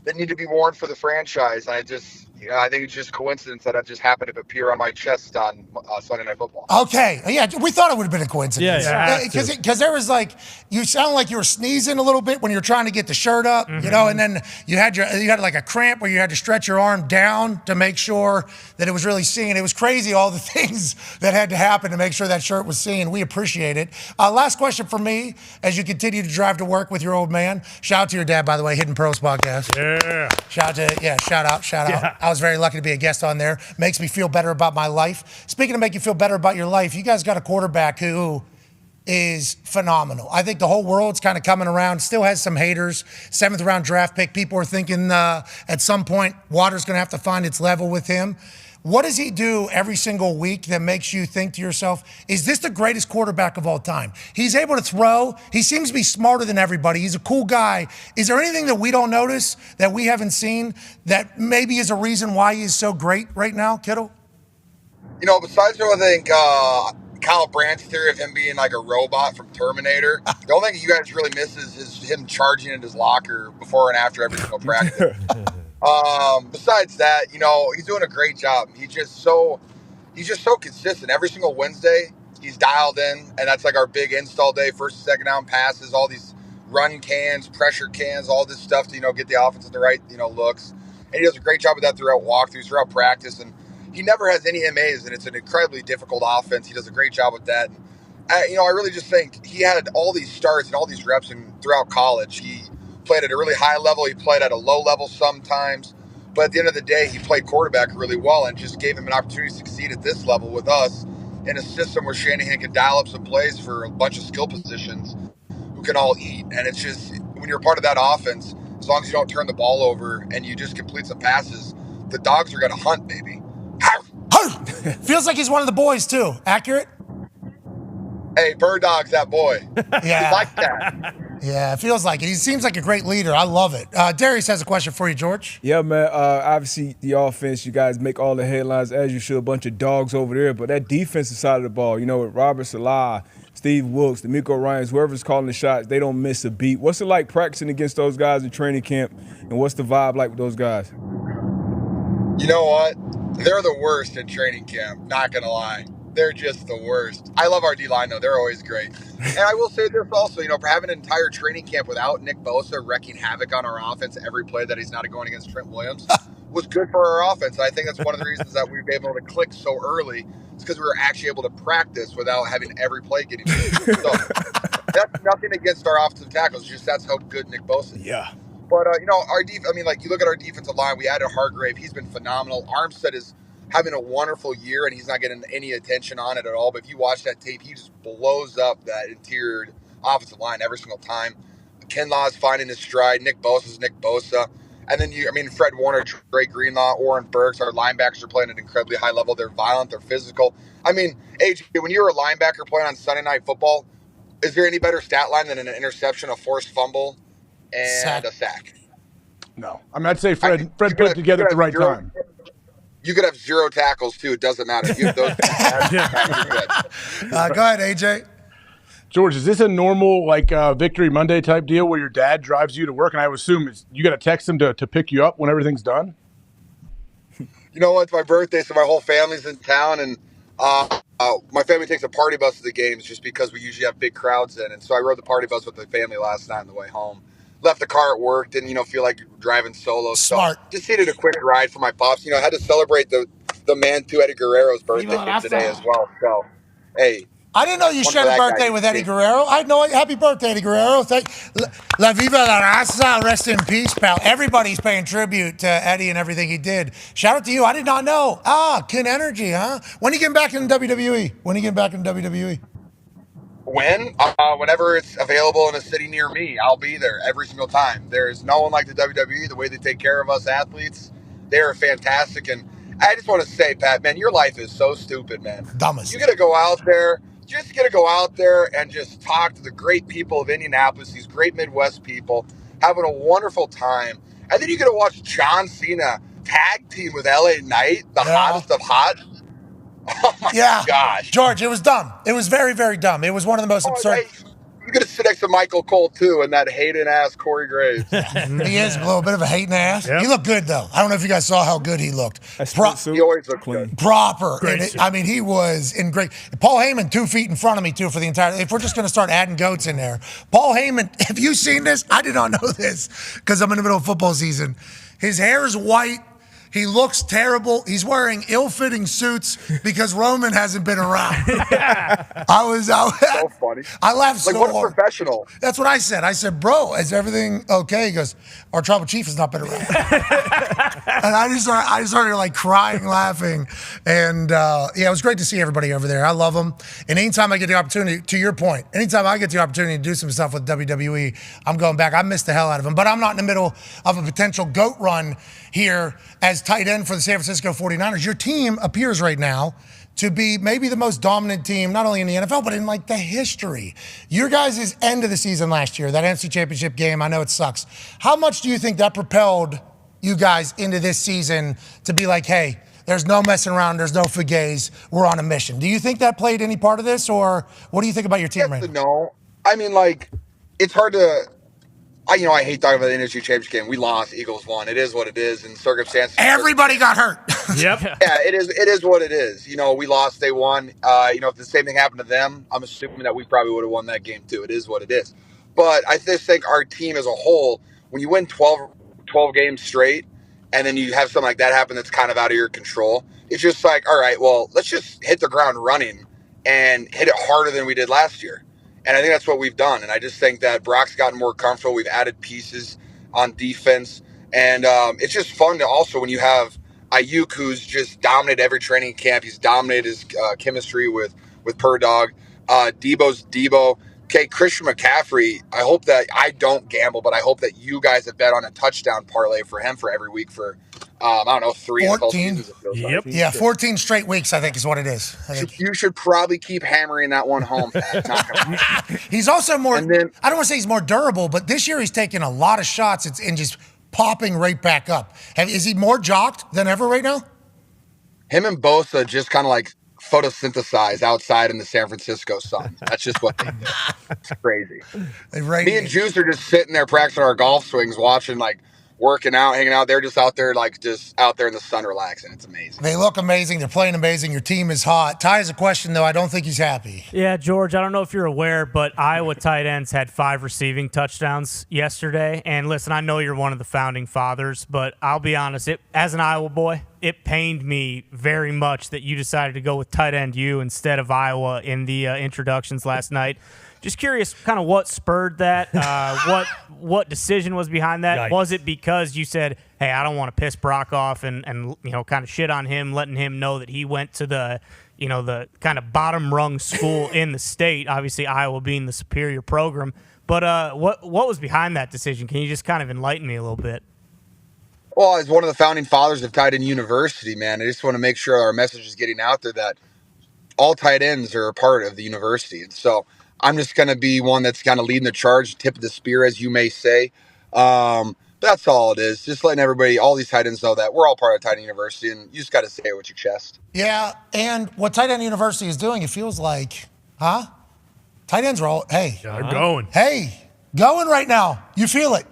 that need to be worn for the franchise. And I think it's just coincidence that it just happened to appear on my chest on Sunday Night Football. Okay, yeah, we thought it would have been a coincidence. Yeah, because there was like, you sound like you were sneezing a little bit when you were trying to get the shirt up, you know, and then you had like a cramp where you had to stretch your arm down to make sure that it was really seen. It was crazy, all the things that had to happen to make sure that shirt was seen. We appreciate it. Last question for me, as you continue to drive to work with your old man. Shout out to your dad, by the way, Hidden Pros Podcast. Yeah. Shout out. I was very lucky to be a guest on there. Makes me feel better about my life. Speaking of make you feel better about your life, you guys got a quarterback who is phenomenal. I think the whole world's kind of coming around. Still has some haters. 7th round draft pick. People are thinking at some point water's going to have to find its level with him. What does he do every single week that makes you think to yourself, is this the greatest quarterback of all time? He's able to throw. He seems to be smarter than everybody. He's a cool guy. Is there anything that we don't notice that we haven't seen that maybe is a reason why he is so great right now, Kittle? You know, besides I think Kyle Brandt's theory of him being like a robot from Terminator, the only thing you guys really miss is him charging in his locker before and after every single practice. Besides that, you know, he's doing a great job. He's just so consistent. Every single Wednesday, he's dialed in, and that's like our big install day, first and second down passes, all these run cans, pressure cans, all this stuff to, you know, get the offense in the right, you know, looks. And he does a great job of that throughout walkthroughs, throughout practice, and he never has any MAs, and it's an incredibly difficult offense. He does a great job with that. And, you know, I really just think he had all these starts and all these reps throughout college. He played at a really high level. He played at a low level sometimes. But at the end of the day, he played quarterback really well and just gave him an opportunity to succeed at this level with us in a system where Shanahan can dial up some plays for a bunch of skill positions who can all eat. And it's just, when you're part of that offense, as long as you don't turn the ball over and you just complete some passes, the dogs are going to hunt, baby. Feels like he's one of the boys, too. Accurate? Hey, Bird Dog's that boy. Yeah. Like that. Yeah, it feels like it. He seems like a great leader. I love it. Darius has a question for you, George. Yeah, man. Obviously, the offense, you guys make all the headlines as you should. A bunch of dogs over there. But that defensive side of the ball, you know, with Robert Salah, Steve Wilkes, D'Amico Ryans, whoever's calling the shots, they don't miss a beat. What's it like practicing against those guys in training camp? And what's the vibe like with those guys? You know what? They're the worst in training camp, not going to lie. They're just the worst. I love our D-line, though. They're always great. And I will say this also, you know, for having an entire training camp without Nick Bosa wrecking havoc on our offense every play that he's not going against Trent Williams was good for our offense. And I think that's one of the reasons that we've been able to click so early. It's because we were actually able to practice without having every play getting beat. So that's nothing against our offensive tackles. Just that's how good Nick Bosa is. Yeah. But, you know, you look at our defensive line. We added Hargrave. He's been phenomenal. Armstead is having a wonderful year, and he's not getting any attention on it at all. But if you watch that tape, he just blows up that interior offensive line every single time. Kinlaw's finding his stride. Nick Bosa's Nick Bosa. And then, Fred Warner, Trey Greenlaw, Oren Burks, our linebackers are playing at an incredibly high level. They're violent. They're physical. AJ, when you're a linebacker playing on Sunday Night Football, is there any better stat line than an interception, a forced fumble, and a sack? No. I'd say Fred put it together at the right time. You could have 0 tackles, too. It doesn't matter. You have those Go ahead, AJ. George, is this a normal, Victory Monday type deal where your dad drives you to work? And I would assume you got to text him to pick you up when everything's done? You know what? It's my birthday, so my whole family's in town. And my family takes a party bus to the games just because we usually have big crowds in. And so I rode the party bus with the family last night on the way home. Left the car at work, didn't, feel like driving solo. Smart. So just needed a quick ride for my pops. I had to celebrate the man to Eddie Guerrero's birthday today as well. So, hey. I didn't know you shared a birthday with Eddie Guerrero. I had no idea. Happy birthday, Eddie Guerrero. La Viva la Raza. Rest in peace, pal. Everybody's paying tribute to Eddie and everything he did. Shout out to you. I did not know. Kin Energy, huh? When are you getting back in WWE? Whenever it's available in a city near me, I'll be there every single time. There is no one like the WWE, the way they take care of us athletes. They are fantastic. And I just want to say, Pat, man, your life is so stupid, man. Dumbest. You got to go out there. Just got to go out there and just talk to the great people of Indianapolis, these great Midwest people, having a wonderful time. And then you got to watch John Cena tag team with LA Knight, the hottest of hot. Oh, my gosh. George, it was dumb. It was very, very dumb. It was one of the most absurd. you're gonna sit next to Michael Cole too, and that hating ass Corey Graves. He is a little bit of a hating ass. He looked good though. I don't know if you guys saw how good he looked. He always looks good. Proper. I mean, he was in great. Paul Heyman 2 feet in front of me too for the entire. If we're just gonna start adding goats in there, Paul Heyman. Have you seen this? I did not know this because I'm in the middle of football season. His hair is white. He looks terrible. He's wearing ill-fitting suits because Roman hasn't been around. I was so funny. I laughed so what a hard. professional. That's what I said. I said, bro, is everything okay? He goes, our tribal chief has not been around. And I just started like crying, laughing. And it was great to see everybody over there. I love them. And anytime I get the opportunity, to your point, anytime I get the opportunity to do some stuff with WWE, I'm going back. I miss the hell out of them. But I'm not in the middle of a potential GOAT run here as tight end for the San Francisco 49ers. Your team appears right now to be maybe the most dominant team, not only in the NFL, but in like the history. Your guys' end of the season last year, that NFC Championship game, I know it sucks. How much do you think that propelled you guys into this season to be like, hey, there's no messing around, there's no fugazi, we're on a mission? Do you think that played any part of this, or what do you think about your team right now? No. I mean, like, it's hard to... I hate talking about the NFC Championship game. We lost. Eagles won. It is what it is. In circumstances, everybody got hurt. Yep. Yeah, it is. It is what it is. We lost. They won. If the same thing happened to them, I'm assuming that we probably would have won that game too. It is what it is. But I just think our team as a whole, when you win 12 games straight, and then you have something like that happen that's kind of out of your control, it's just like, all right, well, let's just hit the ground running and hit it harder than we did last year. And I think that's what we've done. And I just think that Brock's gotten more comfortable. We've added pieces on defense. And it's just fun to also, when you have Ayuk, who's just dominated every training camp. He's dominated his chemistry with Perdog. Debo's Debo. Okay, Christian McCaffrey, I hope that I don't gamble, but I hope that you guys have bet on a touchdown parlay for him for every week for, 3 14. Yep. Yeah, 14 straight weeks, I think is what it is. You should probably keep hammering that one home, Pat. He's also more, I don't want to say he's more durable, but this year he's taken a lot of shots and just popping right back up. Is he more jocked than ever right now? Him and Bosa just kind of like photosynthesize outside in the San Francisco sun. That's just what they do. It's crazy. Me and Juice are just sitting there practicing our golf swings, watching, like, working out, hanging out. They're just out there, just out there in the sun relaxing. It's amazing. They look amazing. They're playing amazing. Your team is hot. Ty has a question, though. I don't think he's happy. Yeah, George, I don't know if you're aware, but Iowa tight ends had 5 receiving touchdowns yesterday. And listen, I know you're one of the founding fathers, but I'll be honest, as an Iowa boy, it pained me very much that you decided to go with tight end you instead of Iowa in the introductions last night. Just curious kind of what spurred that, what decision was behind that. Yikes. Was it because you said, hey, I don't want to piss Brock off and kind of shit on him, letting him know that he went to the kind of bottom rung school in the state, obviously Iowa being the superior program. But what was behind that decision? Can you just kind of enlighten me a little bit? Well, as one of the founding fathers of tight end university, man, I just want to make sure our message is getting out there that all tight ends are a part of the university. And so I'm just going to be one that's kind of leading the charge, tip of the spear, as you may say. That's all it is. Just letting everybody, all these tight ends know that we're all part of tight end university, and you just got to say it with your chest. Yeah, and what tight end university is doing, it feels like, tight ends are all, hey. They're going. Hey, going right now. You feel it.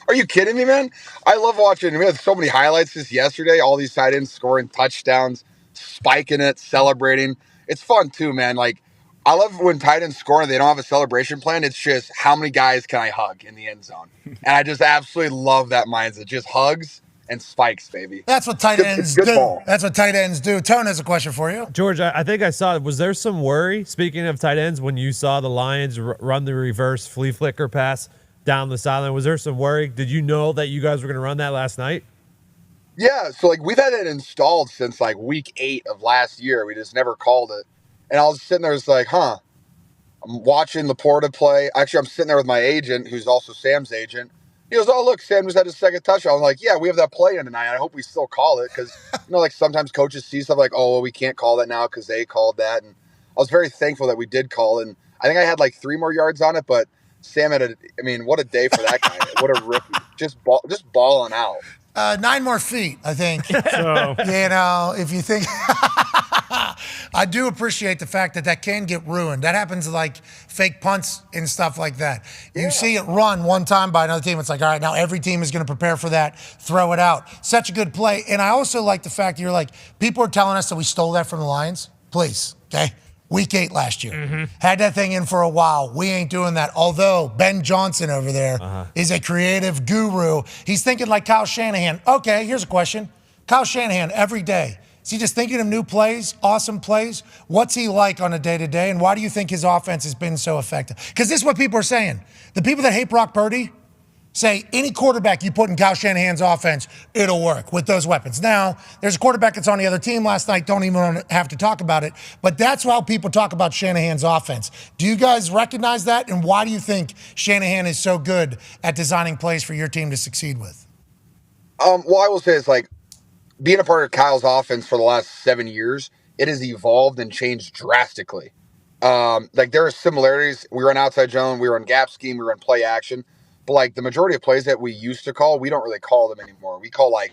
Are you kidding me, man? I love watching. We had so many highlights this yesterday. All these tight ends scoring touchdowns, spiking it, celebrating. It's fun too, man. Like, I love when tight ends score and they don't have a celebration plan. It's just, how many guys can I hug in the end zone? And I just absolutely love that mindset. Just hugs and spikes, baby. That's what tight ends do. Ball. That's what tight ends do. Tone has a question for you. George, I think I saw, was there some worry, speaking of tight ends, when you saw the Lions run the reverse flea flicker pass down the sideline? Was there some worry? Did you know that you guys were going to run that last night? Yeah, so we've had it installed since week 8 of last year. We just never called it. And I was sitting there, it's like, I'm watching Laporta play. Actually, I'm sitting there with my agent, who's also Sam's agent. He goes, oh, look, Sam just had his second touchdown. I'm like, yeah, we have that play in tonight. I hope we still call it because, sometimes coaches see stuff like, oh, well, we can't call that now because they called that. And I was very thankful that we did call it. And I think I had 3 more yards on it, but Sam had what a day for that guy. What a rookie. Just balling out. 9 more feet, I think. So. If you think I do appreciate the fact that can get ruined. That happens like fake punts and stuff like that. You see it run one time by another team. It's like, all right, now every team is going to prepare for that, throw it out. Such a good play. And I also like the fact that you're like, people are telling us that we stole that from the Lions. Please, okay? Week 8 last year. Had that thing in for a while. We ain't doing that. Although Ben Johnson over there is a creative guru. He's thinking like Kyle Shanahan. Okay, here's a question. Kyle Shanahan, every day, is he just thinking of new plays, awesome plays? What's he like on a day-to-day, and why do you think his offense has been so effective? Because this is what people are saying. The people that hate Brock Purdy say any quarterback you put in Kyle Shanahan's offense, it'll work with those weapons. Now, there's a quarterback that's on the other team last night. Don't even have to talk about it. But that's how people talk about Shanahan's offense. Do you guys recognize that? And why do you think Shanahan is so good at designing plays for your team to succeed with? Well, I will say it's like being a part of Kyle's offense for the last 7 years, it has evolved and changed drastically. Like there are similarities. We run outside zone, we run gap scheme, we run play action. But like the majority of plays that we used to call, we don't really call them anymore. We call like,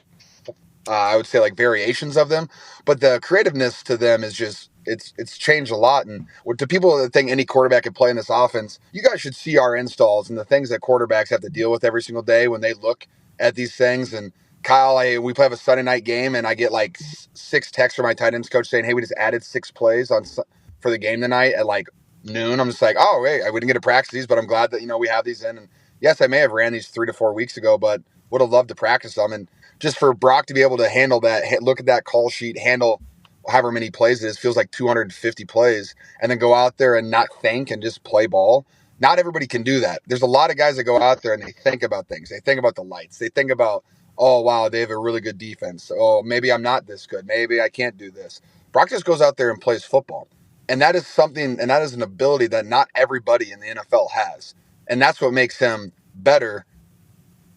I would say like variations of them. But the creativeness to them is just, it's changed a lot. And to people that think any quarterback can play in this offense, you guys should see our installs and the things that quarterbacks have to deal with every single day when they look at these things. And Kyle, we have a Sunday night game and I get like 6 texts from my tight ends coach saying, hey, we just added 6 plays for the game tonight at like noon. I'm just like, oh, wait, we didn't get to practice these, but I'm glad that, we have these in. And yes, I may have ran these 3 to 4 weeks ago, but would have loved to practice them. And just for Brock to be able to handle that, look at that call sheet, handle however many plays it is, feels like 250 plays, and then go out there and not think and just play ball. Not everybody can do that. There's a lot of guys that go out there and they think about things. They think about the lights. They think about, oh, wow, they have a really good defense. Oh, maybe I'm not this good. Maybe I can't do this. Brock just goes out there and plays football. And that is something, and that is an ability that not everybody in the NFL has. And that's what makes him better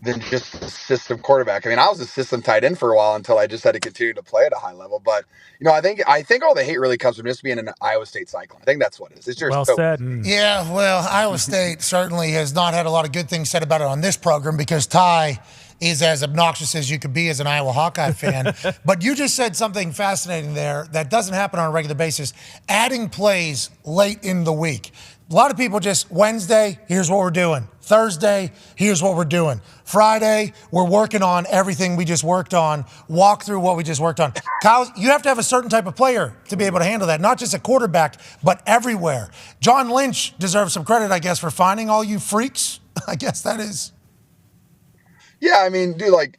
than just a system quarterback. I mean, I was a system tight end for a while until I just had to continue to play at a high level. But, I think all the hate really comes from just being an Iowa State Cyclone. I think that's what it is. It's just well said. Yeah, well, Iowa State certainly has not had a lot of good things said about it on this program because Ty is as obnoxious as you could be as an Iowa Hawkeye fan. But you just said something fascinating there that doesn't happen on a regular basis. Adding plays late in the week. A lot of people just, Wednesday, here's what we're doing. Thursday, here's what we're doing. Friday, we're working on everything we just worked on. Walk through what we just worked on. Kyle, you have to have a certain type of player to be able to handle that. Not just a quarterback, but everywhere. John Lynch deserves some credit, I guess, for finding all you freaks. I guess that is. Yeah, I mean, dude, like,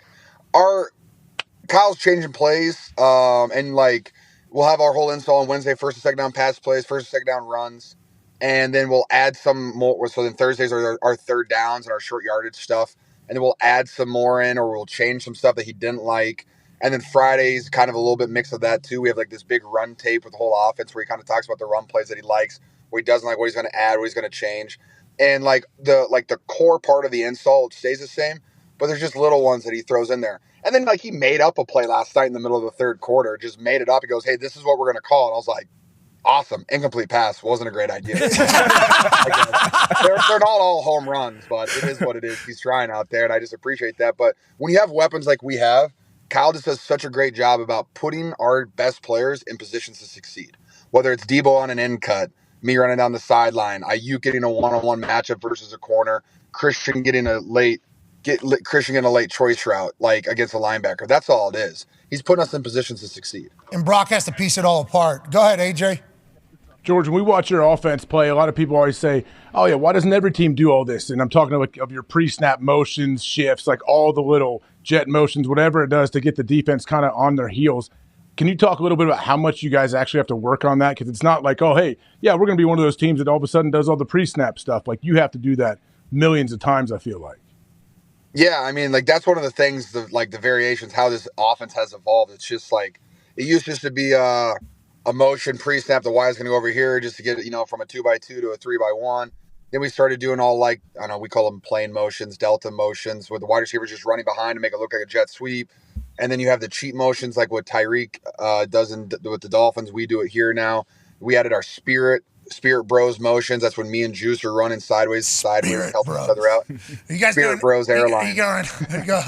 Kyle's changing plays, and, like, we'll have our whole install on Wednesday, first and second down pass plays, first and second down runs, and then we'll add some more. So then Thursdays are our third downs and our short yardage stuff, and then we'll add some more in, or we'll change some stuff that he didn't like. And then Fridays, kind of a little bit mix of that, too. We have, like, this big run tape with the whole offense where he kind of talks about the run plays that he likes, what he doesn't like, what he's going to add, what he's going to change. And, like, the core part of the install stays the same, but there's just little ones that he throws in there. And then, like, he made up a play last night in the middle of the third quarter, just made it up. He goes, hey, this is what we're going to call. And I was like, awesome. Incomplete pass. Wasn't a great idea. They're not all home runs, but it is what it is. He's trying out there, and I just appreciate that. But when you have weapons like we have, Kyle just does such a great job about putting our best players in positions to succeed. Whether it's Debo on an end cut, me running down the sideline, Ayuk getting a one-on-one matchup versus a corner, Christian getting a late choice route, like against a linebacker. That's all it is. He's putting us in positions to succeed. And Brock has to piece it all apart. Go ahead, AJ. George, when we watch your offense play, a lot of people always say, oh, yeah, why doesn't every team do all this? And I'm talking of your pre-snap motions, shifts, like all the little jet motions, whatever it does to get the defense kind of on their heels. Can you talk a little bit about how much you guys actually have to work on that? Because it's not like, oh, hey, yeah, we're going to be one of those teams that all of a sudden does all the pre-snap stuff. Like, you have to do that millions of times, I feel like. Yeah, I mean, like, that's one of the things, the variations, how this offense has evolved. It's just like, it used just to be a motion pre-snap. The Y is going to go over here just to get it, from a 2x2 to a 3x1. Then we started doing all, like, I don't know, we call them plane motions, delta motions, with the wide receivers just running behind to make it look like a jet sweep. And then you have the cheat motions like what Tyreek does with the Dolphins. We do it here now. We added our spirit Spirit Bros motions. That's when me and Juice are running sideways, helping each other out. You guys Spirit doing, Bros Airlines.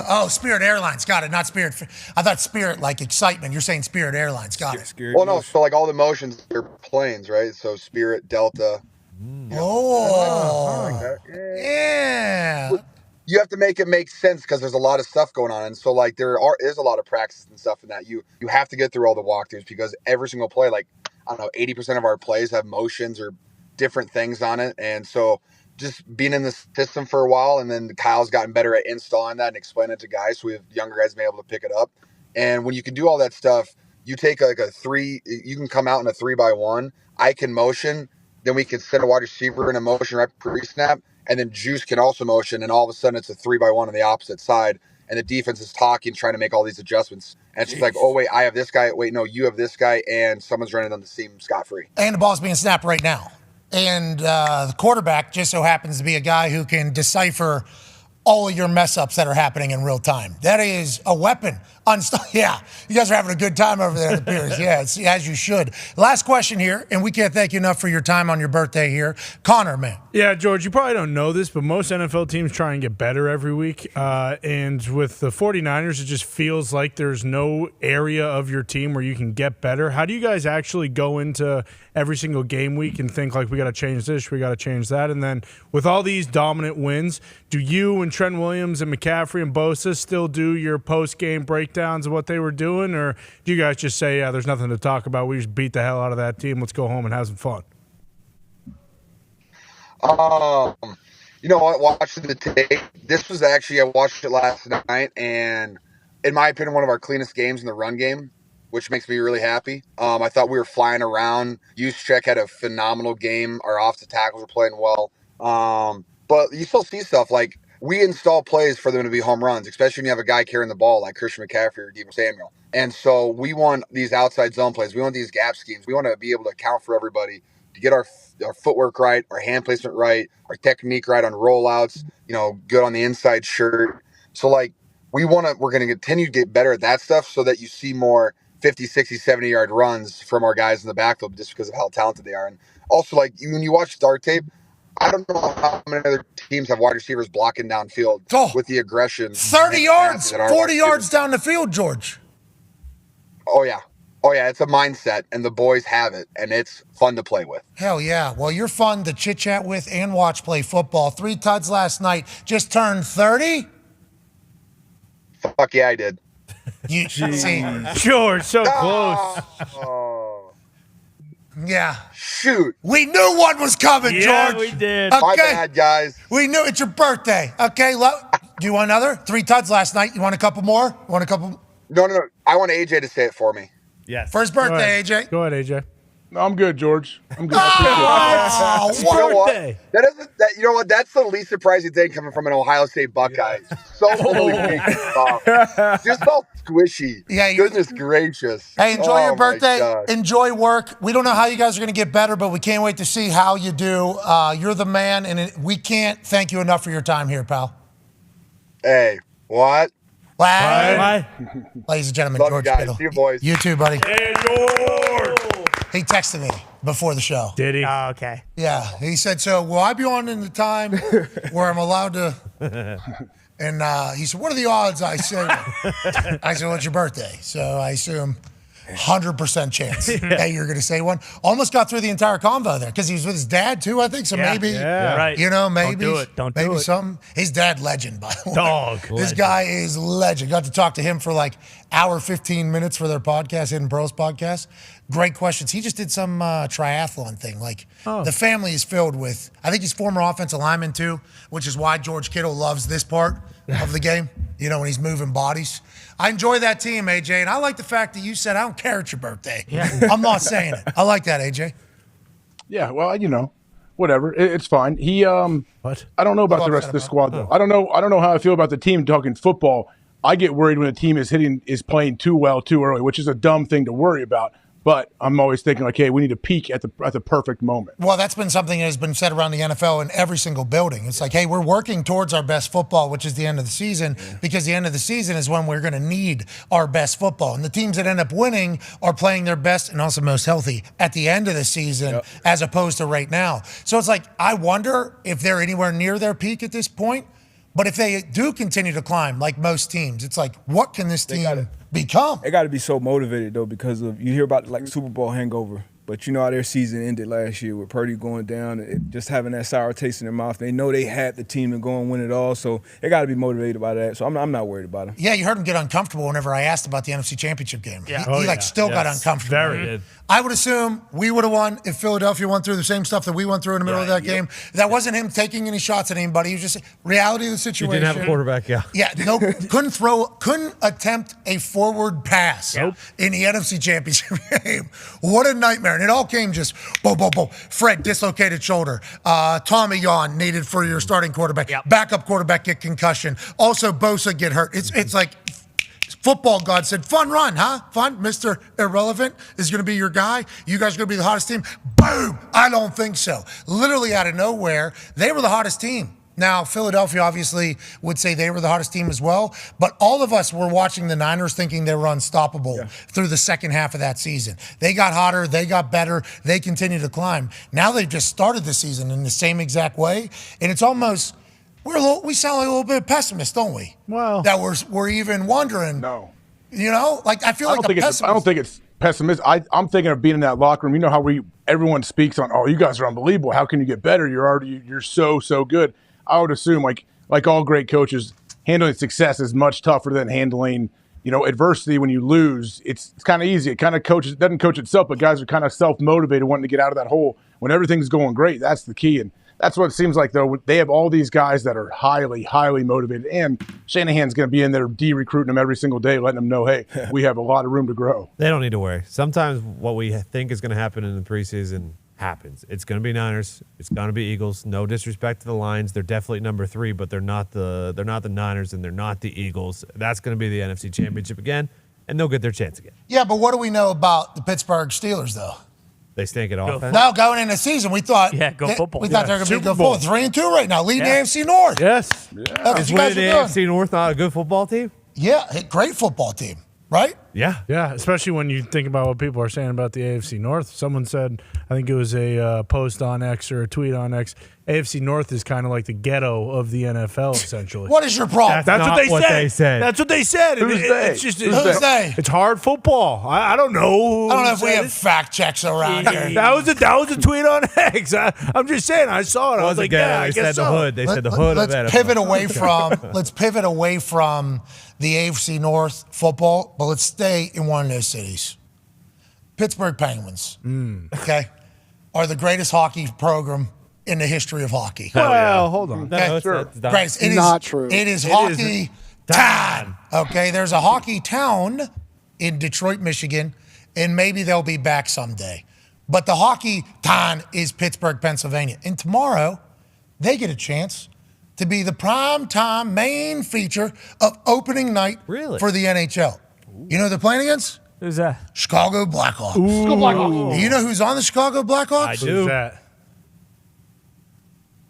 Oh, Spirit Airlines. Got it. Not Spirit. I thought Spirit like excitement. You're saying Spirit Airlines. Got it. Well, no. So like all the motions are planes, right? So Spirit, Delta. Oh. Yeah. You have to make it make sense because there's a lot of stuff going on, and so like is a lot of practice and stuff in that you have to get through all the walkthroughs because every single play, like I don't know, 80% of our plays have motions or different things on it, and so just being in the system for a while, and then Kyle's gotten better at installing that and explaining it to guys, so we have younger guys being able to pick it up. And when you can do all that stuff, you take like you can come out in a 3x1. I can motion, then we can send a wide receiver in a motion right pre-snap. And then Juice can also motion, and all of a sudden it's a 3x1 on the opposite side, and the defense is talking, trying to make all these adjustments. And it's just like, oh, wait, I have this guy. Wait, no, you have this guy, and someone's running on the seam scot-free. And the ball's being snapped right now. And the quarterback just so happens to be a guy who can decipher all of your mess-ups that are happening in real time. That is a weapon. Yeah, you guys are having a good time over there at the Piers. Yeah, it's as you should. Last question here, and we can't thank you enough for your time on your birthday here. Connor, man. Yeah, George, you probably don't know this, but most NFL teams try and get better every week. And with the 49ers, it just feels like there's no area of your team where you can get better. How do you guys actually go into every single game week and think, like, we got to change this, we got to change that? And then with all these dominant wins, do you and Trent Williams and McCaffrey and Bosa still do your post-game breakdowns of what they were doing? Or do you guys just say, yeah, there's nothing to talk about, we just beat the hell out of that team, let's go home and have some fun? You know what? Watching the tape, this was actually, I watched it last night, and in my opinion, one of our cleanest games in the run game, which makes me really happy. I thought we were flying around. Juszczyk had a phenomenal game. Our offensive tackles were playing well. But you still see stuff like we install plays for them to be home runs, especially when you have a guy carrying the ball like Christian McCaffrey or Deebo Samuel. And so we want these outside zone plays. We want these gap schemes. We want to be able to account for everybody, to get our footwork right, our hand placement right, our technique right on rollouts, good on the inside shirt. So like we're going to continue to get better at that stuff so that you see more 50, 60, 70-yard runs from our guys in the backfield just because of how talented they are. And also, like, when you watch Star Tape, I don't know how many other teams have wide receivers blocking downfield with the aggression. 30 yards, 40 yards down the field, George. Oh, yeah. It's a mindset, and the boys have it, and it's fun to play with. Hell yeah. Well, you're fun to chit-chat with and watch play football. 3 tuds last night. Just turned 30? Fuck yeah, I did. You see, George, so close. Oh. Yeah. Shoot. We knew one was coming, Yeah, George. we did. Okay. My bad, guys. We knew it's your birthday. Okay. Do you want another? 3 tuds last night. You want a couple more? No. I want AJ to say it for me. Yes. First birthday, AJ. Go ahead, AJ. No, I'm good, George. I'm good. Oh, You know what? You know what? That's the least surprising thing coming from an Ohio State Buckeye. So holy just all squishy. Yeah, goodness gracious. Hey, enjoy your my birthday. gosh. Enjoy work. We don't know how you guys are going to get better, but we can't wait to see how you do. You're the man, and we can't thank you enough for your time here, pal. Hey, what? Bye. Ladies and gentlemen, Love George you guys. Kittle. See you, boys. You too, buddy. Hey, George! He texted me before the show. Did he? Oh, okay. Yeah, he said, so will I be on in the time where I'm allowed to? And he said, what are the odds? I said, well, it's your birthday. So I assume 100% chance that you're going to say one. Almost got through the entire convo there because he was with his dad too, I think. So maybe, right. maybe. Don't do it. Something. His dad, legend, by the way. Dog. This guy is legend. Got to talk to him for like hour, 15 minutes for their podcast, Hidden Pearls podcast. Great questions. He just did some triathlon thing. The family is filled with, I think he's former offensive lineman too, which is why George Kittle loves this part of the game, when he's moving bodies. I enjoy that team, AJ, and I like the fact that you said, I don't care it's your birthday. Yeah. I'm not saying it. I like that, AJ. Yeah, well, whatever. It's fine. He, what? I don't know about the rest of the squad, though. I don't know how I feel about the team talking football. I get worried when a team is playing too well too early, which is a dumb thing to worry about. But I'm always thinking like, hey, we need to peak at the perfect moment. Well, that's been something that has been said around the NFL in every single building. It's like, hey, we're working towards our best football, which is the end of the season, because the end of the season is when we're going to need our best football. And the teams that end up winning are playing their best and also most healthy at the end of the season as opposed to right now. So it's like, I wonder if they're anywhere near their peak at this point. But if they do continue to climb, like most teams, it's like, what can this team become? They got to be so motivated, though, because of you hear about, like, Super Bowl hangover. But you know how their season ended last year with Purdy going down and just having that sour taste in their mouth. They know they had the team to go and win it all, so they got to be motivated by that. So I'm not worried about it. Yeah, you heard him get uncomfortable whenever I asked about the NFC Championship game. Yeah. He still got uncomfortable. Very good. I would assume we would have won if Philadelphia went through the same stuff that we went through in the middle of that game. That wasn't him taking any shots at anybody. He was just reality of the situation. He didn't have a quarterback, Yeah, no, couldn't attempt a forward pass in the NFC Championship game. What a nightmare. And it all came just boom, boom, boom. Fred, dislocated shoulder. Tommy Yawn needed for your starting quarterback. Backup quarterback get concussion. Also, Bosa get hurt. It's like football God said, fun run, huh? Fun? Mr. Irrelevant is going to be your guy. You guys are going to be the hottest team. Boom! I don't think so. Literally out of nowhere, they were the hottest team. Now, Philadelphia obviously would say they were the hottest team as well, but all of us were watching the Niners thinking they were unstoppable through the second half of that season. They got hotter, they got better, they continue to climb. Now they've just started the season in the same exact way, and it's almost we sound like a little bit pessimist, don't we? Well, that we're even wondering. No, you know, like I feel like a pessimist. I don't think it's pessimist. I'm thinking of being in that locker room. You know how everyone speaks on, oh, you guys are unbelievable. How can you get better? You're so good. I would assume like all great coaches, handling success is much tougher than handling adversity. When you lose, it's kind of easy. It kind of doesn't coach itself, but guys are kind of self-motivated, wanting to get out of that hole. When everything's going great, that's the key. And that's what it seems like, though. They have all these guys that are highly, highly motivated. And Shanahan's going to be in there de-recruiting them every single day, letting them know, hey, we have a lot of room to grow. They don't need to worry. Sometimes what we think is going to happen in the preseason happens. It's going to be Niners. It's going to be Eagles. No disrespect to the Lions. They're definitely number 3, but they're not the Niners and they're not the Eagles. That's going to be the NFC Championship again, and they'll get their chance again. Yeah, but what do we know about the Pittsburgh Steelers, though? They stink it off. No, going into the season, we thought football. We thought they were going to be good football. 3-2 right now, leading the AFC North. Yes. Is winning the AFC North not a good football team? Yeah, great football team, right? Yeah. Yeah, especially when you think about what people are saying about the AFC North. Someone said, I think it was a post on X or a tweet on X, AFC North is kind of like the ghetto of the NFL, essentially. What is your problem? That's not what they said. said. That's what they said. Who's they? It's just Who's they? It's hard football. I don't know. I don't know if we have fact checks around here. That was a tweet on X. I'm just saying. I saw it. I was like, yeah, I guess the so. hood. They said the hood of Let's NFL. pivot away from the AFC North football, but let's stay in one of those cities. Pittsburgh Penguins, okay, are the greatest hockey program in the history of hockey. Well, hold on. Okay? No, true. Guys, it is not true. It is hockey town. Okay, there's a hockey town in Detroit, Michigan, and maybe they'll be back someday. But the hockey town is Pittsburgh, Pennsylvania. And tomorrow, they get a chance to be the prime time main feature of opening night for the NHL. You know who they're playing against? Who's that? Chicago Blackhawks. Chicago Blackhawks. Do you know who's on the Chicago Blackhawks? I do. Who's that?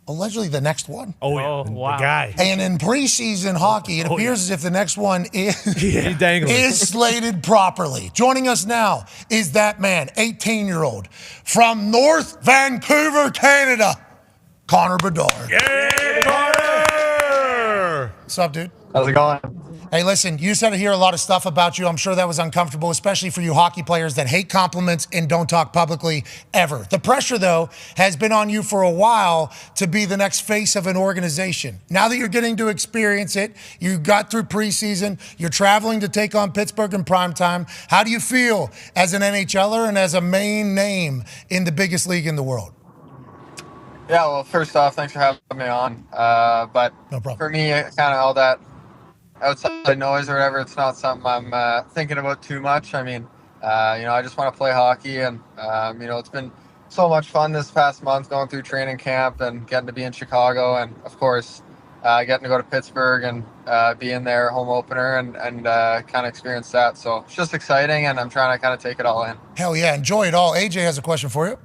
Allegedly the next one. Oh, wow. The guy. And in preseason hockey, it appears as if the next one is slated properly. Joining us now is that man, 18-year-old from North Vancouver, Canada, Connor Bedard. Yeah, Connor! What's up, dude? How's it going? Hey, listen, you said to hear a lot of stuff about you. I'm sure that was uncomfortable, especially for you hockey players that hate compliments and don't talk publicly ever. The pressure, though, has been on you for a while to be the next face of an organization. Now that you're getting to experience it, you got through preseason, you're traveling to take on Pittsburgh in primetime. How do you feel as an NHLer and as a main name in the biggest league in the world? Yeah, well, first off, thanks for having me on. But no problem. For me, kind of all that outside noise or whatever, it's not something I'm thinking about too much. I mean, I just want to play hockey, and it's been so much fun this past month going through training camp and getting to be in Chicago, and of course, getting to go to Pittsburgh and be in their home opener and kind of experience that. So it's just exciting, and I'm trying to kind of take it all in. Hell yeah, enjoy it all. AJ has a question for you.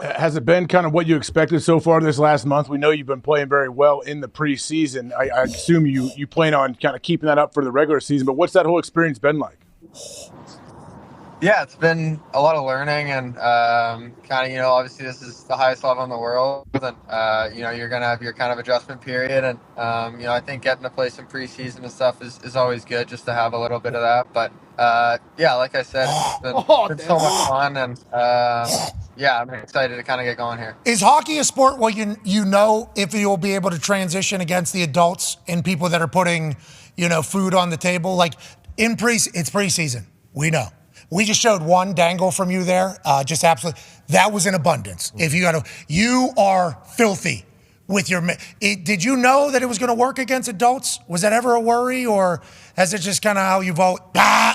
Has it been kind of what you expected so far this last month? We know you've been playing very well in the preseason. I assume you plan on kind of keeping that up for the regular season, but what's that whole experience been like? Yeah, it's been a lot of learning and kind of, obviously this is the highest level in the world, and you're going to have your kind of adjustment period, and I think getting to play some preseason and stuff is always good just to have a little bit of that. But yeah, like I said, it's been so much fun, and yeah, I'm excited to kind of get going here. Is hockey a sport where you know if you'll be able to transition against the adults and people that are putting, food on the table? Like it's preseason. We know. We just showed one dangle from you there. Just absolutely. That was in abundance. If you are filthy with your. Did you know that it was going to work against adults? Was that ever a worry, or has it just kind of how you vote?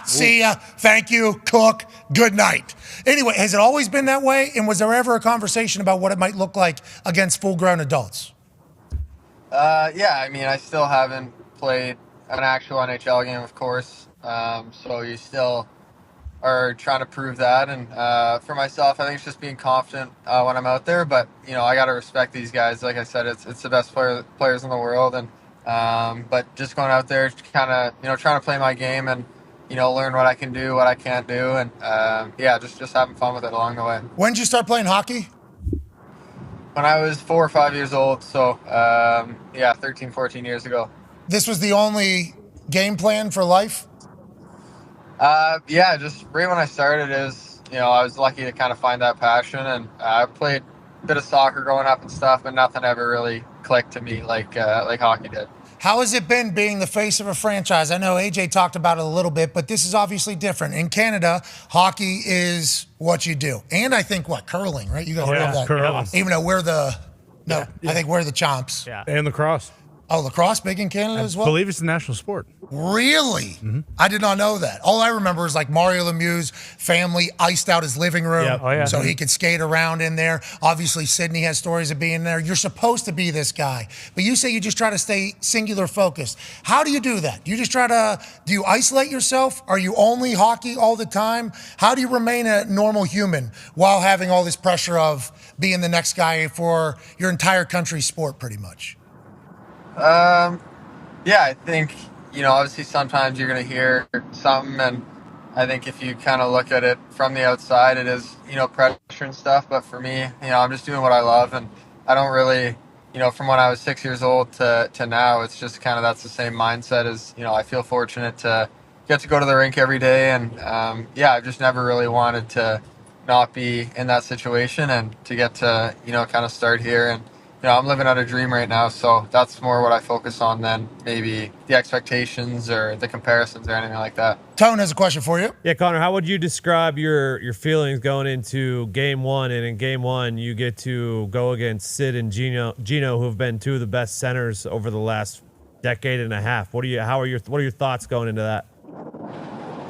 See ya. Thank you. Cook. Good night. Anyway, has it always been that way? And was there ever a conversation about what it might look like against full-grown adults? Yeah, I mean, I still haven't played an actual NHL game, of course. So you still are trying to prove that. And for myself, I think it's just being confident when I'm out there. But, I got to respect these guys. Like I said, it's the best players in the world. And but just going out there, kind of, trying to play my game and, learn what I can do, what I can't do. And, yeah, just having fun with it along the way. When did you start playing hockey? When I was 4 or 5 years old. So, yeah, 13, 14 years ago. This was the only game plan for life? Yeah, just right when I started is, I was lucky to kind of find that passion, and I played a bit of soccer growing up and stuff, but nothing ever really clicked to me like hockey did. How has it been being the face of a franchise? I know AJ talked about it a little bit, but this is obviously different. In Canada, hockey is what you do. And I think, curling, right? You guys love that. Curling. Even though I think we're the chomps. Yeah. And lacrosse. Oh, lacrosse big in Canada as well? I believe it's the national sport. Really? Mm-hmm. I did not know that. All I remember is like Mario Lemieux's family iced out his living room so he could skate around in there. Obviously, Sydney has stories of being there. You're supposed to be this guy, but you say you just try to stay singular focused. How do you do that? You just do you isolate yourself? Are you only hockey all the time? How do you remain a normal human while having all this pressure of being the next guy for your entire country's sport pretty much? Yeah, I think, obviously sometimes you're going to hear something, and I think if you kind of look at it from the outside, it is, pressure and stuff. But for me, I'm just doing what I love, and I don't really, from when I was 6 years old to now, it's just kind of that's the same mindset as, I feel fortunate to get to go to the rink every day. And, yeah, I've just never really wanted to not be in that situation and to get to, kind of start here. And, I'm living out a dream right now, so that's more what I focus on than maybe the expectations or the comparisons or anything like that. Tone has a question for you. Yeah, Connor, how would you describe your feelings going into game one? And in game one, you get to go against Sid and Gino, who have been two of the best centers over the last decade and a half. What are your thoughts going into that?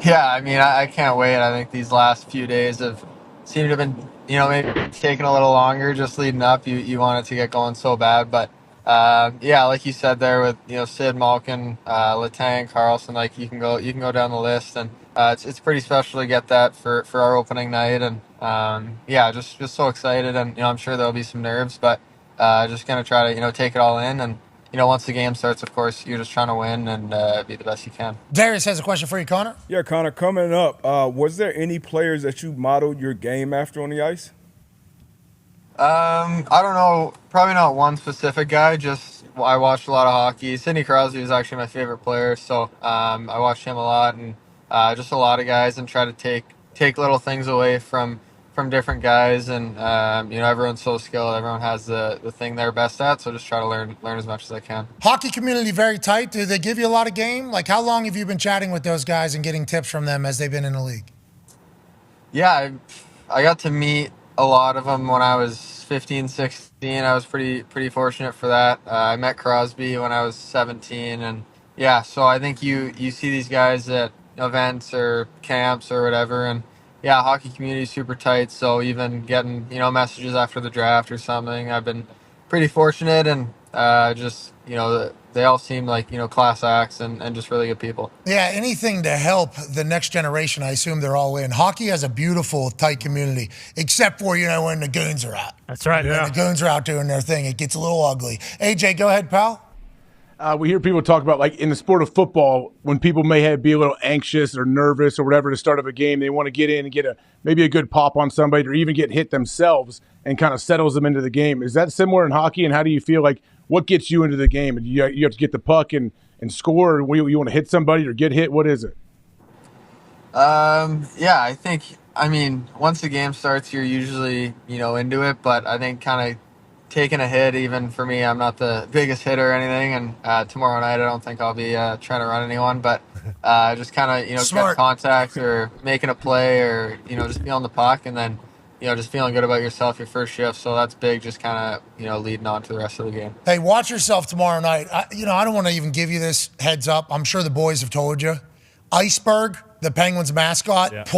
Yeah, I mean, I can't wait. I think these last few days seemed to have been, maybe taking a little longer just leading up. You want it to get going so bad. But, yeah, like you said there with, Sid, Malkin, Letang, Carlson, like you can go down the list. And it's pretty special to get that for our opening night. And, yeah, just so excited. And, I'm sure there'll be some nerves, but just going to try to, take it all in. And, once the game starts, of course, you're just trying to win and be the best you can. Darius has a question for you, Connor. Yeah, Connor, coming up, was there any players that you modeled your game after on the ice? I don't know. Probably not one specific guy. Just I watched a lot of hockey. Sidney Crosby was actually my favorite player, so I watched him a lot, and just a lot of guys, and try to take little things away from different guys. And everyone's so skilled. Everyone has the thing they're best at, so just try to learn as much as I can. Hockey community very tight. Do they give you a lot of game? Like, how long have you been chatting with those guys and getting tips from them as they've been in the league? Yeah, I got to meet a lot of them when I was 15, 16. I was pretty fortunate for that. I met Crosby when I was 17, and yeah, so I think you see these guys at events or camps or whatever, and yeah, hockey community is super tight. So even getting messages after the draft or something, I've been pretty fortunate, and just the they all seem like, class acts and just really good people. Yeah, anything to help the next generation, I assume they're all in. Hockey has a beautiful, tight community, except for, when the goons are out. That's right. When the goons are out doing their thing, it gets a little ugly. AJ, go ahead, pal. We hear people talk about, like, in the sport of football, when people may be a little anxious or nervous or whatever to start of a game, they want to get in and get maybe a good pop on somebody or even get hit themselves and kind of settles them into the game. Is that similar in hockey, and how do you feel like what gets you into the game? You have to get the puck and score, or you want to hit somebody or get hit? What is it? Yeah, I think, once the game starts, you're usually, into it, but I think kind of taking a hit, even for me, I'm not the biggest hitter or anything, and tomorrow night I don't think I'll be trying to run anyone, but just kind of, get contact or making a play or, just feeling the puck, and then, just feeling good about yourself your first shift. So that's big, just kind of, leading on to the rest of the game. Hey, watch yourself tomorrow night. I don't want to even give you this heads up. I'm sure the boys have told you. Iceberg, the Penguins mascot,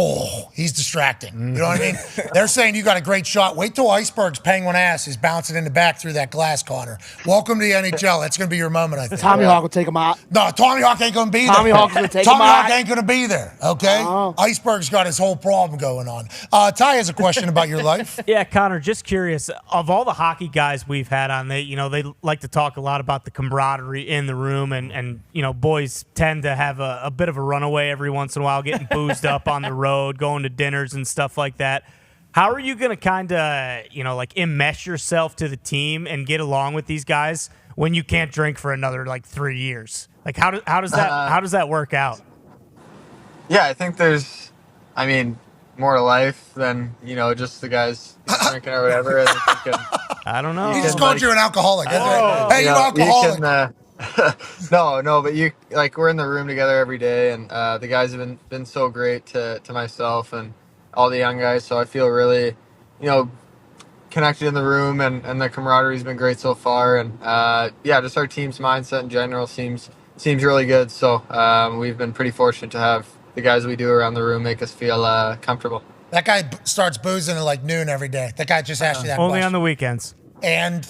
he's distracting. You know what I mean? They're saying you got a great shot. Wait till Iceberg's penguin ass is bouncing in the back through that glass, Connor. Welcome to the NHL. That's going to be your moment, I think. Tommy Hawk will take him out. No, Tommy Hawk ain't going to be there. Tommy Hawk's going to take him out. Tommy Hawk ain't going to be there, okay? Iceberg's got his whole problem going on. Ty has a question about your life. Yeah, Connor, just curious. Of all the hockey guys we've had on, they like to talk a lot about the camaraderie in the room, and boys tend to have a bit of a runaway every once in a while, getting boozed up on the road, going to dinners and stuff like that. How are you going to kind of, enmesh yourself to the team and get along with these guys when you can't drink for another 3 years? Like, how does that work out? Yeah, I think there's, more to life than, just the guys drinking or whatever. I don't know. He just called you an alcoholic. Hey, you alcoholic. No, but we're in the room together every day, and the guys have been so great to myself and all the young guys. So I feel really, connected in the room, and the camaraderie's been great so far. And just our team's mindset in general seems really good. So we've been pretty fortunate to have the guys we do around the room make us feel comfortable. That guy starts boozing at noon every day. That guy just asked you that Only question. on the weekends. And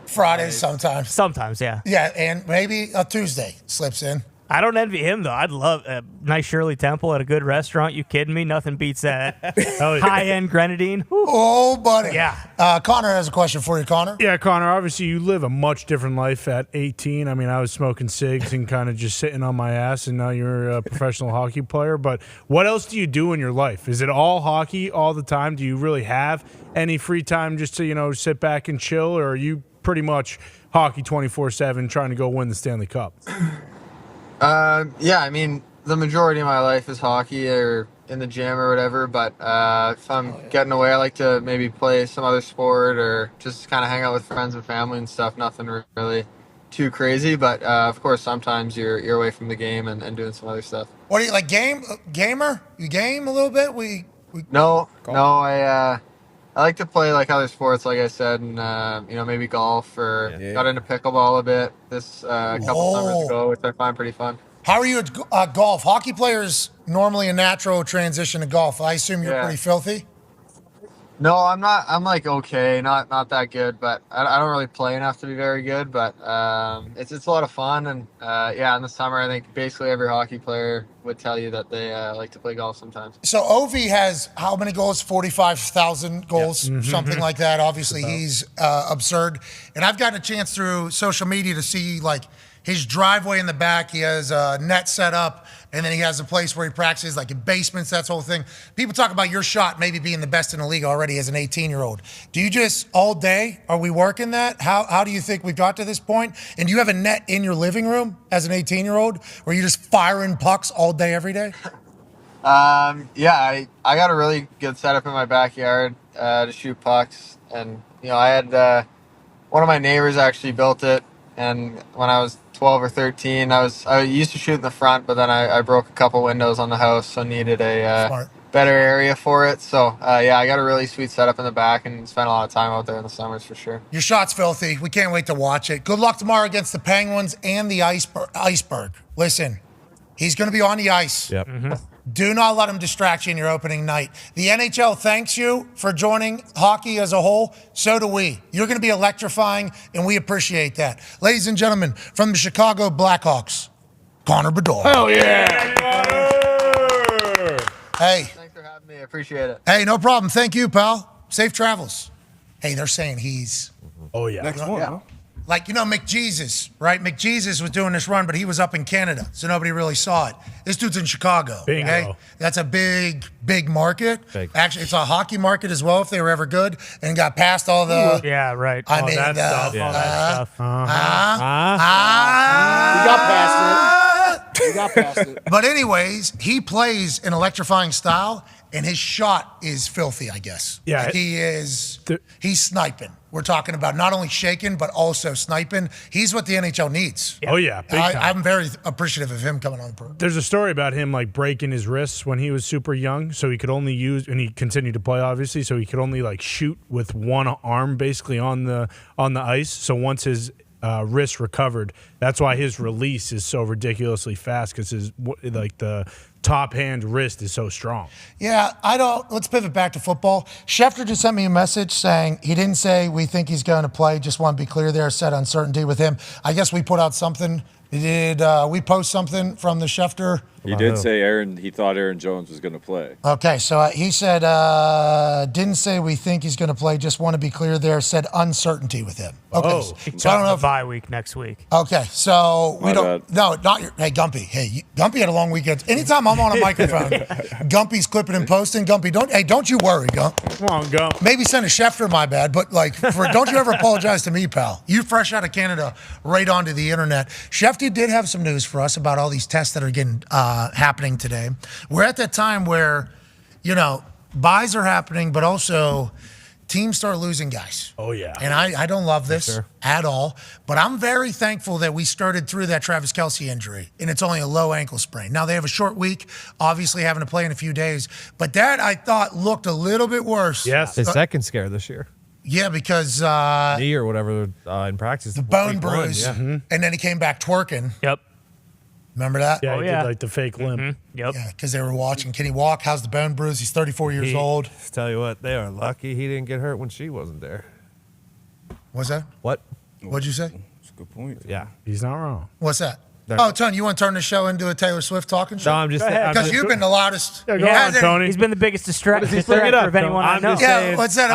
Fridays sometimes. Sometimes, yeah. Yeah, and maybe a Tuesday slips in. I don't envy him, though. I'd love a nice Shirley Temple at a good restaurant. You kidding me? Nothing beats that. High-end grenadine. Whew. Oh, buddy. Yeah. Connor has a question for you, Connor. Yeah, Connor, obviously you live a much different life at 18. I was smoking cigs and kind of just sitting on my ass, and now you're a professional hockey player. But what else do you do in your life? Is it all hockey all the time? Do you really have any free time just to, sit back and chill, or are you pretty much hockey 24/7 trying to go win the Stanley Cup? The majority of my life is hockey or in the gym or whatever, but if I'm getting away, I like to maybe play some other sport or just kind of hang out with friends and family and stuff. Nothing really too crazy, but of course sometimes you're away from the game and doing some other stuff. What do you like? Gamer? You game a little bit? No, I like to play other sports, like I said, and maybe golf or got into pickleball a bit this couple summers ago, which I find pretty fun. How are you at golf? Hockey players normally a natural transition to golf. I assume you're pretty filthy. No, I'm not. I'm okay, not that good, but I don't really play enough to be very good. But it's a lot of fun, and in the summer, I think basically every hockey player would tell you that they like to play golf sometimes. So Ovi has how many goals? 45,000 goals, something like that. Obviously, he's absurd, and I've gotten a chance through social media to see his driveway in the back. He has a net set up, and then he has a place where he practices, in basements, that whole thing. People talk about your shot maybe being the best in the league already as an 18-year-old. Do you just, all day, are we working that? How do you think we got to this point? And do you have a net in your living room as an 18-year-old where you're just firing pucks all day, every day? I got a really good setup in my backyard to shoot pucks. And, I had one of my neighbors actually built it. And when I was 12 or 13, I used to shoot in the front, but then I broke a couple windows on the house, so needed a better area for it. So, I got a really sweet setup in the back and spent a lot of time out there in the summers for sure. Your shot's filthy. We can't wait to watch it. Good luck tomorrow against the Penguins and the Iceberg. Listen, He's going to be on the ice. Yep. Do not let him distract you in your opening night. The NHL thanks you for joining hockey as a whole. So do we. You're going to be electrifying, and we appreciate that. Ladies and gentlemen, from the Chicago Blackhawks, Connor Bedard. Hell yeah. Hey. Thanks for having me. I appreciate it. Hey, no problem. Thank you, pal. Safe travels. Hey, they're saying he's... Oh, yeah. Next one, huh? Like, McJesus, right? McJesus was doing this run, but he was up in Canada, so nobody really saw it. This dude's in Chicago. Bingo. Okay? That's a big, big market. Big. Actually, it's a hockey market as well, if they were ever good, and got past all the... Yeah, right. I all mean, that stuff. yeah. All that stuff. We got past it. But anyways, he plays an electrifying style, and his shot is filthy, I guess. Yeah. Like he's sniping. We're talking about not only shaking, but also sniping. He's what the NHL needs. Oh, yeah. Big time. I'm very appreciative of him coming on the program. There's a story about him like breaking his wrists when he was super young, so he could only use, and he continued to play obviously, so he could only like shoot with one arm basically on the ice. So once his wrist recovered, that's why his release is so ridiculously fast, because his the top hand wrist is so strong. Yeah, let's pivot back to football. Schefter just sent me a message saying he didn't say we think he's going to play. Just want to be clear there, said uncertainty with him. I guess we put out something. Did we post something from the Schefter? He did say he thought Aaron Jones was going to play. Okay, so he said, didn't say we think he's going to play. Just want to be clear there, said uncertainty with him. Okay, so I don't know if bye week next week. Okay, so we My don't. No, not your. Hey, Gumpy. Hey, Gumpy had a long weekend. Anytime I'm on a microphone, Gumpy's clipping and posting. Gumpy, don't you worry, Gump. Come on, Gump. Maybe send a Schefter, my bad, but don't you ever apologize to me, pal. You fresh out of Canada, right onto the internet. Schefter did have some news for us about all these tests that are getting happening today. We're at that time where, buys are happening, but also teams start losing guys. Oh, yeah. And I don't love this at all, but I'm very thankful that we started through that Travis Kelce injury, and it's only a low ankle sprain. Now, they have a short week, obviously having to play in a few days, but that, I thought, looked a little bit worse. Yes. His second scare this year. Yeah, because... knee or whatever in practice. The bone bruise, and then he came back twerking. Yep. Remember that? Yeah, he did like the fake limp. Yep. Yeah, because they were watching. Can he walk? How's the bone bruise? He's 34 years old. Tell you what, they are lucky he didn't get hurt when she wasn't there. What's that? What? What'd you say? That's a good point. Yeah. He's not wrong. What's that? No. Oh, Tony, you want to turn the show into a Taylor Swift talking show? No, I'm just because you've been the loudest. Yeah, go on, Tony. He's been the biggest distractor Bring it up, of anyone I know. Yeah, what's that?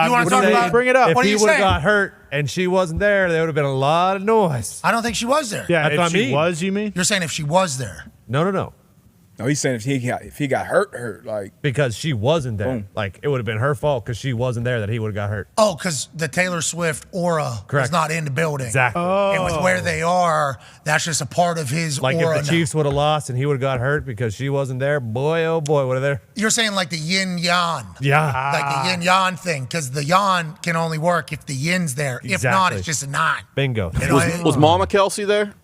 You want to talk about? Bring it up. If What are he you would have saying? got hurt and she wasn't there, there would have been a lot of noise. I don't think she was there. Yeah, That's what if I she mean. was, you mean? You're saying if she was there. No. No, he's saying if he got hurt, like Because she wasn't there. Boom. Like, it would have been her fault because she wasn't there that he would have got hurt. Oh, because the Taylor Swift aura was Correct. not in the building. Exactly. And with where they are, that's just a part of his Like, aura. if the Chiefs would have lost and he would have got hurt because she wasn't there, boy, oh boy, would have there. You're saying like the yin-yang. Yeah. Like the yin-yang thing, because the yang can only work if the yin's there. If not, Exactly. it's just a non. Bingo. Was Mama Kelsey there?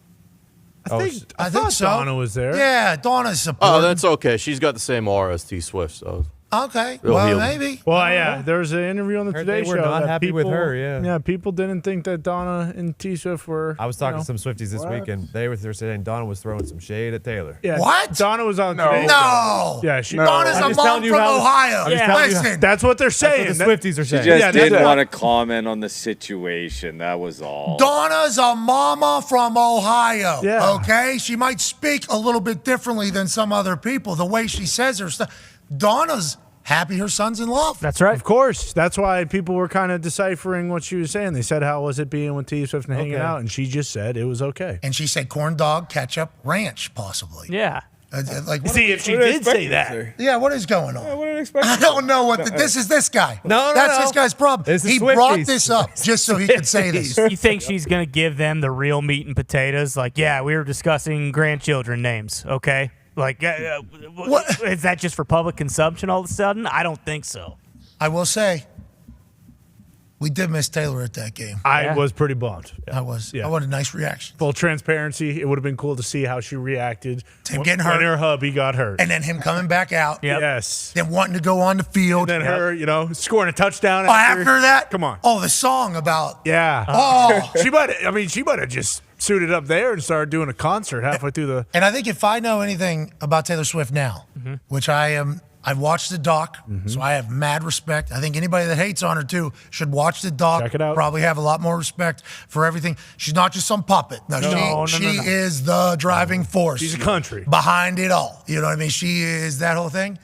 I think so. Donna was there. Yeah, Donna's Oh, supporting. that's okay. She's got the same aura as T Swift, so Okay. Real Well, heel. maybe. Well, yeah, there was an interview on the Heard Today they were Show. not that happy with people- her, yeah. Yeah, people didn't think that Donna and T Swift were. I was talking to some Swifties this What? weekend. They were saying Donna was throwing some shade at Taylor. Yeah, What? Donna was on No. Today No. Show. Yeah, she. Donna's I'm a just mom telling you from how- Ohio. I'm just telling you how- Listen. That's what they're saying. That's what the Swifties are She saying. just Yeah, didn't that's want to comment on the situation. That was all. Donna's a mama from Ohio. Yeah. Okay? She might speak a little bit differently than some other people, the way she says her stuff. Donna's happy her son's in love. That's right. Of course. That's why people were kind of deciphering what she was saying. They said, how was it being with T Swift and hanging Okay. out? And she just said it was okay. And she said corn dog, ketchup, ranch, possibly. Yeah. Like, what, See, if she did say that. yeah, what is going on? what did I expect? I don't know what this is. This guy. No, that's no. this guy's problem. This is He brought Swifties. this up just so he could say this. You think she's going to give them the real meat and potatoes? Like, yeah, we were discussing grandchildren names, okay? Like, What? is that just for public consumption all of a sudden? I don't think so. I will say, we did miss Taylor at that game. I was pretty bummed. I was. Yeah. I wanted a nice reaction. Full transparency. It would have been cool to see how she reacted To him when getting hurt. when her hubby got hurt. And then him coming back out. Yep. Yes. Then wanting to go on the field. And then her, scoring a touchdown after that? Come on. Oh, the song about. Yeah. Oh. she might have just suited up there and started doing a concert halfway through the. And I think if I know anything about Taylor Swift now, which I've watched the doc, so I have mad respect. I think anybody that hates on her too should watch the doc. Check it out. Probably have a lot more respect for everything. She's not just some puppet. No, she is the driving force. She's a country behind it all. You know what I mean? She is that whole thing.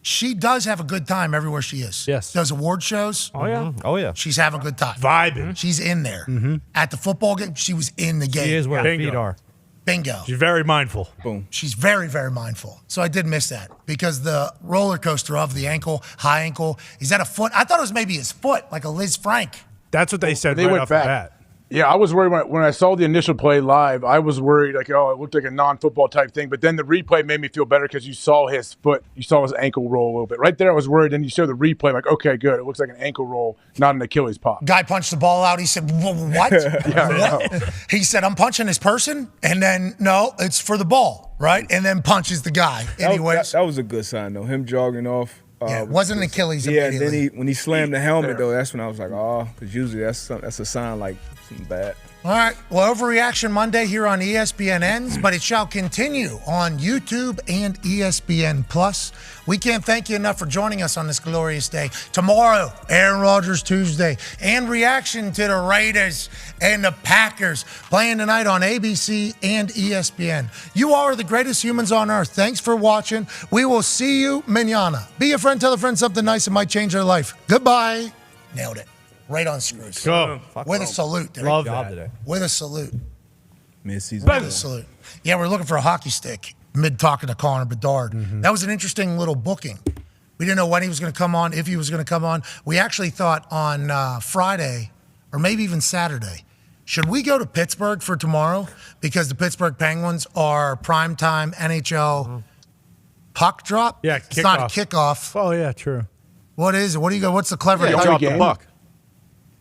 She does have a good time everywhere she is. Yes. Does award shows. Oh, yeah. Oh, yeah. She's having a good time. Vibing. She's in there. At the football game, she was in the game. She is where her feet are. Bingo. She's very mindful. Boom. She's very, very mindful. So I did miss that because the roller coaster of the ankle, high ankle, is that a foot? I thought it was maybe his foot, like a Liz Frank. That's what they said They right went off back. the bat. Yeah, I was worried when I saw the initial play live. I was worried, like, oh, it looked like a non-football type thing. But then the replay made me feel better because you saw his foot, you saw his ankle roll a little bit. Right there, I was worried. Then you show the replay, I'm like, okay, good. It looks like an ankle roll, not an Achilles pop. Guy punched the ball out. He said, what? What? He said, I'm punching this person. And then, no, it's for the ball, right? And then punches the guy. Anyways. That was a good sign, though. Him jogging off. Yeah, it wasn't Achilles Yeah, immediately. and then when he slammed the helmet, though, that's when I was like, oh, because usually that's a sign like something bad. All right. Well, Overreaction Monday here on ESPN ends, but it shall continue on YouTube and ESPN Plus. We can't thank you enough for joining us on this glorious day. Tomorrow, Aaron Rodgers Tuesday, and reaction to the Raiders and the Packers playing tonight on ABC and ESPN. You are the greatest humans on earth. Thanks for watching. We will see you mañana. Be a friend, tell a friend something nice that might change their life. Goodbye. Nailed it. Right on screws. Go. With a salute. Dude. Love that. Today. With a salute. Mid-season. With a salute. Yeah, we're looking for a hockey stick mid-talking to Connor Bedard. That was an interesting little booking. We didn't know when he was going to come on, if he was going to come on. We actually thought on Friday or maybe even Saturday, should we go to Pittsburgh for tomorrow? Because the Pittsburgh Penguins are primetime NHL puck drop. Yeah, It's not a kickoff. Oh, yeah, true. What is it? What do you go? What's the clever? Drop the puck.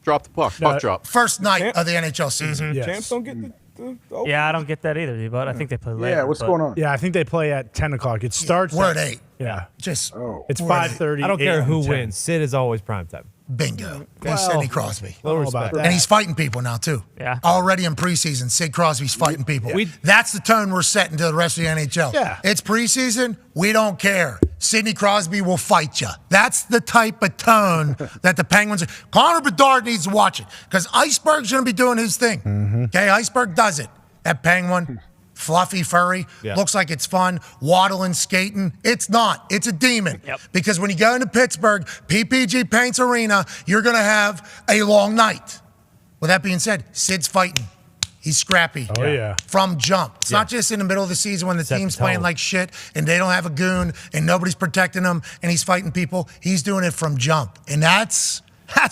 Drop the puck. Puck drop. First night of the NHL season. Yes. Champs don't get the Yeah, I don't get that either, but I think they play later. Yeah, what's going on? Yeah, I think they play at 10 o'clock. It starts We're at 8. Yeah. Just It's we're at 5:30. I don't care 8, who 10. wins. Sid is always primetime. bingo. Well, And Sidney Crosby. little respect. And he's fighting people now, too. Yeah. Already in preseason, Sid Crosby's fighting people. That's the tone we're setting to the rest of the NHL. Yeah. It's preseason. We don't care. Sidney Crosby will fight you. That's the type of tone that the Penguins are. Connor Bedard needs to watch it because Iceberg's going to be doing his thing. Okay, Iceberg does it. That Penguin, fluffy, furry, looks like it's fun, waddling, skating. It's not. It's a demon. Because when you go into Pittsburgh, PPG Paints Arena, you're going to have a long night. With that being said, Sid's fighting. He's scrappy. Oh, yeah. From jump. It's not just in the middle of the season when the team's playing like shit and they don't have a goon and nobody's protecting them and he's fighting people. He's doing it from jump. And that's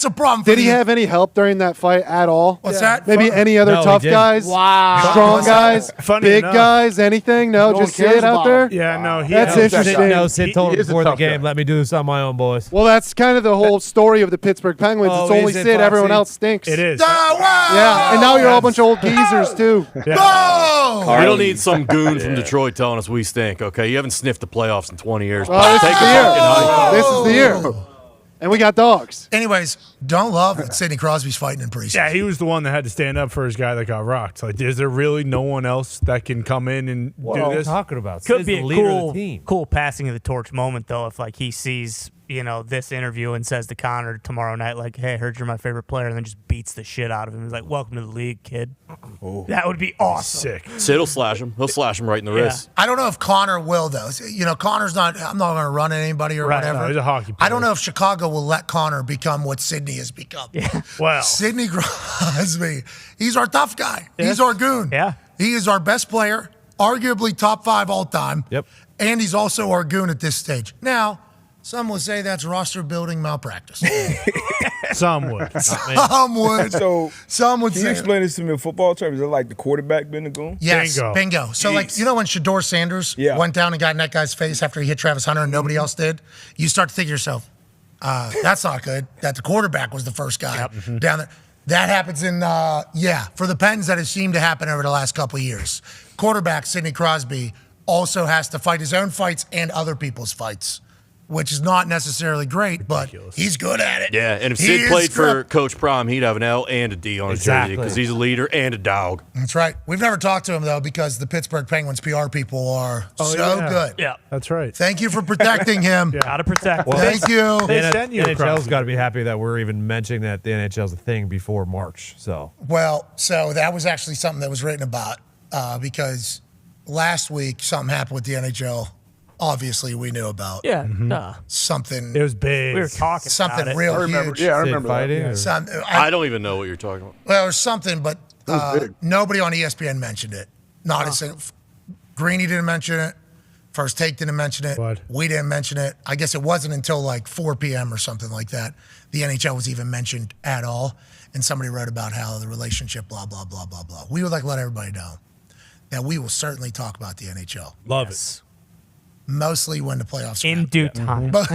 a problem. Did he have any help during that fight at all? What's that? Maybe any other tough guys? Wow. Strong guys? Funny big enough. guys? Anything? No, No just one cares Sid out about there? him. Yeah, no, he That's interesting. No, Sid told him He is a before the tough game, guy. let me do this on my own, boys. Well, that's kind of the whole story of the Pittsburgh Penguins. Oh, It's only is it, Sid. Everyone Foxy? else stinks. It is. Yeah, and now you're all a bunch of old geezers, too. No! You don't need some goon from Detroit telling us we stink, okay? You haven't sniffed the playoffs in 20 years. Well, this Take is a the year. fucking hike. This is the year. And we got dogs. Anyways, don't love that Sidney Crosby's fighting in preseason. Yeah, he was the one that had to stand up for his guy that got rocked. Like, is there really no one else that can come in and What do are you this? talking about? Could Sid's be the a leader of the team. cool passing of the torch moment though, if like he sees this interview and says to Connor tomorrow night, like, "Hey, I heard you're my favorite player," and then just beats the shit out of him. He's like, "Welcome to the league, kid." That would be awesome. Sick. Sid will slash him. He'll slash him right in the wrist. I don't know if Connor will, though. Connor's not, I'm not going to run at anybody or whatever. No, he's a hockey player. I don't know if Chicago will let Connor become what Sidney has become. Well, Sidney Crosby, he's our tough guy. He's our goon. Yeah. He is our best player, arguably top 5 all time. Yep. And he's also our goon at this stage. Now, some would say that's roster building malpractice. some would. Some would. So, some would can say. you explain this to me in football terms? Is it like the quarterback been the goon? Yes, bingo. So, like, when Shador Sanders went down and got in that guy's face after he hit Travis Hunter and nobody else did, you start to think to yourself, that's not good. That the quarterback was the first guy down there. That happens in, for the Pens, that has seemed to happen over the last couple of years. Quarterback Sidney Crosby also has to fight his own fights and other people's fights. which is not necessarily great, but he's good at it. Yeah, and if He Sid is played for good. Coach Prime, he'd have an L and a D on his jersey because he's a leader and a dog. That's right. We've never talked to him, though, because the Pittsburgh Penguins PR people are good. Yeah. That's right. Thank you for protecting him. Gotta protect. Thank you. The NHL's got to be happy that we're even mentioning that the NHL's a thing before March. So Well, so that was actually something that was written about because last week something happened with the NHL. Obviously, we knew about. Yeah. Duh. Something. It was big. We were talking something about it. real I remember. huge. Yeah, I remember fighting that. or- Some, I don't even know what you're talking about. Well, it was something, but was big. nobody on ESPN mentioned it. Not a single. Greeny didn't mention it. First Take didn't mention it. What? We didn't mention it. I guess it wasn't until like 4 p.m. or something like that the NHL was even mentioned at all. And somebody wrote about how the relationship, blah, blah, blah, blah, blah. We would like let everybody know that we will certainly talk about the NHL. Love it. Mostly when the playoffs In due time. But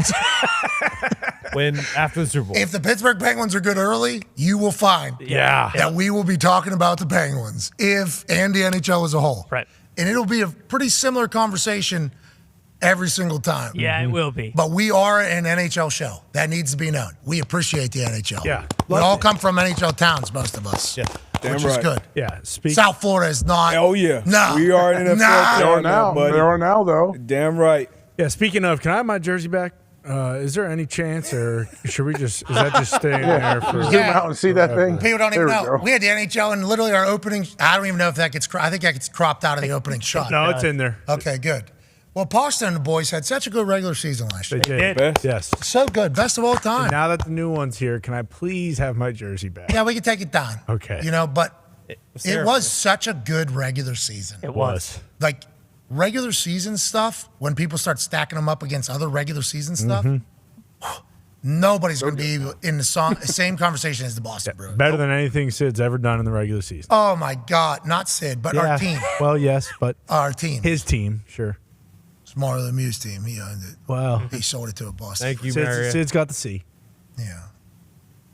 when after the Super Bowl, if the Pittsburgh Penguins are good early, you will find that we will be talking about the Penguins and the NHL as a whole. Right. And it'll be a pretty similar conversation every single time. Yeah, it will be. But we are an NHL show. That needs to be known. We appreciate the NHL. Yeah. We all come from NHL towns, most of us. Yeah. Which is good. Yeah. South Florida is not. Oh, yeah. No. We are an NFL No. They are town now. buddy. They are now, though. Damn right. Yeah. Speaking of, can I have my jersey back? Is there any chance, or should we just? Is that just staying there for? Zoom out and see that thing. People don't even There we know. go. We had the NHL and literally our opening. I don't even know if that gets. I think that gets cropped out of the opening shot. No, it's in there. Okay, good. Well, Pasta and the boys had such a good regular season last year. They did. Best. Yes. So good. Best of all And time. now that the new one's here, can I please have my jersey back? Yeah, we can take it down. Okay. You know, but it was such a good regular season. It was. Like regular season stuff, when people start stacking them up against other regular season stuff, nobody's going to be in the same conversation as the Boston Bruins. Better than anything Sid's ever done in the regular season. Oh, my God. Not Sid, but our team. Well, yes, but Our team. his team, sure. It's Marlo Lemieux's team. He owned it. Well, He sold it to a Boston. Thank you, Sid's, Marriott. Sid's got the C. Yeah.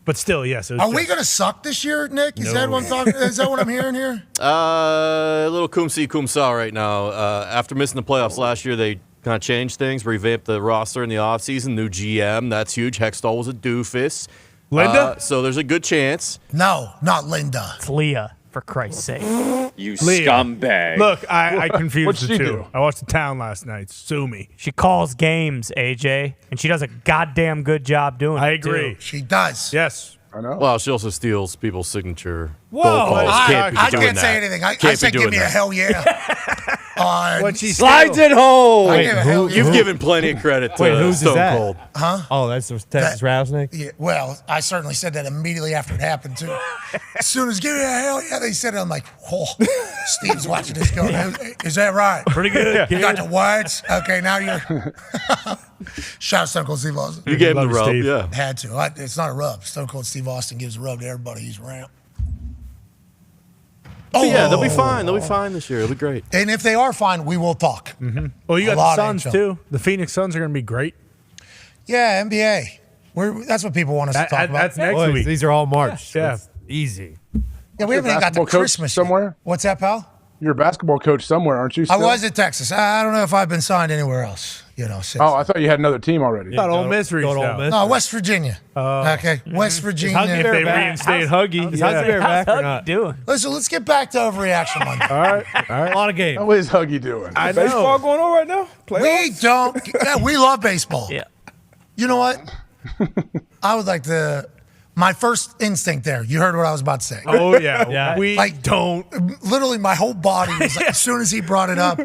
But still, yes. It was Are we just- going to suck this year, Nick? Is that what I'm hearing here? A little cum see, cum saw right now. After missing the playoffs last year, they kind of changed things, revamped the roster in the offseason. New GM, that's huge. Hextall was a doofus. Linda? So there's a good chance. No, not Linda. It's Leah, for Christ's sake. You Leah. scumbag. Look, I confused What'd the she two. do? I watched The Town last night. Sue me. She calls games, AJ, and she does a goddamn good job doing I it. too. agree. She does. Yes. I know. Well, she also steals people's signature Whoa, phone calls. I Can't be doing can't say that. anything. I Can't said be give doing me a that. hell yeah. on What she Slides steal? it home. I give a hell yeah. You've given plenty of credit to Wait, whose is Stone that? Cold. Huh? Oh, that's Texas Rattlesnake. Yeah, well, I certainly said that immediately after it happened, too. As soon as give me a hell yeah, they said it. I'm like, oh, Steve's watching this going, is that right? Pretty good. You got the words? Okay, now you're. Shout out Stone Cold Steve Austin. You gave him the Love you, rub, Steve. yeah. Had to. It's not a rub. Stone Cold Steve Austin gives a rub to everybody he's around. But yeah, they'll be fine. They'll be fine this year. It'll be great. And if they are fine, we will talk. Well, you A got lot the of Suns, NHL. too. The Phoenix Suns are going to be great. Yeah, NBA. That's what people want us to talk about. That's next Boys, week. these are all March. Yeah. That's easy. Yeah, we haven't even got the basketball coach Christmas somewhere? What's that, pal? You're a basketball coach somewhere, aren't you? I Still? was at Texas. I don't know if I've been signed anywhere else. You know, since. Oh, I thought you had another team already. Thought Ole Miss reached Go to Ole out. Miss. No, West Virginia. Okay, West Virginia. How's If they reinstate Huggy. Is Huggy Bear back or How's not? Huggy doing? Listen, let's get back to overreaction Monday. All right. All right. A lot of games. How is Huggy doing? I Baseball know. going on right now? We Playoffs? don't. Yeah, we love baseball. Yeah. You know what? I would like to. My first instinct there. You heard what I was about to say. Oh, yeah. Yeah. We Like, don't. Literally, my whole body was like, as soon as he brought it up,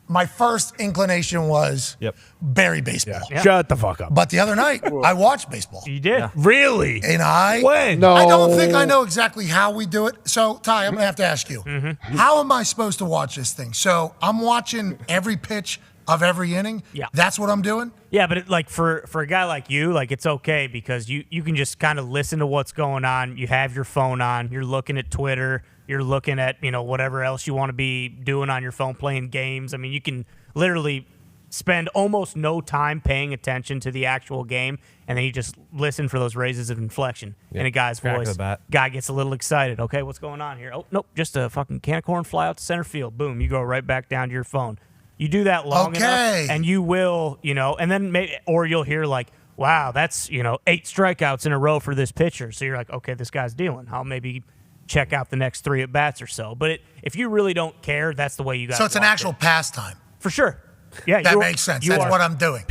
my first inclination was bury baseball. Shut the fuck up. But the other night, I watched baseball. You did. Really? And I. When? No. I don't think I know exactly how we do it. So, Ty, I'm going to have to ask you. How am I supposed to watch this thing? So, I'm watching every pitch of every inning. Yeah. That's what I'm doing? Yeah, but like for a guy like you, like it's okay because you can just kind of listen to what's going on. You have your phone on. You're looking at Twitter. You're looking at, whatever else you want to be doing on your phone, playing games. I mean, you can literally spend almost no time paying attention to the actual game, and then you just listen for those raises of inflection in a guy's crack of voice. the bat. Guy gets a little excited. Okay, what's going on here? Oh, nope, just a fucking can of corn fly out to center field. Boom, you go right back down to your phone. You do that long enough, and you will, and then or you'll hear like, wow, that's 8 strikeouts in a row for this pitcher. So you're like, okay, this guy's dealing. I'll maybe check out the next 3 at bats or so. But if you really don't care, that's the way you got. So it's an actual pastime for sure. Yeah, that makes sense. That's what I'm doing.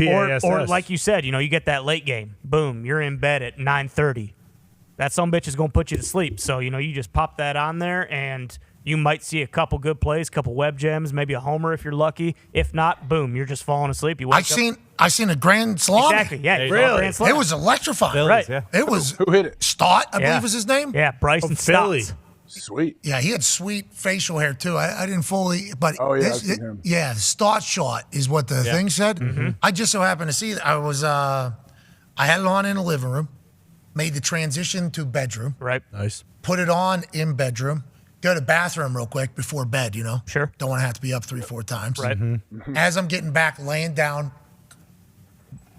Or like you said, you get that late game. Boom, you're in bed at 9:30. That sumbitch is going to put you to sleep. So you just pop that on there, and you might see a couple good plays, couple web gems, maybe a homer if you're lucky. If not, boom, you're just falling asleep. You wake up. I seen a grand slam. Exactly. Yeah, really. Grand slam. It was electrifying. Right. Yeah. It was. Who hit it? Stott, I believe was his name. Yeah, Bryson Stott. Sweet. Yeah, he had sweet facial hair too. I didn't fully, but the Stott shot is what the thing said. Mm-hmm. I just so happened to see it. I had it on in the living room, made the transition to bedroom. Right. Nice. Put it on in bedroom. Go to bathroom real quick before bed. Sure. Don't want to have to be up 3-4 times. Right. As I'm getting back, laying down,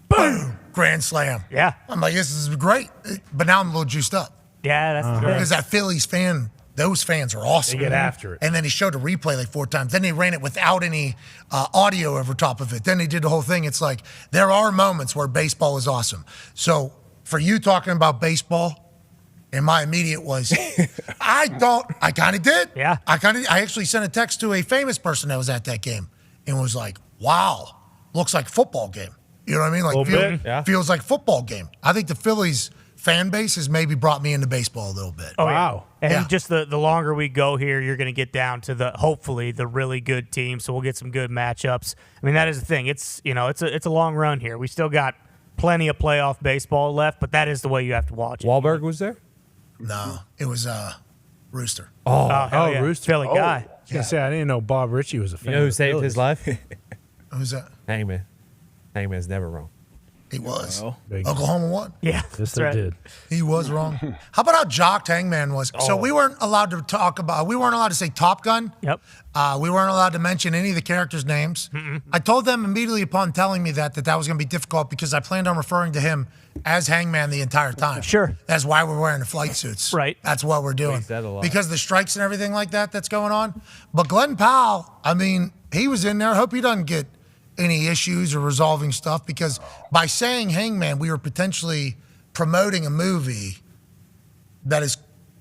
boom, grand slam. Yeah. I'm like, this is great, but now I'm a little juiced up. Yeah, that's good. Because that Phillies fan. Those fans are awesome. They get after it. And then he showed a replay like 4 times. Then they ran it without any audio over top of it. Then they did the whole thing. It's like there are moments where baseball is awesome. So for you talking about baseball, and my immediate was, I kind of did. Yeah. I actually sent a text to a famous person that was at that game and was like, wow, looks like football game. You know what I mean? Like feels like football game. I think the Phillies fan base has maybe brought me into baseball a little bit. Oh, wow. And just the longer we go here, you're going to get down to hopefully the really good team. So we'll get some good matchups. I mean, that is the thing. It's it's a long run here. We still got plenty of playoff baseball left, but that is the way you have to watch it. Wahlberg was there? No, it was Rooster. Yeah. Rooster. Philly guy. I was gonna say I didn't know Bob Ritchie was a fan. You know who of the saved Phillies. his life? Who's that? Hangman. Hangman's never wrong. He was. Big. Oklahoma won. Yeah. Yes, they did. He was wrong. How about how jocked Hangman was? So we weren't allowed to say Top Gun. Yep. We weren't allowed to mention any of the characters' names. I told them immediately upon telling me that was going to be difficult because I planned on referring to him as Hangman the entire time. Sure. That's why we're wearing the flight suits. Right. That's what we're doing. said a lot. Because of the strikes and everything like that's going on. But Glenn Powell, I mean, he was in there. I hope he doesn't get any issues or resolving stuff because by saying Hangman, we were potentially promoting a movie that is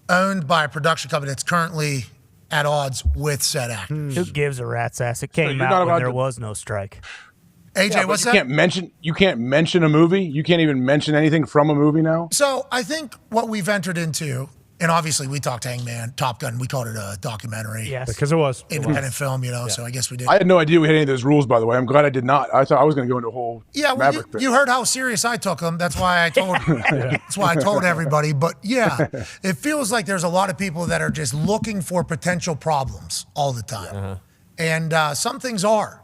owned by a production company that's currently at odds with said actor. Who gives a rat's ass? It came you're out not when allowed there to- was no strike. AJ, what's you that? You can't mention a movie. You can't even mention anything from a movie now. So I think what we've entered into, and obviously we talked Hangman, Top Gun, we called it a documentary. Yes. Because it was. Independent film, so I guess we did. I had no idea we had any of those rules, by the way. I'm glad I did not. I thought I was going to go into a whole Yeah, well, Maverick thing. you heard how serious I took them. That's why I told. That's why I told everybody. But yeah, it feels like there's a lot of people that are just looking for potential problems all the time, and some things are,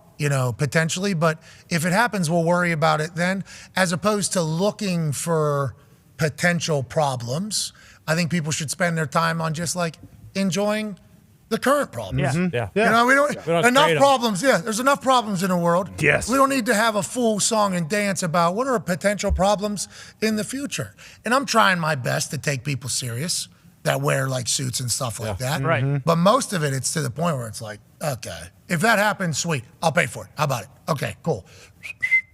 potentially. But if it happens, we'll worry about it then, as opposed to looking for potential problems. I think people should spend their time on just like enjoying the current problems. Yeah. We don't We don't enough create 'em. problems. Yeah, there's enough problems in the world. Yes. We don't need to have a full song and dance about what are potential problems in the future. And I'm trying my best to take people serious that wear like suits and stuff like that. Right. But most of it's to the point where it's like, okay, if that happens, sweet, I'll pay for it. How about it? Okay, cool.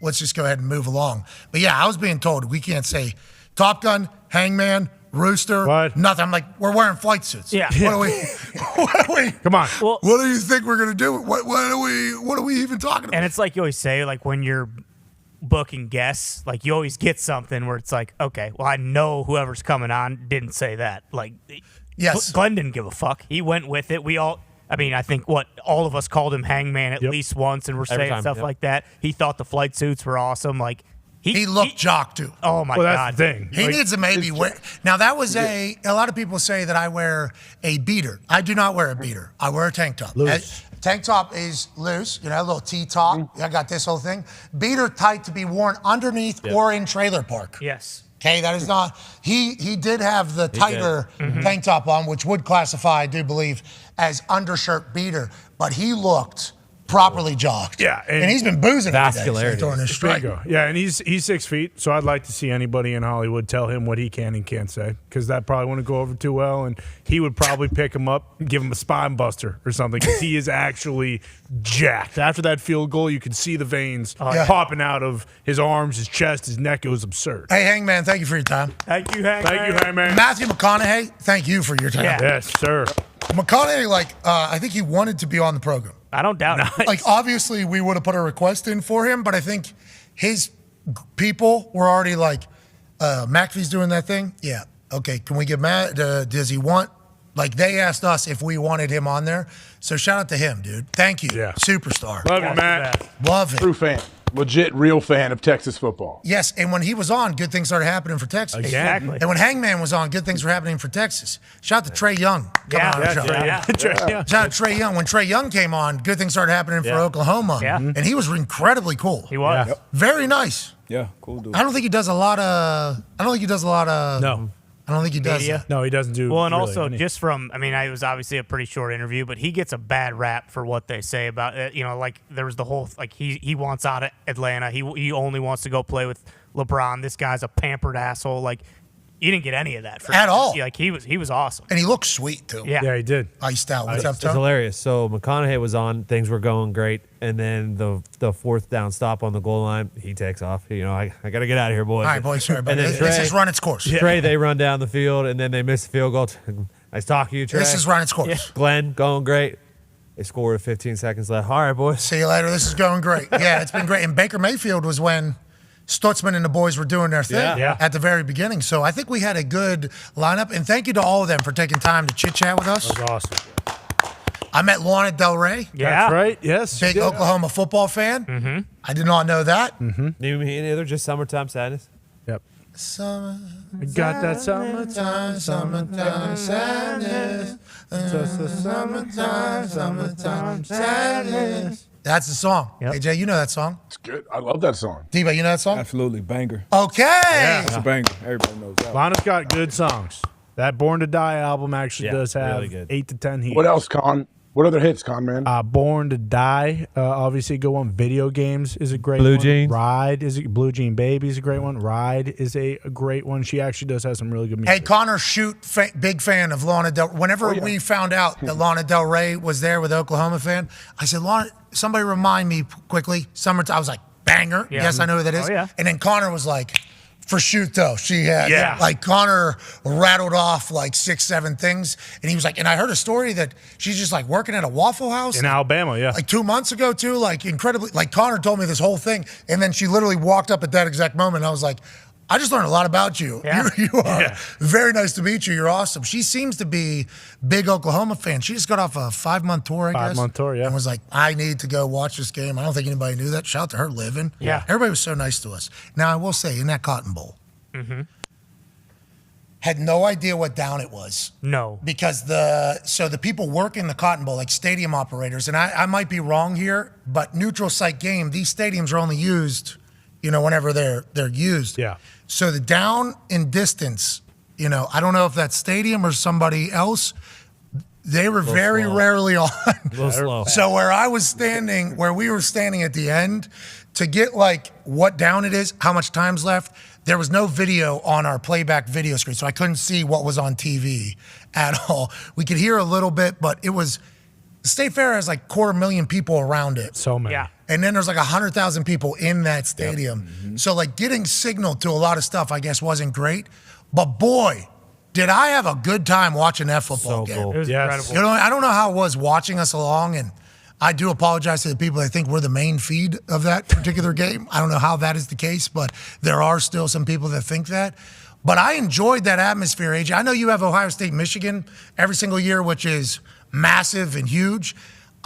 Let's just go ahead and move along. But yeah, I was being told we can't say Top Gun, Hangman, Rooster, nothing. I'm like, we're wearing flight suits. Yeah. What are we? Come on. Well, What do you think we're gonna do? What are we even talking about? and it's like you always say, like when you're booking guests, like you always get something where it's like, okay, well, I know whoever's coming on didn't say that. Like, Yes. Glenn didn't give a fuck. He went with it. I think all of us called him Hangman at least once, and we're Every saying time, stuff yep. like that. He thought the flight suits were awesome. Like He looked jock too. Oh my Well, god, that's the thing. He needs to maybe wear. Now that was a lot of people say that I wear a beater. I do not wear a beater. I wear a tank top. Loose. Tank top is loose, a little T-top. I got this whole thing. Beater tight to be worn underneath or in trailer park. Yes. Okay, that is not. He did have the tighter tank top on, which would classify, I do believe, as undershirt beater. But he looked properly jogged. Yeah, and he's been boozing vascularity during his strike. Bingo. Yeah, and he's 6 feet, so I'd like to see anybody in Hollywood tell him what he can and can't say, because that probably wouldn't go over too well, and he would probably pick him up and give him a spine buster or something, because he is actually jacked. After that field goal, you could see the veins popping out of his arms, his chest, his neck. It was absurd. Hey, Hangman, thank you for your time. Thank you, Hangman. Thank you, Hangman. Matthew McConaughey, thank you for your time. Yeah. Yes, sir. McConaughey, I think he wanted to be on the program. I don't doubt it. Like, obviously, we would have put a request in for him, but I think his people were already like, McAfee's doing that thing? Yeah. Okay, can we get Matt? Does he want? Like, they asked us if we wanted him on there. So shout out to him, dude. Thank you. Yeah. Superstar. Love you, Matt. Love it. True fan. Legit, real fan of Texas football. Yes, and when he was on, good things started happening for Texas. Exactly. And when Hangman was on, good things were happening for Texas. Shout out to Trey Young. Shout out to Trey Young. When Trey Young came on, good things started happening for Oklahoma. Yeah. And he was incredibly cool. He was. Very nice. Yeah, cool dude. I don't think he does a lot of. No. I don't think he does. Media. No, he doesn't do. Well, and really also any. just from, it was obviously a pretty short interview, but he gets a bad rap for what they say about it. Like there was the whole, like he wants out of Atlanta. He only wants to go play with LeBron. This guy's a pampered asshole. Like, you didn't get any of that from At all. Like he was awesome. And he looks sweet too. Yeah. He did. Iced out. What's up, It's Tom? hilarious. So McConaughey was on, things were going great, and then the fourth down stop on the goal line, he takes off. I got to get out of here, boys. All right, boys. Sorry about And then that. This has run its course. Trey, they run down the field, and then they miss the field goal. Nice talking to you, Trey. This has run its course. Glenn, going great. They scored with 15 seconds left. All right, boys. See you later. This is going great. Yeah, it's been great. And Baker Mayfield was when Stutzman and the boys were doing their thing at the very beginning. So I think we had a good lineup. And thank you to all of them for taking time to chit-chat with us. That was awesome. I met Lana Del Rey. Yeah. That's right. Yes. Big Oklahoma football fan. Mm-hmm. I did not know that. Me neither, just summertime sadness. Yep. Summer. I got that summertime sadness. Just the summertime sadness. That's the song. Yep. AJ, you know that song. It's good. I love that song. D-Ba, you know that song? Absolutely, banger. Okay. It's a banger. Everybody knows that. Lana's got good songs. That Born to Die album actually does have really good. 8 to 10 hits. What else, Con? What other hits, Con, man? Born to Die, obviously a good one. Video Games is a great Blue one. Jeans. Ride is Blue Jean Baby is a great one. Ride is a great one. She actually does have some really good music. Hey, Connor big fan of Lana Del Rey. Whenever we found out that Lana Del Rey was there with the Oklahoma fan, I said, Lana, somebody remind me quickly. Summertime. I was like, banger. Yeah. Yes, I know who that is. Oh, yeah. And then Connor was like, for shoot though, she had like Connor rattled off like 6-7 things, and he was like, and I heard a story that she's just like working at a Waffle House in Alabama, like 2 months ago too, like incredibly. Like Connor told me this whole thing, and then she literally walked up at that exact moment. And I was like, I just learned a lot about you. Yeah. You are very nice to meet you. You're awesome. She seems to be big Oklahoma fan. She just got off a 5-month tour, I guess. 5-month tour, yeah. And was like, I need to go watch this game. I don't think anybody knew that. Shout out to her living. Yeah. Everybody was so nice to us. Now, I will say, in that Cotton Bowl, had no idea what down it was. No. Because the people working the Cotton Bowl, like stadium operators, and I might be wrong here, but neutral site game, these stadiums are only used, whenever they're used. Yeah. So the down in distance, I don't know if that's stadium or somebody else, they were very slow. rarely on. A little slow. So where we were standing at the end, to get like what down it is, how much time's left, there was no video on our playback video screen, so I couldn't see what was on TV at all. We could hear a little bit, but it was, the State Fair has like 250,000 people around it. So many. Yeah. And then there's like 100,000 people in that stadium. So like getting signal to a lot of stuff, I guess, wasn't great. But boy, did I have a good time watching that football game. cool. It was incredible. I don't know how it was watching us along, and I do apologize to the people that think we're the main feed of that particular game. I don't know how that is the case, but there are still some people that think that. But I enjoyed that atmosphere, AJ. I know you have Ohio State, Michigan every single year, which is massive and huge.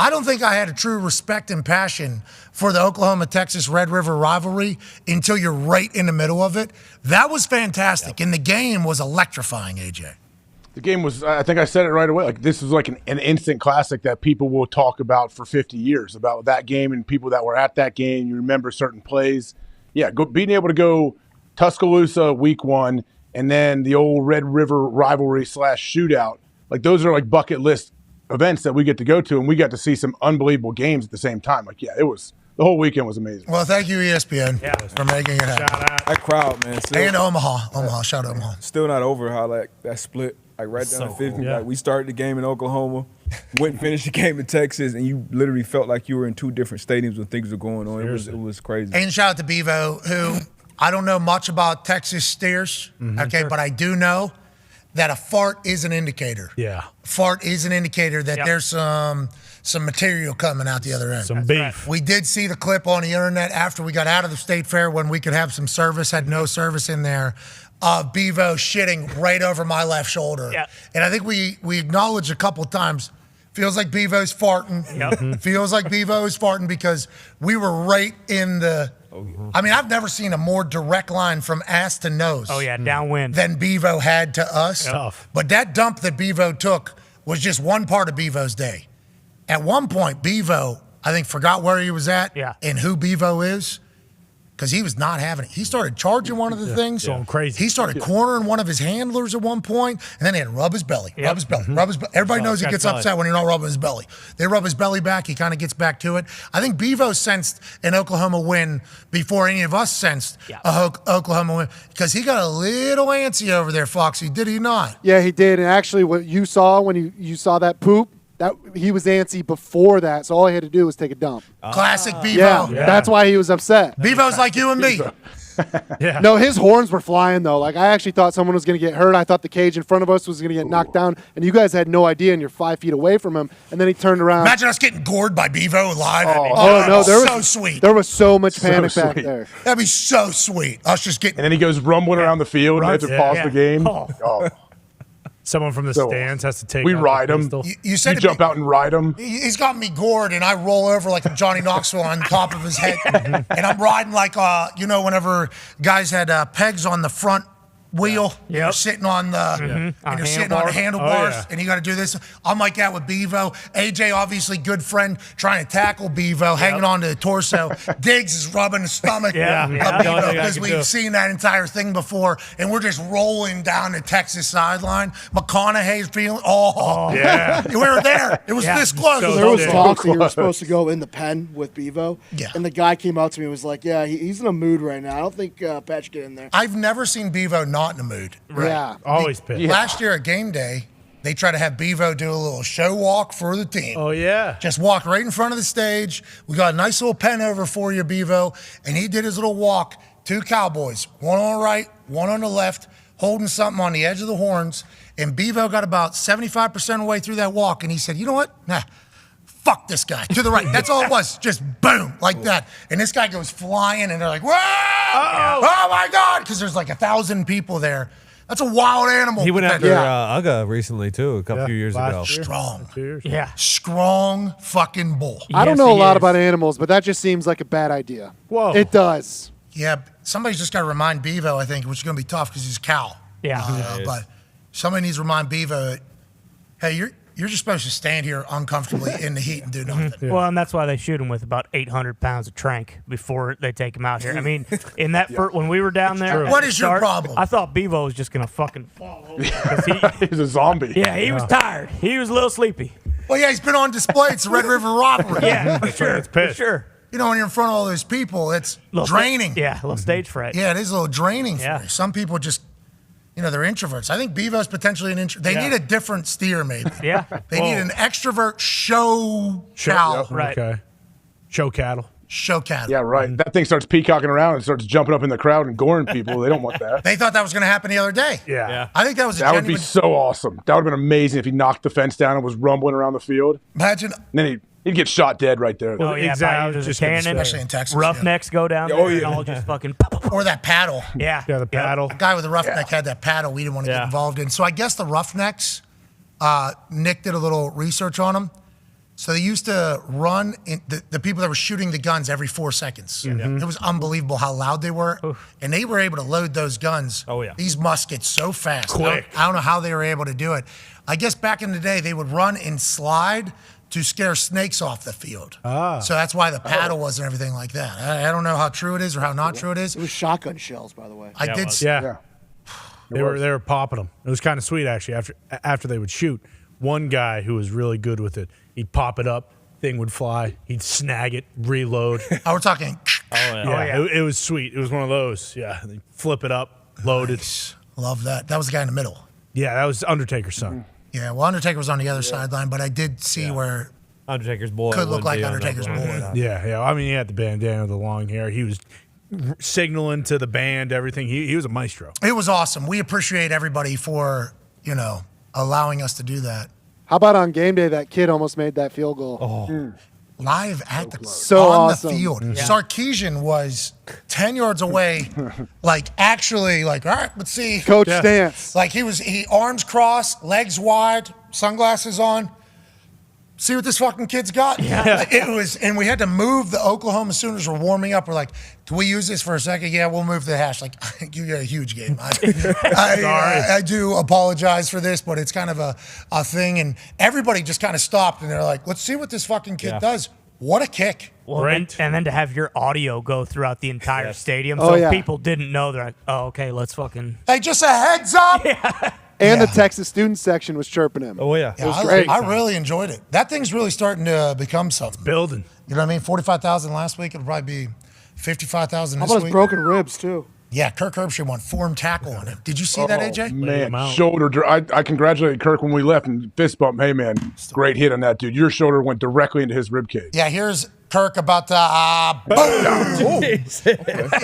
I don't think I had a true respect and passion for the Oklahoma-Texas Red River rivalry until you're right in the middle of it. That was fantastic, and the game was electrifying, AJ. The game was, I think I said it right away, like this was like an instant classic that people will talk about for 50 years, about that game and people that were at that game. You remember certain plays. Yeah, being able to go Tuscaloosa week 1 and then the old Red River rivalry / shootout, like those are like bucket list events that we get to go to, and we got to see some unbelievable games at the same time. Like, yeah, it was the whole weekend was amazing. Well, thank you, ESPN, for making it happen. That crowd, man. And Omaha. Shout out Omaha. Still not over how like that split, like right down to 50. Like we started the game in Oklahoma, went and finished the game in Texas, and you literally felt like you were in two different stadiums when things were going on. It was crazy. And shout out to Bevo, who I don't know much about Texas steers, okay, but I do know that a fart is an indicator. Yeah. Fart is an indicator that there's some material coming out the other end. Some beef. We did see the clip on the internet after we got out of the state fair when we could have some service, had no service in there, of Bevo shitting right over my left shoulder. Yeah. And I think we acknowledged a couple of times, feels like Bevo's farting. Yep. Feels like Bevo is farting because we were right in the... I mean, I've never seen a more direct line from ass to nose. Oh, yeah, downwind. Than Bevo had to us. Tough. But that dump that Bevo took was just one part of Bevo's day. At one point, Bevo, I think, forgot where he was at and who Bevo is because he was not having it. He started charging one of the things. Going crazy. He started cornering one of his handlers at one point, and then he had to rub his belly. Rub his belly. Rub his belly. Everybody knows he gets upset when you're not rubbing his belly. They rub his belly back. He kind of gets back to it. I think Bevo sensed an Oklahoma win before any of us sensed a Oklahoma win because he got a little antsy over there, Foxy. Did he not? Yeah, he did. And actually, what you saw when you saw that poop, that he was antsy before that, so all he had to do was take a dump. Classic Bevo. Yeah, that's why he was upset. Bevo's like you and me. No, his horns were flying, though. Like, I actually thought someone was going to get hurt. I thought the cage in front of us was going to get knocked down, and you guys had no idea, and you're 5 feet away from him, and then he turned around. Imagine us getting gored by Bevo live. Oh no, there was so sweet. There was so much panic back there. That'd be so sweet. Us just getting. And then he goes rumbling around the field, and they have to pause the game. Someone from the stands has to take. We out ride the him. pistol. You said you jump out and ride him. He's got me gored, and I roll over like Johnny Knoxville on top of his head, and I'm riding like whenever guys had pegs on the front wheel, you're sitting on the and you're sitting on the handlebars, and you got to do this. I'm like that with Bevo. AJ, obviously good friend, trying to tackle Bevo, hanging on to the torso. Diggs is rubbing the stomach of Bevo because we've seen that entire thing before, and we're just rolling down the Texas sideline. McConaughey's feeling, we were there. It was this close. So there was talks that you were supposed to go in the pen with Bevo, and the guy came out to me and was like, "Yeah, he's in a mood right now. I don't think Pat should get in there." I've never seen Bevo not in a mood. Yeah. Always pissed. Last year at game day, they tried to have Bevo do a little show walk for the team. Oh, yeah. Just walk right in front of the stage. We got a nice little pen over for you, Bevo. And he did his little walk. 2 cowboys, one on the right, one on the left, holding something on the edge of the horns. And Bevo got about 75% of the way through that walk. And he said, you know what? Nah. Fuck this guy to the right. That's all it was. Just boom, like that. And this guy goes flying, and they're like, whoa! Oh my God! Because there's like 1,000 people there. That's a wild animal. He went after Uga recently, too, a few years ago. Strong. Strong fucking bull. I don't know a lot about animals, but that just seems like a bad idea. Whoa. It does. Yeah, somebody's just got to remind Bevo, I think, which is going to be tough because he's a cow. But somebody needs to remind Bevo, hey, you're just supposed to stand here uncomfortably in the heat and do nothing. Well, and that's why they shoot him with about 800 pounds of trank before they take him out here. I mean, in that when we were down there, what is your problem? I thought Bevo was just going to fucking fall over. He's a zombie. Yeah, he was tired. He was a little sleepy. Well, yeah, he's been on display. It's the Red River Robbery. Yeah, for sure. For sure. You know, when you're in front of all those people, it's draining. A little stage fright. Yeah, it is a little draining for you. Some people just... they're introverts. I think Bevo's potentially an introvert. They need a different steer, maybe. They need an extrovert show cow. Right. Okay. Show cattle. Show cattle. Yeah, right. That thing starts peacocking around and starts jumping up in the crowd and goring people. They don't want that. They thought that was going to happen the other day. Yeah. I think that was that would be so awesome. That would have been amazing if he knocked the fence down and was rumbling around the field. Imagine. And then he'd get shot dead right there. Oh, yeah, exactly. Just cannon. Especially in Texas. Roughnecks go down there and all just fucking... Or that paddle. Yeah. Yeah, the paddle. The guy with the roughneck had that paddle we didn't want to get involved in. So I guess the Roughnecks, Nick did a little research on them. So they used to run the people that were shooting the guns every 4 seconds. It was unbelievable how loud they were. And they were able to load those guns, these muskets, so fast. Quick. I don't know how they were able to do it. I guess back in the day, they would run and slide to scare snakes off the field. So that's why the paddle was and everything like that. I don't know how true it is or how not true it is. It was shotgun shells, by the way. I did. Yeah. They were popping them. It was kind of sweet, actually, after they would shoot. one guy who was really good with it. He'd pop it up, thing would fly. He'd snag it, reload. Oh, we're talking. Yeah, it was sweet. It was one of those. Yeah, they flip it up, load it. Love that. That was the guy in the middle. Yeah, that was Undertaker's son. Yeah, well, Undertaker was on the other sideline, but I did see where Undertaker's boy could look would like be on that Undertaker's one. boy. Yeah. I mean, he had the bandana, the long hair. He was signaling to the band, everything. He was a maestro. It was awesome. We appreciate everybody for, allowing us to do that. How about on game day, that kid almost made that field goal? Live at the awesome. the field. Yeah. Sarkeesian was 10 yards away, actually, all right, let's see. Coach stance. He arms crossed, legs wide, sunglasses on. See what this fucking kid's got? Yeah. And we had to move the Oklahoma Sooners were warming up. We're like, can we use this for a second? Yeah, we'll move the hash. You got a huge game. I do apologize for this, but it's kind of a thing. And everybody just kind of stopped and they're like, let's see what this fucking kid does. What a kick. Well, and then to have your audio go throughout the entire stadium. Oh, So yeah. if people didn't know, they're like, oh, okay, let's fucking. Hey, just a heads up. And the Texas student section was chirping him. Oh, yeah. It was great. I really enjoyed it. That thing's really starting to become something. Building. You know what I mean? 45,000 last week. It'll probably be 55,000 How this about his week. broken ribs, too? Yeah, Kirk Herbstreit won form tackle on him. Did you see that, AJ? Man, shoulder. I congratulated Kirk when we left and fist bump. Hey, man, great hit on that, dude. Your shoulder went directly into his ribcage. Yeah, here's Kirk about the boom.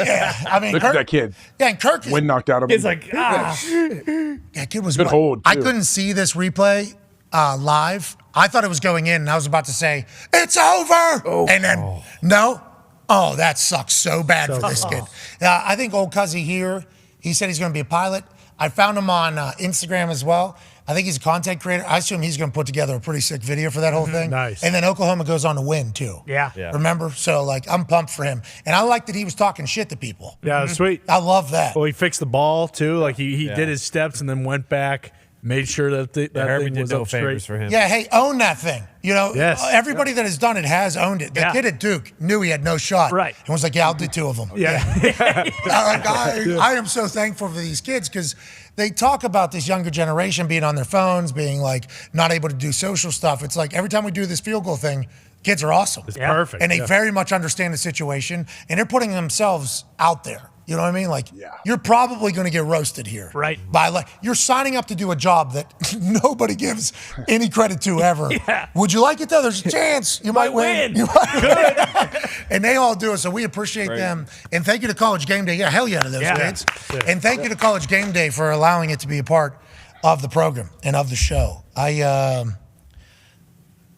Yeah, I mean, Look Kirk, at that kid. Yeah, and Kirk. Wind knocked out of him. It's like, Yeah, kid was Good hold, I too. couldn't see this replay live. I thought it was going in, and I was about to say it's over, and then no. Oh, that sucks so bad for this kid. I think old Cuzzy here. He said he's going to be a pilot. I found him on Instagram as well. I think he's a content creator. I assume he's going to put together a pretty sick video for that whole thing. Nice. And then Oklahoma goes on to win too. Yeah. Remember? So I'm pumped for him, and I like that he was talking shit to people. Yeah, it was sweet. I love that. Well, he fixed the ball, too. He did his steps and then went back, made sure that Herbie thing did was no up straight. favors for him. Yeah, hey, own that thing. Yes. Everybody that has done it has owned it. The kid at Duke knew he had no shot. Right. And was like, yeah, I'll do two of them. Yeah. I am so thankful for these kids because they talk about this younger generation being on their phones, being not able to do social stuff. It's like every time we do this field goal thing, kids are awesome. It's perfect. And they very much understand the situation, and they're putting themselves out there. You know what I mean? You're probably going to get roasted here. Right. You're signing up to do a job that nobody gives any credit to ever. Yeah. Would you like it, though? There's a chance you might win. You might. And they all do it, so we appreciate them. And thank you to College Game Day. Yeah, hell yeah to those kids. And thank you to College Game Day for allowing it to be a part of the program and of the show.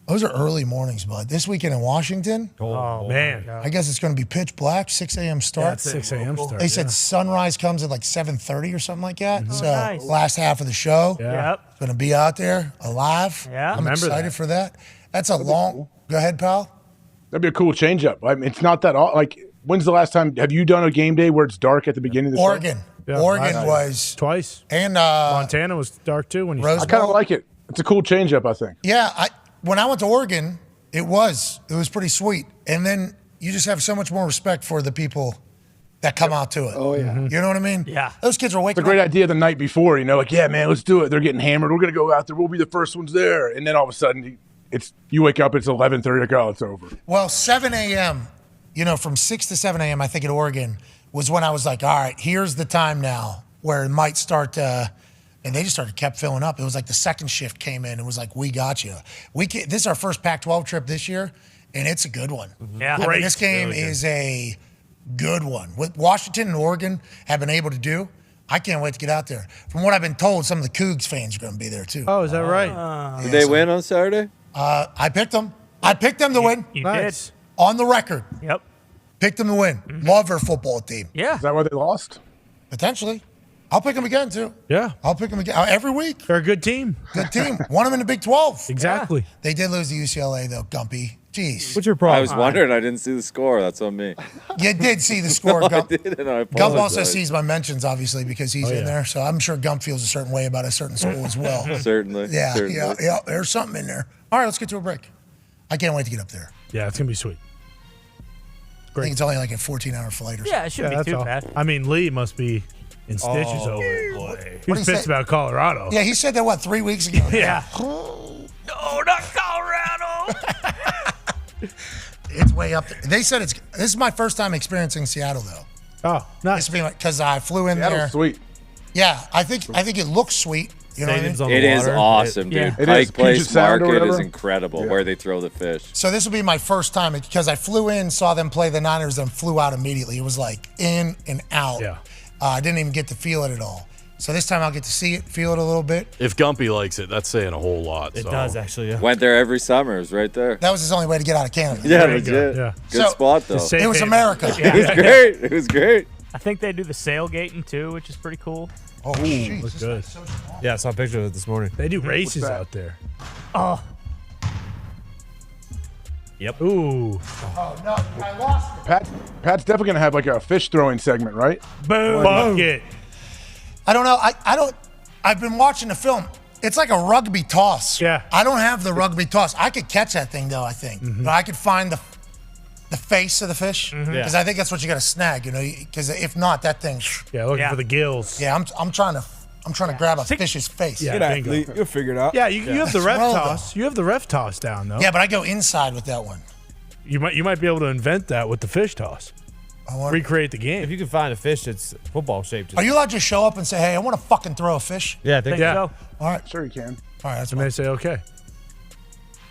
Those are early mornings, bud. This weekend in Washington. Oh, man. I guess it's going to be pitch black, 6 a.m. start. Yeah, it's 6 a.m. start. They said sunrise comes at 7:30 or something like that. So nice. last half of the show, Yep. going to be out there alive. Yeah. I'm Remember excited that. for that. That's a long. Go ahead, pal. That'd be a cool change-up. I mean, it's not that when's the last time? Have you done a game day where it's dark at the beginning of the Oregon. Yeah, Oregon was twice. and Montana was dark, too. When you Rose I kind of Bowl. like it. It's a cool change-up, I think. Yeah, when I went to Oregon, it was pretty sweet. And then you just have so much more respect for the people that come out to it. Oh, yeah. You know what I mean? Yeah. Those kids are It's waking a great up. idea the night before, yeah, man, let's do it. They're getting hammered. We're going to go out there. We'll be the first ones there. And then all of a sudden, you wake up, it's 11:30, like, oh, it's over. Well, 7 a.m., from 6 to 7 a.m., I think at Oregon, was when I was like, all right, here's the time now where it might start and they just kept filling up. It was like the second shift came in and was like, we got you. This is our first Pac-12 trip this year, and it's a good one. Yeah. I mean, Great. this game Really good. is a good one. What Washington and Oregon have been able to do, I can't wait to get out there. From what I've been told, some of the Cougs fans are going to be there too. Oh, is that right? Did they win on Saturday? I picked them. I picked them to win. You Nice. On the record. did. Yep. Picked them to win. Love their football team. Yeah. Is that why they lost? Potentially. I'll pick them again, too. Yeah. I'll pick them again. Every week. They're a good team. Good team. Won them in the Big 12. Exactly. They did lose to UCLA, though, Gumpy. Jeez. What's your problem? I was wondering. I didn't see the score. That's on me. You did see the score, I Gump. did, and I Gump also apologize. sees my mentions, obviously, because he's in there. So I'm sure Gump feels a certain way about a certain school as well. Certainly. Yeah, certainly. yeah. There's something in there. All right, let's get to a break. I can't wait to get up there. Yeah, it's going to be sweet. I think it's only like a 14-hour flight or something. Yeah, it shouldn't be that's too all. bad. I mean, Lee must be in stitches over it. What He's did he pissed say? about Colorado. Yeah, he said that, 3 weeks ago? Yeah. way up there. They said this is my first time experiencing Seattle, though. Oh, nice. Because I flew in Seattle's there. Sweet. Yeah, I think it looks sweet. You know what I mean? It is awesome, dude. Pike Place Market is incredible where they throw the fish. So this will be my first time because I flew in, saw them play the Niners, then flew out immediately. It was like in and out. Yeah. I didn't even get to feel it at all. So this time I'll get to see it, feel it a little bit. If Gumpy likes it, that's saying a whole lot. It does, actually, yeah. Went there every summer. It was right there. That was his only way to get out of Canada. Yeah, legit. Yeah. Good spot, though. It was America. It was great. It was great. I think they do the sailgating, too, which is pretty cool. Oh, jeez. Looks good. Yeah, I saw a picture of it this morning. They do races out there. Oh. Yep. Ooh. Oh, no. I lost it. Pat's definitely going to have like a fish throwing segment, right? Boom. Bucket. I don't know. I've been watching the film. It's like a rugby toss. Yeah. I don't have the rugby toss. I could catch that thing, though, I think. But I could find the face of the fish because I think that's what you got to snag, because if not, that thing. Yeah, looking for the gills. Yeah, I'm trying to grab a fish's face. Yeah, Good athlete. You'll figure it out. Yeah, you have the ref toss. You have the ref toss down though. Yeah, but I go inside with that one. You might be able to invent that with the fish toss. Recreate the game. If you can find a fish that's football shaped. Are you allowed to just show up and say, "Hey, I want to fucking throw a fish"? Yeah, I think so. All right, sure you can. All right, that's and they say okay.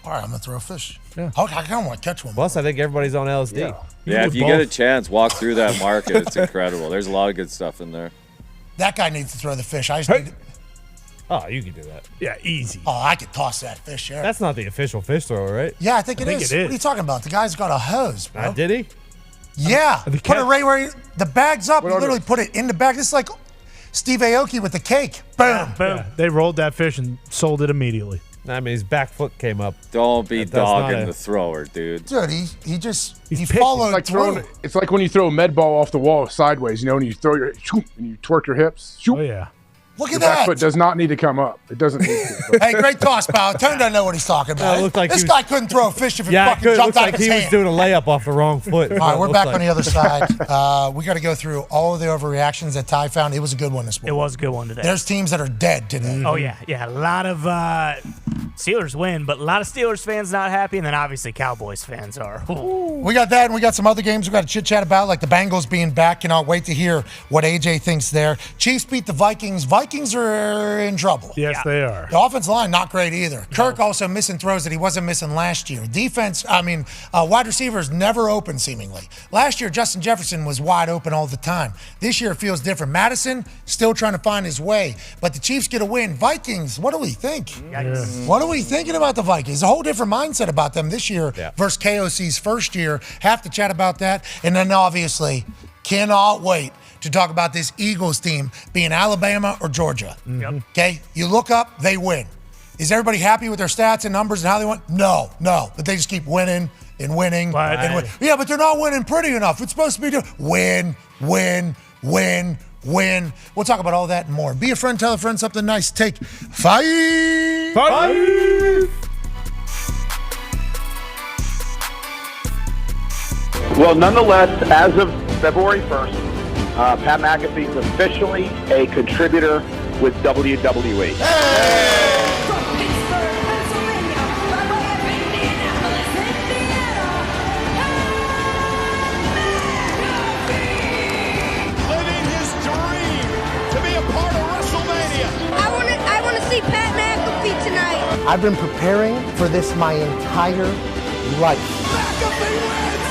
All right, I'm gonna throw a fish. Yeah. I kind of want to catch one. Plus, I think everybody's on LSD. Yeah, if you get a chance, walk through that market. It's incredible. There's a lot of good stuff in there. That guy needs to throw the fish. I just need. Oh, you can do that. Yeah, easy. Oh, I could toss that fish. Yeah. That's not the official fish thrower, right? Yeah, I think it is. What are you talking about? The guy's got a hose, bro. Did he? Yeah. Put it right where the bag's up. You literally put it in the bag. This is like Steve Aoki with the cake. Boom. Boom. Yeah, they rolled that fish and sold it immediately. I mean, his back foot came up. Don't be dogging the thrower, dude. Dude, he followed through. It's like when you throw a med ball off the wall sideways, and you throw your and you twerk your hips. Oh yeah. Look Your at that. back foot does not need to come up. It doesn't need to. Hey, great toss, pal. Tone doesn't know what he's talking about. it looked like this he guy couldn't throw a fish if he Yeah, fucking it jumped looks out like of his he was hand. doing a layup off the wrong foot. All right, we're back on the other side. We got to go through all of the overreactions that Ty found. It was a good one this morning. It was a good one today. There's teams that are dead today. Oh, yeah. Yeah, a lot of Steelers win, but a lot of Steelers fans not happy, and then obviously Cowboys fans are. We got that, and we got some other games we got to chit-chat about, like the Bengals being back. Cannot wait to hear what AJ thinks there. Chiefs beat the Vikings. Vikings are in trouble. Yes, they are. The offensive line, not great either. Kirk also missing throws that he wasn't missing last year. Defense, wide receivers never open, seemingly. Last year, Justin Jefferson was wide open all the time. This year, it feels different. Madison, still trying to find his way. But the Chiefs get a win. Vikings, what do we think? What are we thinking about the Vikings? A whole different mindset about them this year versus KOC's first year. Have to chat about that. And then, obviously, cannot wait to talk about this Eagles team being Alabama or Georgia. Okay? You look up, they win. Is everybody happy with their stats and numbers and how they win? No. But they just keep winning and winning. And win. Yeah, but they're not winning pretty enough. It's supposed to be win. We'll talk about all that and more. Be a friend, tell a friend something nice. Take 5. Well, nonetheless, as of February 1st, Pat McAfee is officially a contributor with WWE. Living his dream to be a part of WrestleMania. I want to see Pat McAfee tonight. I've been preparing for this my entire life. McAfee wins!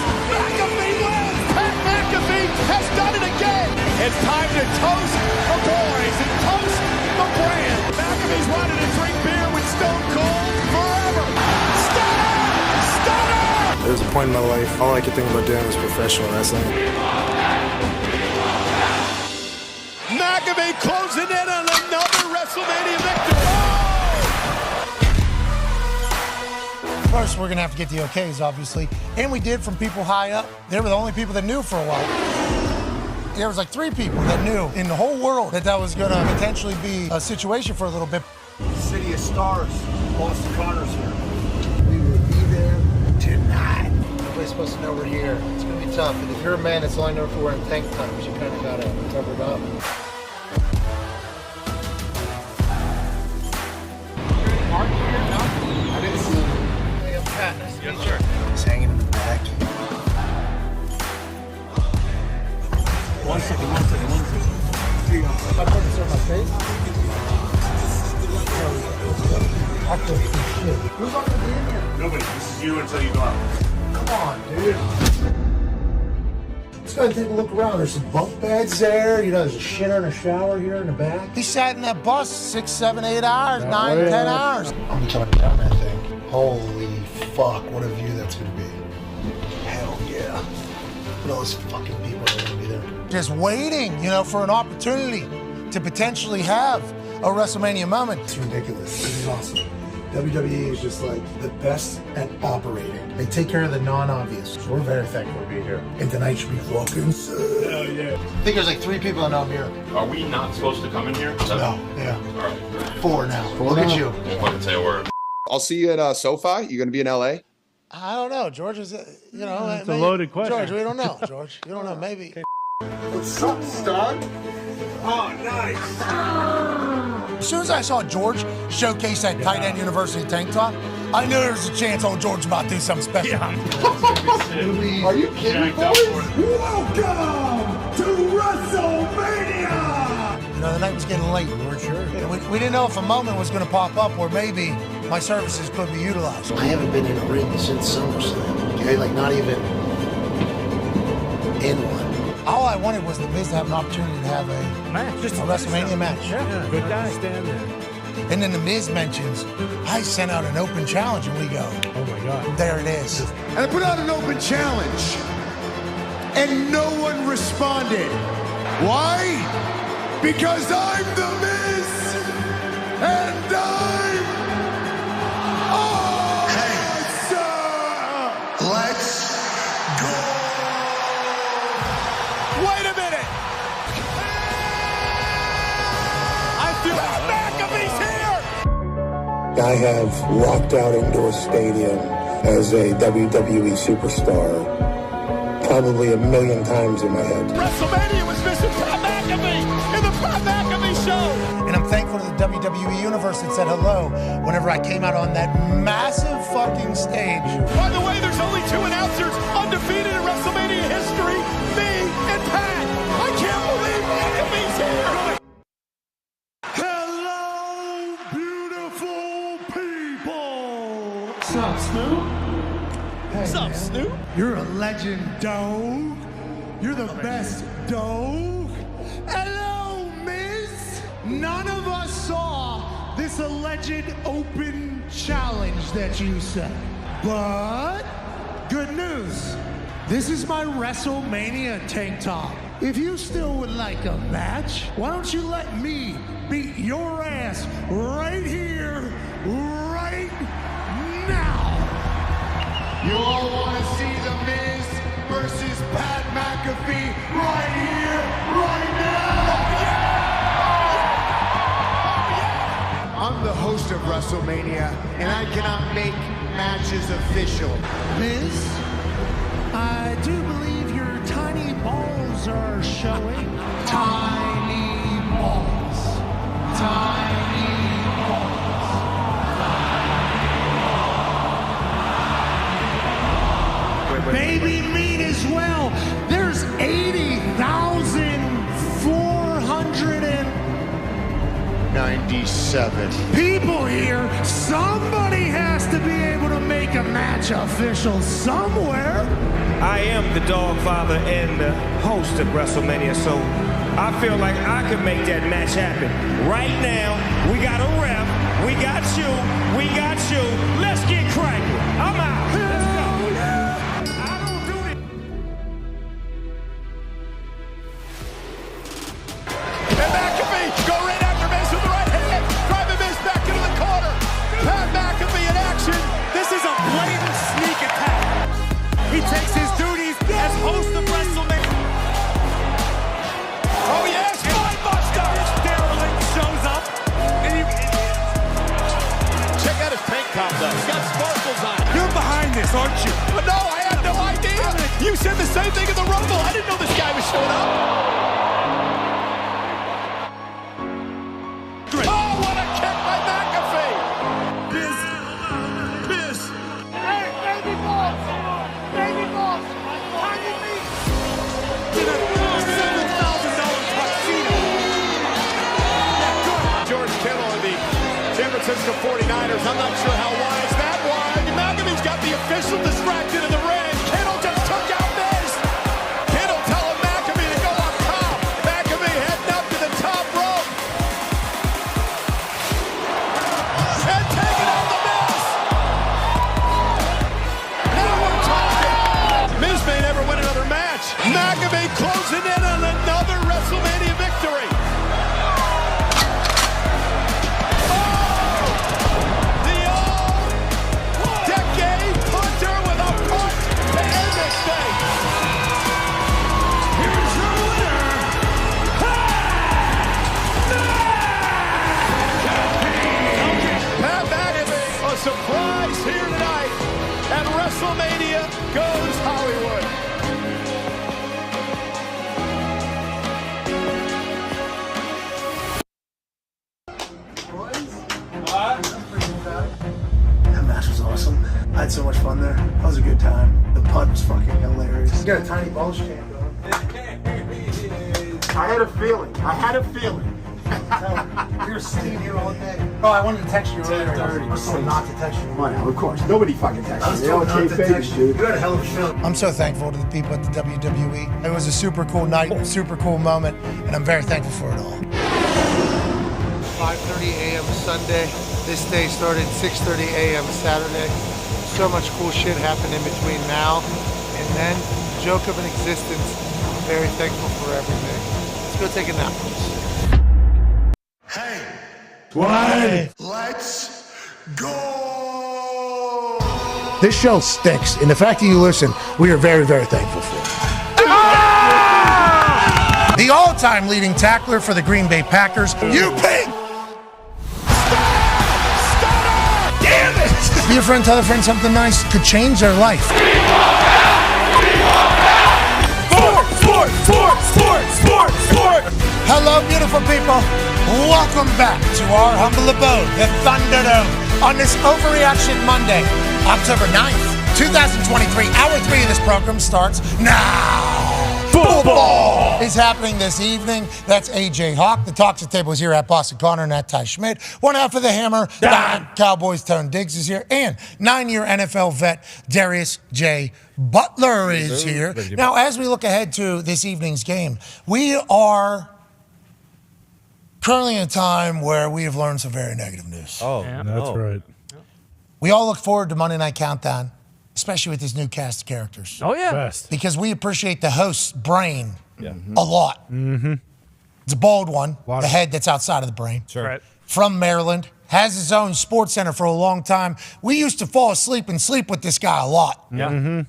Pat McAfee has done it again! It's time to toast the boys and toast the brand. McAfee's wanted to drink beer with Stone Cold forever. Stunner! There was a point in my life, all I could think about doing was professional wrestling. McAfee closing in on another WrestleMania victory. First, we're going to have to get the okays, obviously. And we did from people high up. They were the only people that knew for a while. There was like 3 people that knew in the whole world that was going to potentially be a situation for a little bit. City of Stars, Boston Connors here. We will be there tonight. Nobody's supposed to know we're here. It's going to be tough. And if you're a man that's only known for wearing tank tops, you kind of got to cover it up. I didn't see him. Hey, I'm Pat. Nice to meet you. He's hanging in the back. One second. Here you go. I put this on my face. I feel shit. Who's on the game? Nobody. This is you until you go out. Come on, dude. Let's go ahead and take a look around. There's some bunk beds there. You know, there's a shitter and a shower here in the back. He sat in that bus 6, 7, 8 hours, 9, 10 hours. I'm gonna turn down that thing. Holy fuck, what a view that's gonna be. Hell yeah. Look at all those fucking people that are gonna be there. Just waiting, for an opportunity to potentially have a WrestleMania moment. It's ridiculous. This is awesome. WWE is just like the best at operating. They take care of the non-obvious. So we're very thankful to be here. And tonight should be fucking sick. Hell yeah. I think there's like 3 people that know I'm here. Are we not supposed to come in here? No, yeah. All right. 4 now. Look at you. Won't fucking say a word. I'll see you at SoFi. You going to be in LA? I don't know. George is, It's a loaded question. George, we don't know. George, you don't know. Maybe. What's up, stud? Oh, nice. As soon as I saw George showcase that tight end university tank top, I knew there was a chance old George was about to do something special. Are you kidding me, boys? Welcome to WrestleMania. The night was getting late. We weren't sure. We didn't know if a moment was going to pop up where maybe my services could be utilized. I haven't been in a ring since SummerSlam. Okay, like not even in one. All I wanted was the Miz to have an opportunity to have a match, just a WrestleMania match. Yeah, good guy. Stand there. And then the Miz mentions, I sent out an open challenge, and we go, oh my God. There it is. And I put out an open challenge, and no one responded. Why? Because I'm the Miz, and I'm awesome! Let's go! Wait a minute! I feel McAfee's here! I have walked out into a stadium as a WWE superstar probably 1,000,000 times in my head. WrestleMania was missing Pat McAfee in the Pat McAfee Show! And I'm thankful to the WWE Universe that said hello whenever I came out on that massive fucking stage. By the way, there's only 2 announcers undefeated in WrestleMania history, me and Pat. I can't believe McAfee's here! Hello, beautiful people! What's up, Snoop? What's up, Snoop? You're a legend, dog. You're the best, dog. Hello, Miz! None of us saw this alleged open challenge that you said. But, good news. This is my WrestleMania tank top. If you still would like a match, why don't you let me beat your ass right here, right now? You all want to see The Miz versus Pat McAfee right here, right now? I'm the host of WrestleMania, and I cannot make matches official. Miz, I do believe your tiny balls are showing. Tiny balls. Tiny balls. Baby meat as well. There's 80,497 people here. Somebody has to be able to make a match official somewhere. I am the dog father and the host of WrestleMania, so I feel like I can make that match happen. Right now, we got a ref, we got you, Let's get cracking. I'm out. Let's go. And McAfee go right after Miz with the right hand, driving Miz back into the corner. Pat McAfee in action. This is a blatant sneak attack. He takes his duties as host of WrestleMania. Oh yes, Spinebuster! This derelict shows up. And check out his tank top though. He's got sparkles on it. You're behind this, aren't you? But no, I had no idea. You said the same thing in the Rumble. I didn't know this guy was showing up. Oh, what a kick by McAfee! Miz. Hey, baby boss! Baby boss! Tiny meat! Francisco 49ers. I'm not sure how wise that was. McAfee's got the official distracted in the ring. Kittle just took out Miz. Kittle telling McAfee to go up top. McAfee heading up to the top rope. And taking out the Miz. Now we're talking. Miz may never win another match. McAfee closing in on another WrestleMania victory. Surprise here tonight at WrestleMania goes Hollywood. That match was awesome. I had so much fun there. That was a good time. The punt was fucking hilarious. You got a tiny bulge champ going. I had a feeling. We were sitting here all day. Oh, I wanted to text you earlier. I was told not to text you. Of course. Nobody fucking texts I was you. told not to text you. You Dude. had a hell of a show. I'm so thankful to the people at the WWE. It was a super cool night, super cool moment, and I'm very thankful for it all. 5:30 a.m. Sunday. This day started 6:30 a.m. Saturday. So much cool shit happened in between now and then. Joke of an existence. I'm very thankful for everything. Let's go take a nap, please. Hey, Why? let's go! This show stinks, and the fact that you listen, we are very, very thankful for. The all-time leading tackler for the Green Bay Packers, you pig! Damn it! Be a friend, tell a friend something nice could change their life. Sport! Hello, beautiful people. Welcome back to our humble abode, the Thunderdome, on this Overreaction Monday, October 9th, 2023. Hour 3 of this program starts now. Football is happening this evening. That's AJ Hawk. The Talks at Table is here at Boston Connor and at Ty Schmidt. One half of the Hammer, Dahn. Cowboys Tone Diggs is here. And 9-year NFL vet Darius J. Butler is here. Now, as we look ahead to this evening's game, we are currently in a time where we have learned some very negative news. That's right. We all look forward to Monday Night Countdown, especially with this new cast of characters. Oh, yeah. Best. Because we appreciate the host's brain a lot. Mm-hmm. It's a bald one, the head that's outside of the brain. Sure. Right. From Maryland, has his own sports center for a long time. We used to fall asleep and sleep with this guy a lot. Yeah. Mm-hmm.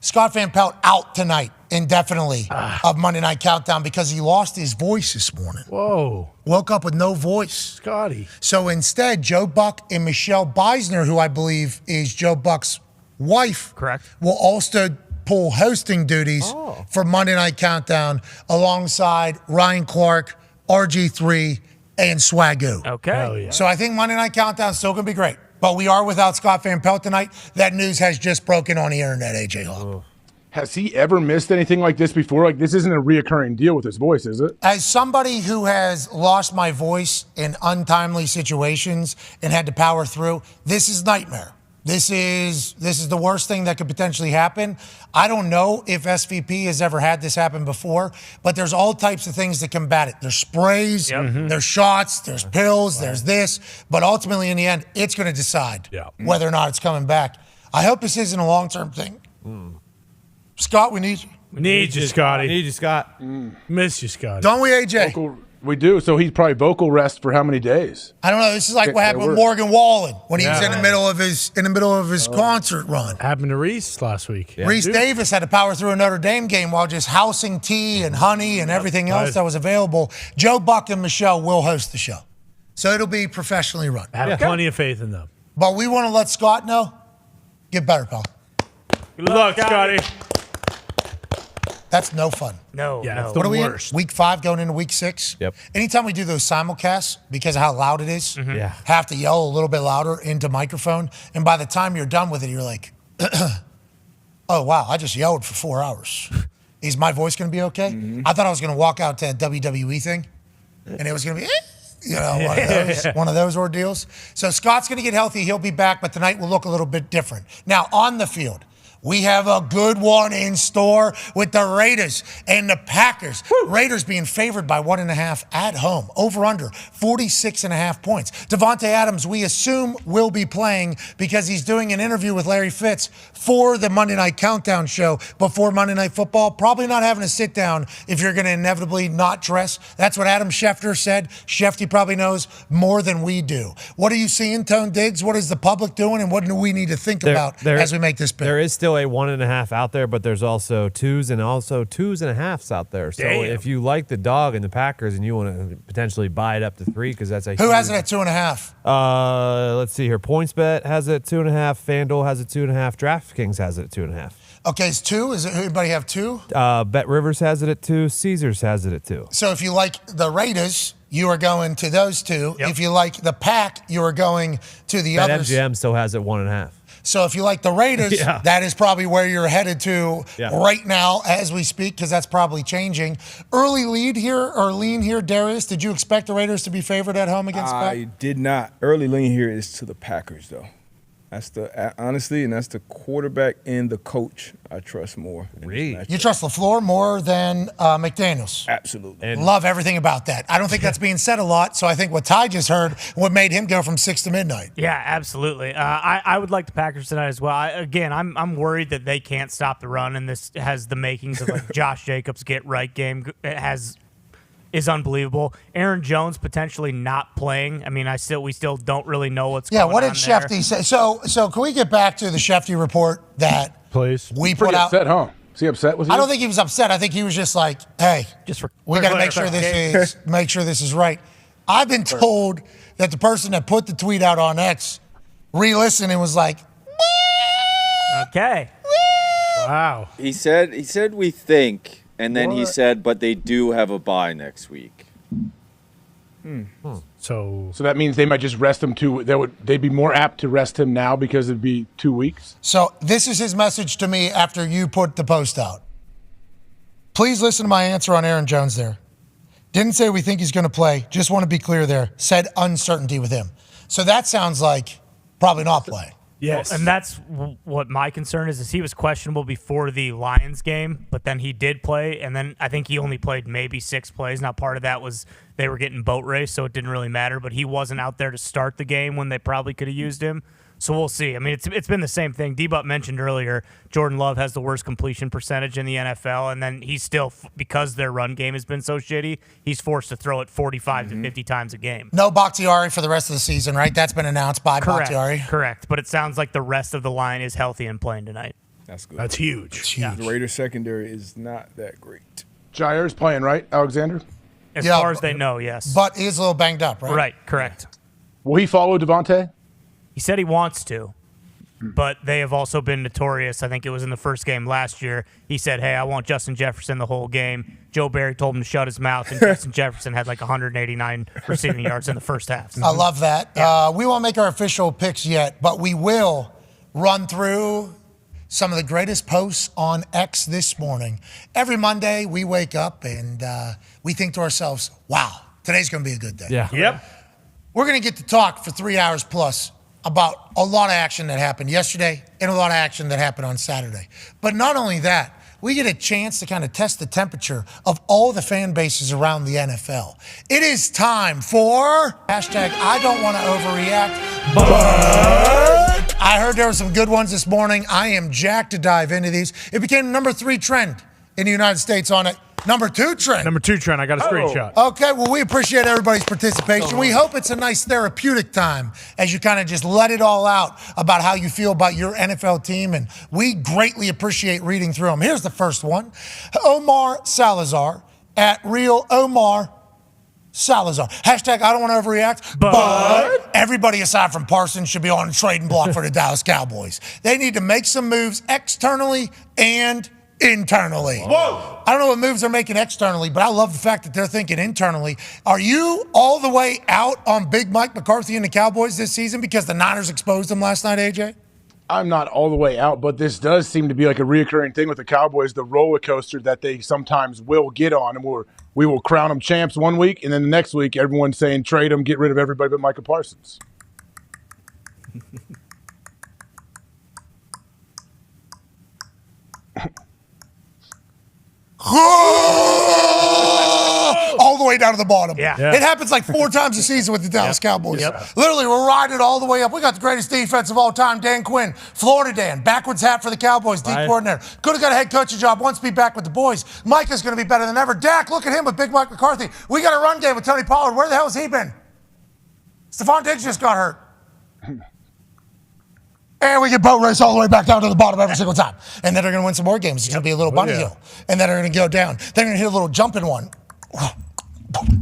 Scott Van Pelt out tonight indefinitely of Monday Night Countdown because he lost his voice this morning. Whoa. Woke up with no voice. Scotty. So instead, Joe Buck and Michelle Beisner, who I believe is Joe Buck's wife, correct, will also pull hosting duties for Monday Night Countdown alongside Ryan Clark, RG3, and Swagoo. Okay. Hell yeah. So I think Monday Night Countdown is still going to be great. But we are without Scott Van Pelt tonight. That news has just broken on the internet, AJ Hawk. Has he ever missed anything like this before? Like, this isn't a reoccurring deal with his voice, is it? As somebody who has lost my voice in untimely situations and had to power through, this is nightmare. This is the worst thing that could potentially happen. I don't know if SVP has ever had this happen before, but there's all types of things that combat it. There's sprays, there's shots, there's pills, there's this. But ultimately, in the end, it's going to decide whether or not it's coming back. I hope this isn't a long-term thing. Scott, we need you. We need you, Scotty. Need you, Scott. Miss you, Scotty. Don't we, AJ? We do. So he's probably vocal rest for how many days? I don't know. This is like what happened with Morgan Wallen when he was in the middle of his concert run. Happened to Reese last week. Reese Davis had to power through a Notre Dame game while just housing tea and honey and everything else that was available. Joe Buck and Michelle will host the show. So it'll be professionally run. I have plenty of faith in them. But we want to let Scott know, get better, pal. Good luck, Scotty. That's no fun. No, Yeah, no. it's the What are we worst. in? Week 5 going into week 6? Yep. Anytime we do those simulcasts, because of how loud it is, Yeah. have to yell a little bit louder into microphone. And by the time you're done with it, you're like, oh, wow, I just yelled for 4 hours. Is my voice going to be okay? I thought I was going to walk out to a WWE thing, and it was going to be, one of those ordeals. So Scott's going to get healthy. He'll be back, but tonight will look a little bit different. Now, on the field, we have a good one in store with the Raiders and the Packers. Woo. Raiders being favored by 1.5 at home. Over under 46.5 points. Devontae Adams, we assume, will be playing because he's doing an interview with Larry Fitz for the Monday Night Countdown show before Monday Night Football. Probably not having to sit down if you're going to inevitably not dress. That's what Adam Schefter said. Schefter probably knows more than we do. What are you seeing, Tone Diggs? What is the public doing, and what do we need to think about as we make this pick? There is still a 1.5 out there, but there's also 2s and also 2.5s out there. So if you like the dog and the Packers and you want to potentially buy it up to 3, because that's a who has it at 2.5? Let's see here. PointsBet has it at 2.5. FanDuel has it 2.5. DraftKings has it at 2.5. Okay, it's 2. Is it anybody have 2? Bet Rivers has it at 2. Caesars has it at 2. So if you like the Raiders, you are going to those 2. Yep. If you like the Pack, you are going to the others. MGM still has it 1.5. So if you like the Raiders, that is probably where you're headed to right now as we speak, because that's probably changing. Early lean here, Darius. Did you expect the Raiders to be favored at home against Pack? I did not. Early lean here is to the Packers, though. That's honestly, and that's the quarterback and the coach I trust more. Really? You trust LaFleur more than McDaniels? Absolutely. And love everything about that. I don't think that's being said a lot, so I think what Ty just heard, what made him go from 6 to midnight. Yeah, absolutely. I would like the Packers tonight as well. I'm worried that they can't stop the run, and this has the makings of like Josh Jacobs get right game. Is unbelievable. Aaron Jones potentially not playing. I mean, we still don't really know what's going on. Yeah, what did Shefty say? So can we get back to the Shefty report that we put out? Upset, huh? Is he upset with you? I don't think he was upset. I think he was just like, hey, we got to make sure this is right. I've been told that the person that put the tweet out on X re-listened and was like, okay. Wow. He said we think. And then he said, but they do have a bye next week. So that means they might just rest him they'd be more apt to rest him now because it'd be 2 weeks? So this is his message to me after you put the post out. Please listen to my answer on Aaron Jones there. Didn't say we think he's going to play. Just want to be clear there. Said uncertainty with him. So that sounds like probably not play. Yes. Well, and that's what my concern is he was questionable before the Lions game, but then he did play, and then I think he only played maybe 6 plays. Now, part of that was they were getting boat race, so it didn't really matter, but he wasn't out there to start the game when they probably could have used him. So we'll see. I mean, it's been the same thing. D-Butt mentioned earlier, Jordan Love has the worst completion percentage in the NFL, and then he's still, because their run game has been so shitty, he's forced to throw it 45 to 50 times a game. No Bakhtiari for the rest of the season, right? That's been announced by Bakhtiari. Correct. But it sounds like the rest of the line is healthy and playing tonight. That's good. That's huge. It's huge. The Raiders secondary is not that great. Jair's playing, right, Alexander? As far as they know, yes. But he is a little banged up, right? Right, correct. Will he follow Devontae? He said he wants to, but they have also been notorious. I think it was in the first game last year. He said, hey, I want Justin Jefferson the whole game. Joe Barry told him to shut his mouth, and Justin Jefferson had like 189 receiving yards in the first half. I love that. Yeah. We won't make our official picks yet, but we will run through some of the greatest posts on X this morning. Every Monday, we wake up and we think to ourselves, wow, today's going to be a good day. Yeah. Yep. We're going to get to talk for 3 hours plus about a lot of action that happened yesterday and a lot of action that happened on Saturday. But not only that, we get a chance to kind of test the temperature of all the fan bases around the NFL. It is time for hashtag I don't want to overreact, but I heard there were some good ones this morning. I am jacked to dive into these. It became the number 3 trend in the United States on it. Number 2 trend. Number 2 trend. I got a screenshot. Okay, well, we appreciate everybody's participation. We hope it's a nice therapeutic time as you kind of just let it all out about how you feel about your NFL team, and we greatly appreciate reading through them. Here's the first one. Omar Salazar at Real Omar Salazar. Hashtag I don't want to overreact, but everybody aside from Parsons should be on the trading block for the Dallas Cowboys. They need to make some moves externally and internally. Whoa. I don't know what moves they're making externally, but I love the fact that they're thinking internally. Are you all the way out on Big Mike McCarthy and the Cowboys this season because the Niners exposed them last night, AJ? I'm not all the way out, but this does seem to be like a reoccurring thing with the Cowboys, the roller coaster that they sometimes will get on, and we will crown them champs one week, and then the next week everyone's saying trade them, get rid of everybody but Micah Parsons. All the way down to the bottom. Yeah. It happens like 4 times a season with the Dallas Cowboys. Literally, we're riding it all the way up. We got the greatest defense of all time, Dan Quinn. Florida Dan, backwards hat for the Cowboys, deep coordinator. Could have got a head coaching job once, be back with the boys. Micah's going to be better than ever. Dak, look at him with Big Mike McCarthy. We got a run game with Tony Pollard. Where the hell has he been? Stephon Diggs just got hurt. And we get boat race all the way back down to the bottom every single time. And then they're going to win some more games. It's going to be a little bunny hill. And then they're going to go down. They're going to hit a little jumping one.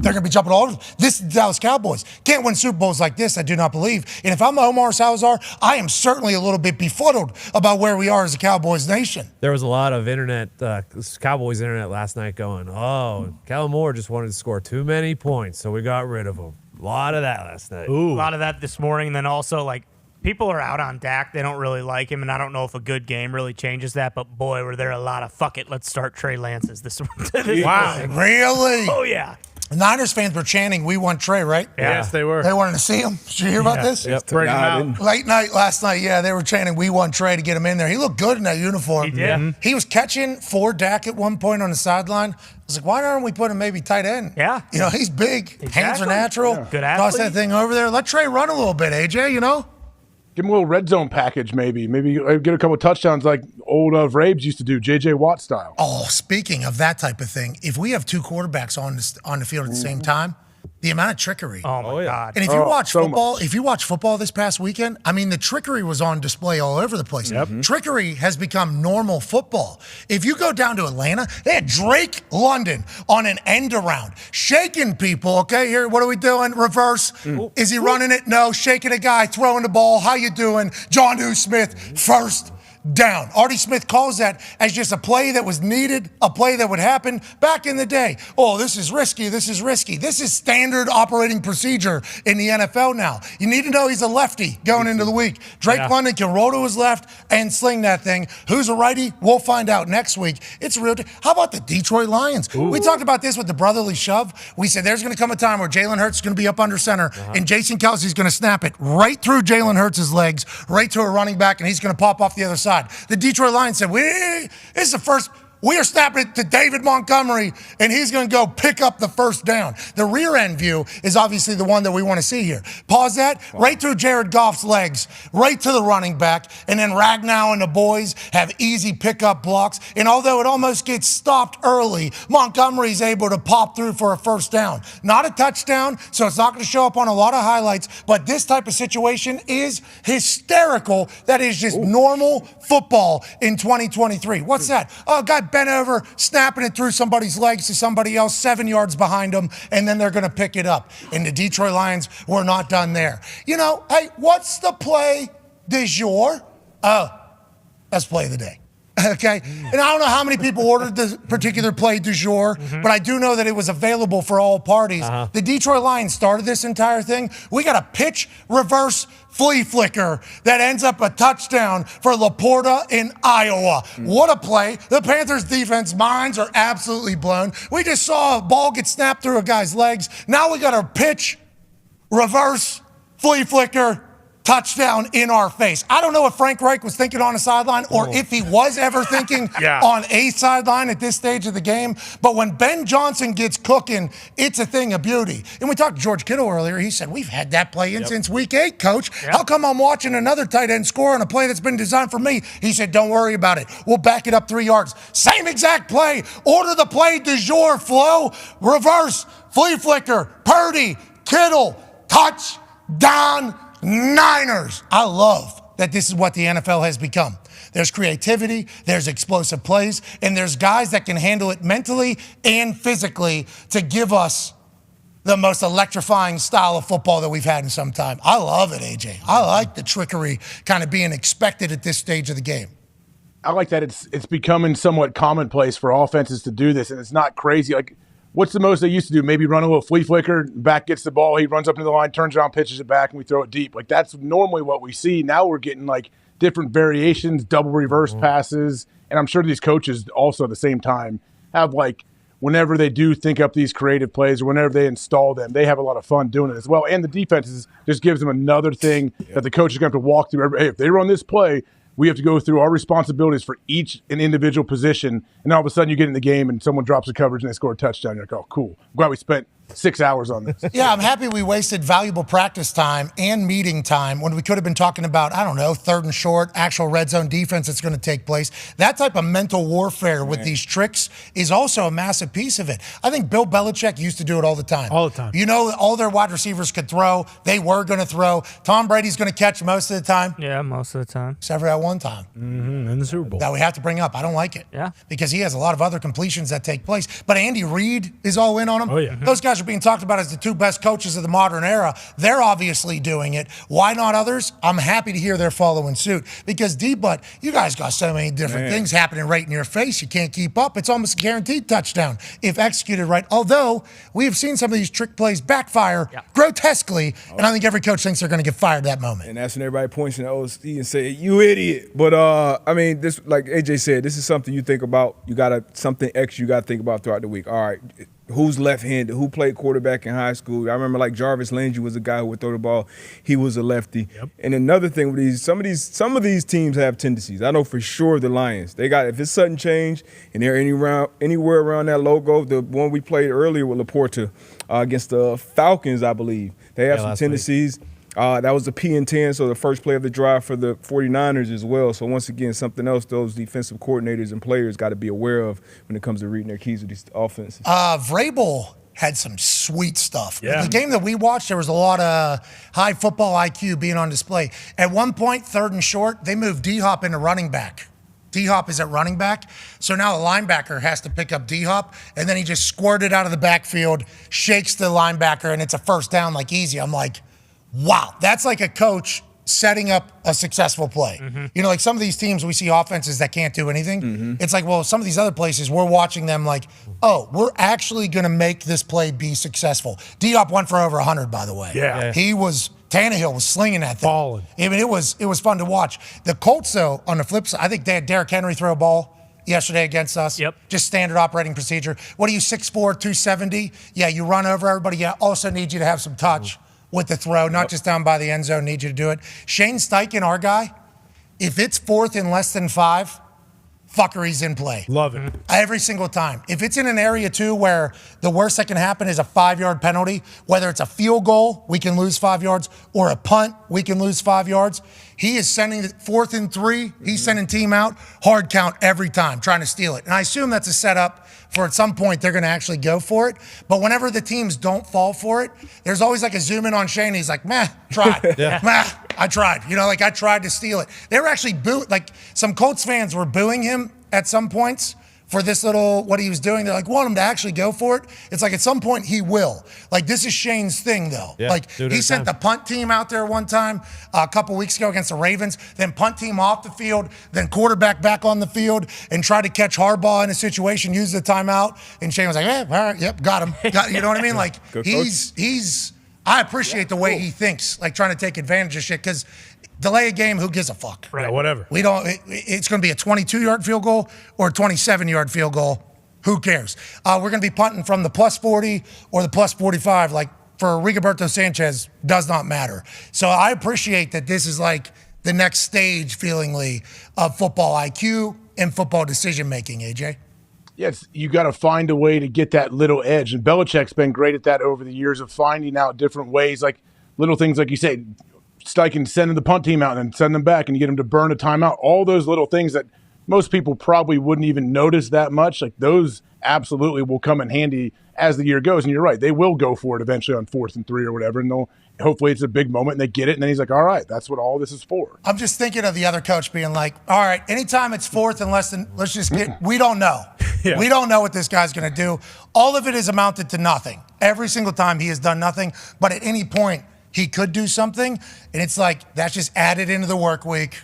They're going to be jumping all over. This is the Dallas Cowboys. Can't win Super Bowls like this, I do not believe. And if I'm Omar Salazar, I am certainly a little bit befuddled about where we are as a Cowboys nation. There was a lot of Cowboys internet last night going, Kellen Moore just wanted to score too many points, so we got rid of him. A lot of that last night. A lot of that this morning. And then also, people are out on Dak. They don't really like him, and I don't know if a good game really changes that. But boy, were there a lot of fuck it, let's start Trey Lance's this Wow, morning. really? Oh yeah. Niners fans were chanting, "We want Trey," right? Yes, they were. They wanted to see him. Did you hear about this? Yep. Bring him out. Late night last night, they were chanting, "We want Trey" to get him in there. He looked good in that uniform. He did. He was catching for Dak at one point on the sideline. I was like, why aren't we putting him maybe tight end? Yeah. He's big. Hands are Exactly. natural. Yeah. Good Toss that athlete. thing over there. Let Trey run a little bit, AJ, Give him a little red zone package, maybe. Maybe get a couple of touchdowns like old Vrabes used to do, J.J. Watt style. Oh, speaking of that type of thing, if we have 2 quarterbacks on the field at the same time, the amount of trickery. Oh my God. And if you watch football, this past weekend, the trickery was on display all over the place. Trickery has become normal football. If you go down to Atlanta, they had Drake London on an end around, shaking people. Okay, here, what are we doing? Reverse. Is he running it? No. Shaking a guy, throwing the ball. How you doing? Jonnu Smith, first down. Artie Smith calls that as just a play that was needed, a play that would happen back in the day. Oh, this is risky. This is standard operating procedure in the NFL now. You need to know he's a lefty going into the week. Drake London can roll to his left and sling that thing. Who's a righty? We'll find out next week. It's real. How about the Detroit Lions? We talked about this with the brotherly shove. We said there's going to come a time where Jalen Hurts is going to be up under center and Jason Kelsey's going to snap it right through Jalen Hurts' legs, right to a running back, and he's going to pop off the other side. The Detroit Lions said, this is the first. We are snapping it to David Montgomery, and he's going to go pick up the first down. The rear end view is obviously the one that we want to see here. Pause that. Right through Jared Goff's legs, right to the running back, and then Ragnow and the boys have easy pickup blocks. And although it almost gets stopped early, Montgomery's able to pop through for a first down. Not a touchdown, so it's not going to show up on a lot of highlights, but this type of situation is hysterical. That is just normal football in 2023. What's that? Oh, guy bent over, snapping it through somebody's legs to somebody else 7 yards behind them, and then they're going to pick it up. And the Detroit Lions were not done there. Hey, what's the play du jour? Oh, that's play of the day. Okay? And I don't know how many people ordered the particular play du jour, but I do know that it was available for all parties. The Detroit Lions started this entire thing. We got a pitch reverse flea flicker that ends up a touchdown for Laporta in Iowa. What a play. The Panthers defense minds are absolutely blown. We just saw a ball get snapped through a guy's legs. Now we got a pitch reverse flea flicker touchdown in our face. I don't know if Frank Reich was thinking on a sideline or if he was ever thinking on a sideline at this stage of the game. But when Ben Johnson gets cooking, it's a thing of beauty. And we talked to George Kittle earlier. He said, we've had that play in since week 8, coach. How come I'm watching another tight end score on a play that's been designed for me? He said, don't worry about it. We'll back it up 3 yards. Same exact play. Order the play du jour, Flo. Reverse, flea flicker, Purdy, Kittle, touchdown, Niners. I love that this is what the NFL has become. There's creativity, there's explosive plays, and there's guys that can handle it mentally and physically to give us the most electrifying style of football that we've had in some time. I love it, AJ. I like the trickery kind of being expected at this stage of the game. I like that it's becoming somewhat commonplace for offenses to do this, and it's not crazy. Like, what's the most they used to do? Maybe run a little flea flicker, back gets the ball, he runs up into the line, turns around, pitches it back, and we throw it deep. Like, that's normally what we see. Now we're getting, like, different variations, double reverse passes. And I'm sure these coaches also at the same time have like, whenever they do think up these creative plays or whenever they install them, they have a lot of fun doing it as well. And the defenses just gives them another thing that the coach is going to have to walk through. Hey, if they run this play, we have to go through our responsibilities for each an individual position. And all of a sudden you get in the game and someone drops a coverage and they score a touchdown. You're like, oh, cool. I'm glad we spent 6 hours on this. Yeah, I'm happy we wasted valuable practice time and meeting time when we could have been talking about, I don't know, third and short, actual red zone defense that's going to take place. That type of mental warfare with these tricks is also a massive piece of it. I think Bill Belichick used to do it all the time. All the time. You know, all their wide receivers could throw. They were going to throw. Tom Brady's going to catch most of the time. Yeah, most of the time. Except for that one time. In the Super Bowl. That we have to bring up. I don't like it. Yeah. Because he has a lot of other completions that take place. But Andy Reid is all in on him. Oh, yeah. Those guys are being talked about as the two best coaches of the modern era. They're obviously doing it. Why not others? I'm happy to hear they're following suit. Because D-Butt, you guys got so many different things happening right in your face. You can't keep up. It's almost a guaranteed touchdown if executed right. Although we have seen some of these trick plays backfire grotesquely, and I think every coach thinks they're going to get fired at that moment. And that's when everybody points in the OC and say, "You idiot!" But I mean, this, like AJ said, this is something you think about. You gotta something extra you gotta think about throughout the week. All right, who's left-handed? Who played quarterback in high school? I remember like Jarvis Landry was a guy who would throw the ball. He was a lefty. And another thing with these, some of these teams have tendencies. I know for sure the Lions. They got, if it's sudden change and they're anywhere around that logo, the one we played earlier with Laporta against the Falcons, I believe. They have some tendencies. That was the P and 10, so the first play of the drive for the 49ers as well. So once again, something else those defensive coordinators and players got to be aware of when it comes to reading their keys with these offenses. Vrabel had some sweet stuff. Yeah. The game that we watched, there was a lot of high football IQ being on display. At one point, third and short, they moved D-Hop into running back. D-Hop is at running back, so now the linebacker has to pick up D-Hop, and then he just squirted out of the backfield, shakes the linebacker, and it's a first down like easy. I'm like, wow, that's like a coach setting up a successful play. You know, like some of these teams, we see offenses that can't do anything. It's like, well, some of these other places, we're watching them like, oh, we're actually going to make this play be successful. D-Hop went for over 100, by the way. Yeah. Tannehill was slinging that thing. Balling. I mean, it was fun to watch. The Colts, though, on the flip side, I think they had Derrick Henry throw a ball yesterday against us. Just standard operating procedure. What are you, 6'4", 270? Yeah, you run over everybody. Yeah, also need you to have some touch with the throw, not just down by the end zone, need you to do it. Shane Steichen, our guy, if it's fourth and less than 5, fuckery's in play. Love it. Every single time. If it's in an area, too, where the worst that can happen is a 5-yard penalty, whether it's a field goal, we can lose 5 yards, or a punt, we can lose 5 yards. He is sending 4th and 3. He's sending team out, hard count every time, trying to steal it. And I assume that's a setup for at some point they're going to actually go for it. But whenever the teams don't fall for it, there's always like a zoom in on Shane. He's like, meh, tried. Meh, I tried. You know, like I tried to steal it. They were actually like some Colts fans were booing him at some points for this little, what he was doing. They're like, want him to actually go for it. It's like at some point he will. Like this is Shane's thing though. Like he sent the punt team out there one time a couple weeks ago against the Ravens, then punt team off the field, then quarterback back on the field and tried to catch Harbaugh in a situation, use the timeout. And Shane was like, all right, yep, got him. You know what I mean? Like I appreciate the way he thinks, like trying to take advantage of shit because delay a game, who gives a fuck? Right, yeah, whatever. We don't. It's going to be a 22-yard field goal or a 27-yard field goal. Who cares? We're going to be punting from the plus 40 or the plus 45. Like for Rigoberto Sanchez, does not matter. So I appreciate that this is like the next stage, feelingly, of football IQ and football decision making. AJ. Yes, you got to find a way to get that little edge, and Belichick's been great at that over the years of finding out different ways, like little things, like you say. Steichen sending the punt team out and send them back and you get them to burn a timeout. All those little things that most people probably wouldn't even notice that much, like those absolutely will come in handy as the year goes. And you're right, they will go for it eventually on 4th and 3 or whatever, and they'll hopefully it's a big moment and they get it, and then he's like, all right, that's what all this is for. I'm just thinking of the other coach being like, all right, anytime it's 4th and less than, let's just get, we don't know. We don't know what this guy's going to do. All of it has amounted to nothing. Every single time he has done nothing, but at any point, he could do something, and it's like that's just added into the work week.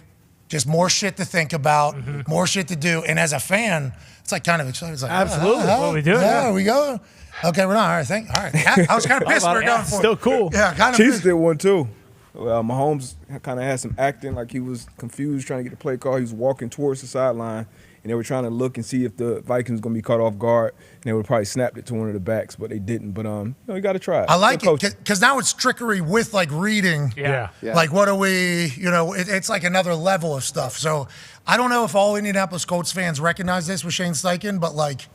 Just more shit to think about, more shit to do. And as a fan, it's like kind of exciting. It's like, absolutely. What we do? Yeah, we go. Okay, we're not. All right, all right. I was kind of pissed we were going for it. Still cool. Yeah, kind of. Chiefs did one too. Well, Mahomes kind of had some acting like he was confused trying to get the play call. He was walking towards the sideline, and they were trying to look and see if the Vikings were going to be caught off guard, and they would probably snapped it to one of the backs, but they didn't. But, you got to try it. I like it because now it's trickery with, like, reading. Yeah. Like, what do we, it's like another level of stuff. So I don't know if all Indianapolis Colts fans recognize this with Shane Steichen, but, like,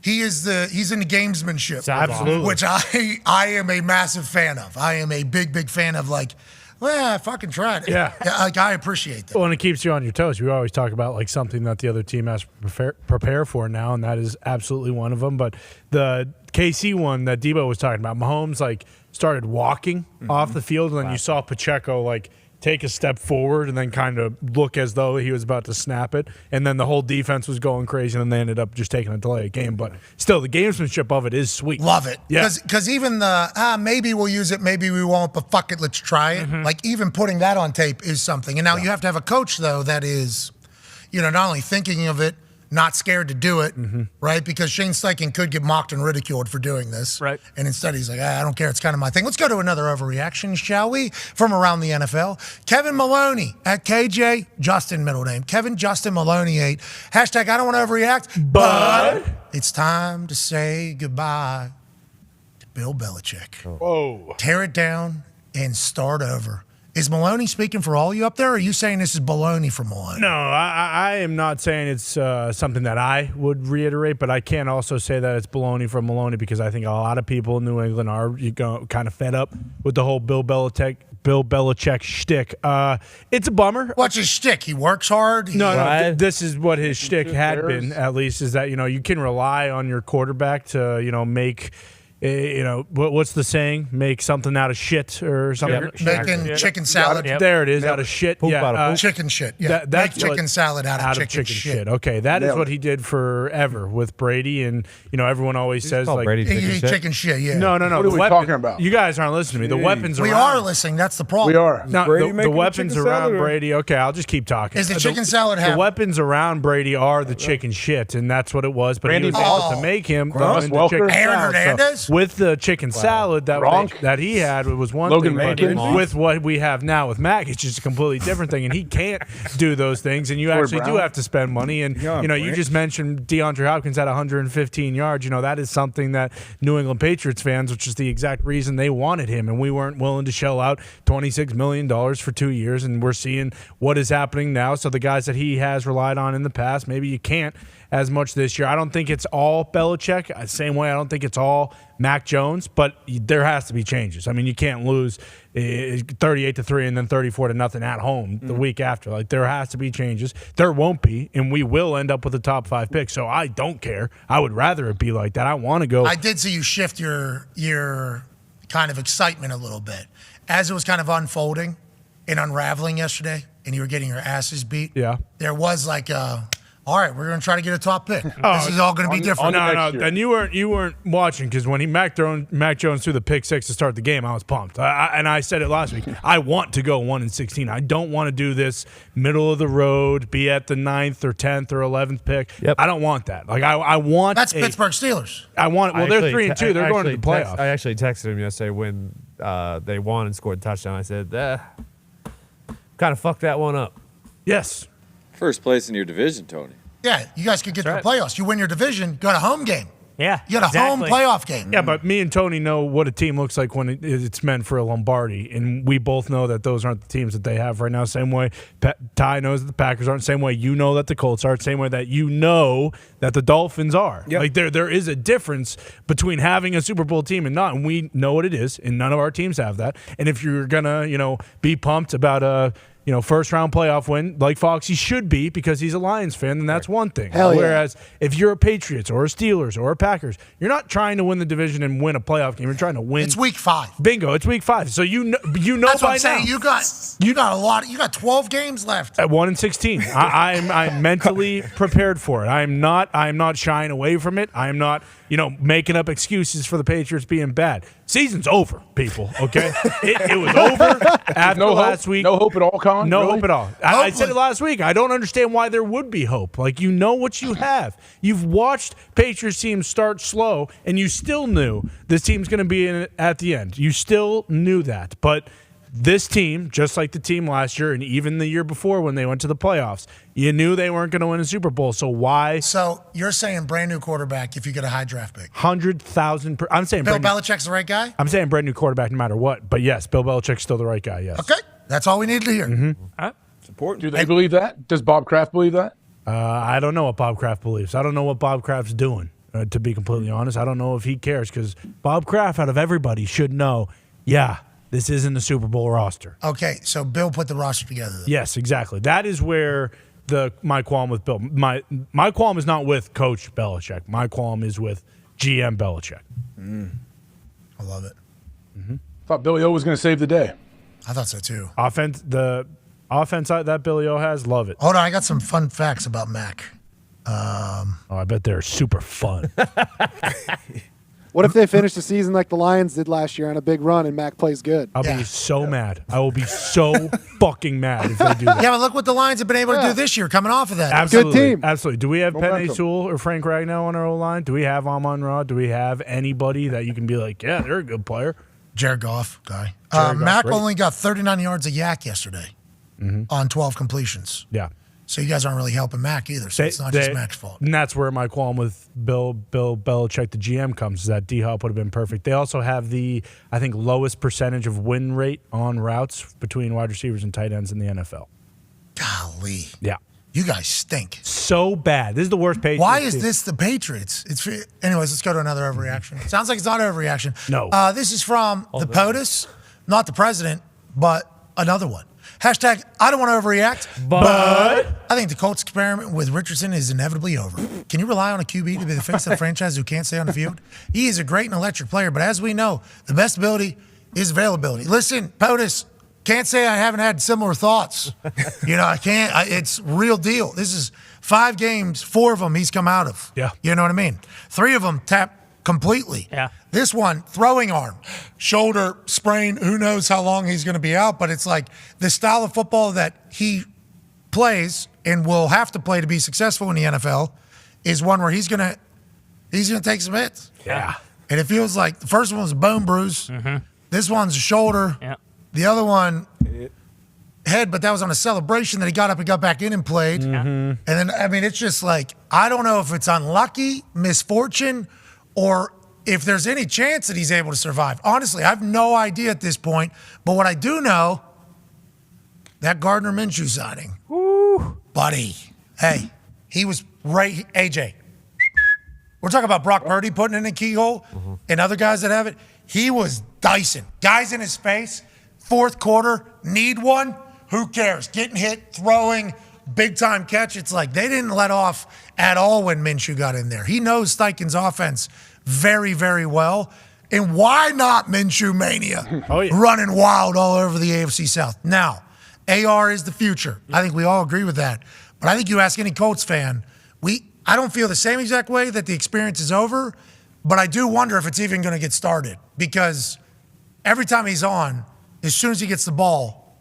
he's in the gamesmanship. Absolutely. Which I am a massive fan of. I am a big, big fan of, like, well, I fucking tried it. Yeah. Like, I appreciate that. Well, and it keeps you on your toes. We always talk about like something that the other team has to prepare for now, and that is absolutely one of them. But the KC one that Debo was talking about, Mahomes like started walking off the field, and then you saw Pacheco like take a step forward and then kind of look as though he was about to snap it. And then the whole defense was going crazy, and then they ended up just taking a delay game. But still, the gamesmanship of it is sweet. Love it. Yeah. Because even the, maybe we'll use it, maybe we won't, but fuck it, let's try it. Like, even putting that on tape is something. And now you have to have a coach, though, that is, not only thinking of it, not scared to do it, right? Because Shane Steichen could get mocked and ridiculed for doing this. Right. And instead he's like, I don't care, it's kind of my thing. Let's go to another overreaction, shall we? From around the NFL. Kevin Maloney at KJ, Justin middle name. Kevin Justin Maloney 8. Hashtag I don't want to overreact, but it's time to say goodbye to Bill Belichick. Whoa. Tear it down and start over. Is Maloney speaking for all you up there, or are you saying this is baloney for Maloney? No, I am not saying it's something that I would reiterate, but I can also say that it's baloney from Maloney because I think a lot of people in New England are kind of fed up with the whole Bill Belichick shtick. It's a bummer. What's his shtick? He works hard? No, this is what his shtick had been, at least, is that, you can rely on your quarterback to, make – what's the saying? Make something out of shit or something. Making chicken salad. There it is, out of shit. Chicken shit. Yeah, make chicken salad out of chicken shit. Okay, that is what he did forever with Brady, and everyone always says like Brady chicken shit. Yeah. No. What are we talking about? You guys aren't listening to me. The weapons. We are listening. That's the problem. We are. No, the weapons around Brady. Okay, I'll just keep talking. Is the chicken salad? The weapons around Brady are the chicken shit, and that's what it was. But he was able to make him Aaron Hernandez with the chicken salad that he had. It was one Logan thing, Mankins. with what we have now with Mac, it's just a completely different thing, and he can't do those things. And you actually do have to spend money. And you just mentioned DeAndre Hopkins at 115 yards. That is something that New England Patriots fans, which is the exact reason they wanted him, and we weren't willing to shell out $26 million for 2 years. And we're seeing what is happening now. So the guys that he has relied on in the past, maybe you can't as much this year. I don't think it's all Belichick. Same way I don't think it's all Mac Jones, but there has to be changes. I mean, you can't lose 38-3 and then 34-0 at home the week after. Like, there has to be changes. There won't be, and we will end up with a top 5 pick. So I don't care. I would rather it be like that. I want to go. I did see you shift your kind of excitement a little bit as it was kind of unfolding and unraveling yesterday, and you were getting your asses beat. Yeah, there was like all right, we're going to try to get a top pick. This is all going to be different. No. And you weren't watching because when Mac Jones threw the pick 6 to start the game, I was pumped. And I said it last week. I want to go 1-16. I don't want to do this middle of the road, be at the 9th or 10th or 11th pick. Yep. I don't want that. Like I want. That's Pittsburgh Steelers. I want. Well, they're 3-2. They're going to the playoffs. I actually texted him yesterday when they won and scored a touchdown. I said, kind of fucked that one up. Yes. First place in your division, Tony. Yeah, you guys could get to the playoffs. You win your division, got a home game. Yeah, you got a home playoff game. Yeah, but me and Tony know what a team looks like when it's meant for a Lombardi, and we both know that those aren't the teams that they have right now. Same way Ty knows that the Packers aren't. Same way you know that the Colts are. Same way that you know that the Dolphins are. Yep. Like there is a difference between having a Super Bowl team and not, and we know what it is, and none of our teams have that. And if you're gonna be pumped about a first round playoff win, like Foxy should be because he's a Lions fan, then that's one thing. Hell yeah. Whereas if you're a Patriots or a Steelers or a Packers, you're not trying to win the division and win a playoff game. You're trying to win. It's week 5. Bingo, it's week 5. So you know that's by what I'm saying. now. You got a lot. You got 12 games left. At 1-16. I'm mentally prepared for it. I'm not shying away from it. I'm not making up excuses for the Patriots being bad. Season's over, people. Okay, it was over after last week. No hope at all, Colin. No really? hope at all. I said it last week. I don't understand why there would be hope. Like, what you have. You've watched Patriots teams start slow, and you still knew this team's going to be in it at the end. You still knew that, but this team, just like the team last year and even the year before when they went to the playoffs, you knew they weren't going to win a Super Bowl. So why? So you're saying brand new quarterback if you get a high draft pick? 100,000. I'm saying Bill Belichick's the right guy? I'm saying brand new quarterback no matter what. But yes, Bill Belichick's still the right guy. Yes. Okay. That's all we need to hear. It's important. Do they believe that? Does Bob Kraft believe that? I don't know what Bob Kraft believes. I don't know what Bob Kraft's doing, to be completely honest. I don't know if he cares because Bob Kraft, out of everybody, should know, this isn't the Super Bowl roster. Okay, so Bill put the roster together. Then. Yes, exactly. That is where my qualm with Bill. My qualm is not with Coach Belichick. My qualm is with GM Belichick. I love it. Thought Billy O was going to save the day. I thought so too. The offense that Billy O has, love it. Hold on, I got some fun facts about Mac. I bet they're super fun. What if they finish the season like the Lions did last year on a big run and Mac plays good? I'll be so mad. I will be so fucking mad if they do that. Yeah, but look what the Lions have been able to do this year coming off of that. Absolutely. Good team. Absolutely. Do we have Momentum. Penny Sewell or Frank Ragnow on our O-line? Do we have Amon Ra? Do we have anybody that you can be like, yeah, they're a good player? Jared Goff guy. Jared Goff, Mac great. only got 39 yards a yak yesterday on 12 completions. Yeah. So you guys aren't really helping Mac either, so it's not just Mac's fault. And that's where my qualm with Bill Belichick, the GM, comes, is that D-Hop would have been perfect. They also have the, I think, lowest percentage of win rate on routes between wide receivers and tight ends in the NFL. Golly. Yeah. You guys stink. So bad. This is the worst Patriots Why is team. this the Patriots? Anyways, let's go to another overreaction. Sounds like it's not an overreaction. No. This is from the POTUS, not the president, but another one. Hashtag, I don't want to overreact, but I think the Colts experiment with Richardson is inevitably over. Can you rely on a QB to be the face of the franchise who can't stay on the field? He is a great and electric player, but as we know, the best ability is availability. Listen, POTUS, can't say I haven't had similar thoughts. I can't. It's real deal. This is 5 games, 4 of them he's come out of. Yeah. You know what I mean? 3 of them tapped completely. Yeah. This one, throwing arm, shoulder sprain, who knows how long he's going to be out, but it's like the style of football that he plays and will have to play to be successful in the NFL is one where he's going to take some hits. Yeah. And it feels like the first one was a bone bruise. This one's a shoulder. Yeah. The other one, head, but that was on a celebration that he got up and got back in and played. And then, it's just like, I don't know if it's unlucky, misfortune, or if there's any chance that he's able to survive. Honestly, I have no idea at this point. But what I do know, that Gardner Minshew signing, buddy, hey, he was right. AJ, we're talking about Brock Purdy putting in a keyhole and other guys that have it. He was dicing. Guys in his face, fourth quarter, need one, who cares? Getting hit, throwing, big-time catch. It's like they didn't let off at all when Minshew got in there. He knows Steichen's offense very, very well. And why not Minshew Mania? Running wild all over the AFC South. Now, AR is the future. I think we all agree with that. But I think you ask any Colts fan, I don't feel the same exact way that the experience is over, but I do wonder if it's even going to get started because every time he's on, as soon as he gets the ball,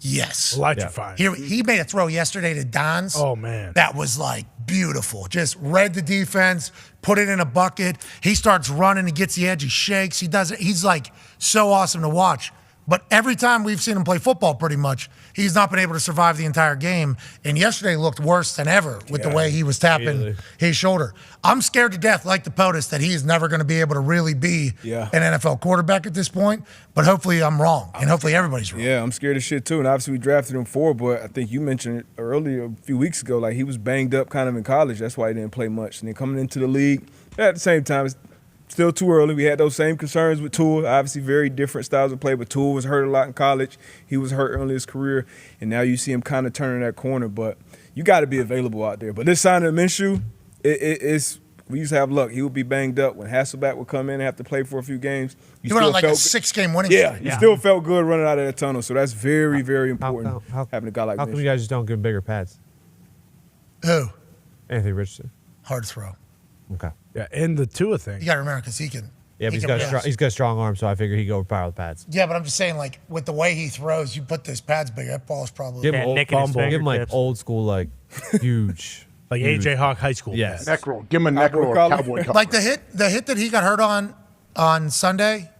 yes. Electrifying. He made a throw yesterday to Dahn's. Oh, man. That was like beautiful. Just read the defense, put it in a bucket. He starts running, he gets the edge, he shakes. He does it. He's like so awesome to watch. But every time we've seen him play football pretty much, he's not been able to survive the entire game. And yesterday looked worse than ever with the way he was tapping his shoulder. I'm scared to death, like the POTUS, that he is never going to be able to really be an NFL quarterback at this point. But hopefully I'm wrong, and hopefully everybody's wrong. Yeah, I'm scared of shit too. And obviously we drafted him but I think you mentioned it earlier a few weeks ago, like he was banged up kind of in college. That's why he didn't play much. And then coming into the league, at the same time, it's still too early. We had those same concerns with Tua. Obviously, very different styles of play, but Tua was hurt a lot in college. He was hurt early in his career, and now you see him kind of turning that corner. But you got to be available out there. But this signing of Minshew, it's we used to have luck. He would be banged up. When Hasselbeck would come in and have to play for a few games, he went on like a 6-game winning streak. He still felt good running out of that tunnel. So that's very, very important having a guy like How Minshew. come you guys just don't give bigger pads? Who? Anthony Richardson. Hard throw. Okay. Yeah, and the Tua thing. You got to remember because he can. Yeah, but he's got a strong arm, so I figure he go overpower with pads. Yeah, but I'm just saying, like, with the way he throws, you put those pads big, that ball's probably... Give him like old school, like, huge. Like A.J. Hawk High School. Yes. Neck roll. Give him a neck roll or cowboy collar. Like the hit that he got hurt on Sunday,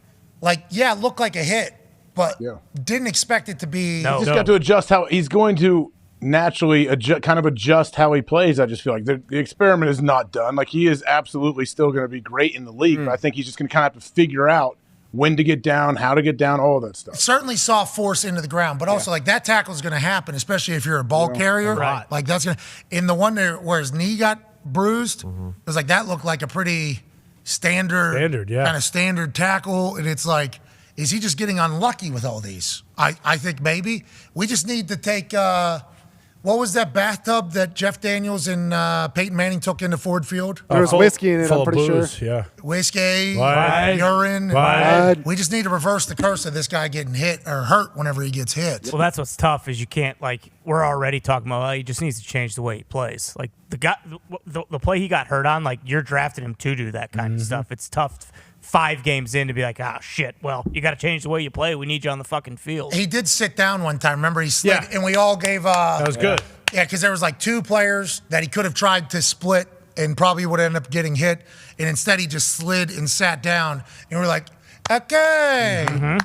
like, yeah, it looked like a hit, but didn't expect it to be. He's just got to adjust how he's going to naturally adjust how he plays. I just feel like the experiment is not done. Like, he is absolutely still going to be great in the league, but I think he's just going to kind of have to figure out when to get down, how to get down, all of that stuff. Certainly saw force into the ground, but also like that tackle is going to happen, especially if you're a ball carrier. Right. Like that's going to, in the one there where his knee got bruised, it was like that looked like a pretty standard kind of standard tackle. And it's like, is he just getting unlucky with all these? I think maybe. We just need to take, what was that bathtub that Jeff Daniels and Peyton Manning took into Ford Field? There was whiskey in it, I'm pretty sure. Yeah. Whiskey, Blood. urine. Blood. We just need to reverse the curse of this guy getting hit or hurt whenever he gets hit. Well, that's what's tough is you can't, like, we're already talking about, he just needs to change the way he plays. Like, the play he got hurt on, like, you're drafting him to do that kind of stuff. It's tough 5 games in to be like, oh, shit, well, you got to change the way you play. We need you on the fucking field. He did sit down one time. Remember, he slid, and we all gave that was good. Yeah, because there was like 2 players that he could have tried to split and probably would end up getting hit, and instead he just slid and sat down, and we're like, okay,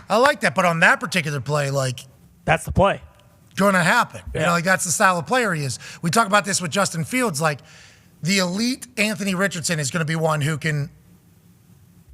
I like that. But on that particular play, like, that's the play. Gonna happen. You know, like that's the style of player he is. We talk about this with Justin Fields. Like, the elite Anthony Richardson is going to be one who can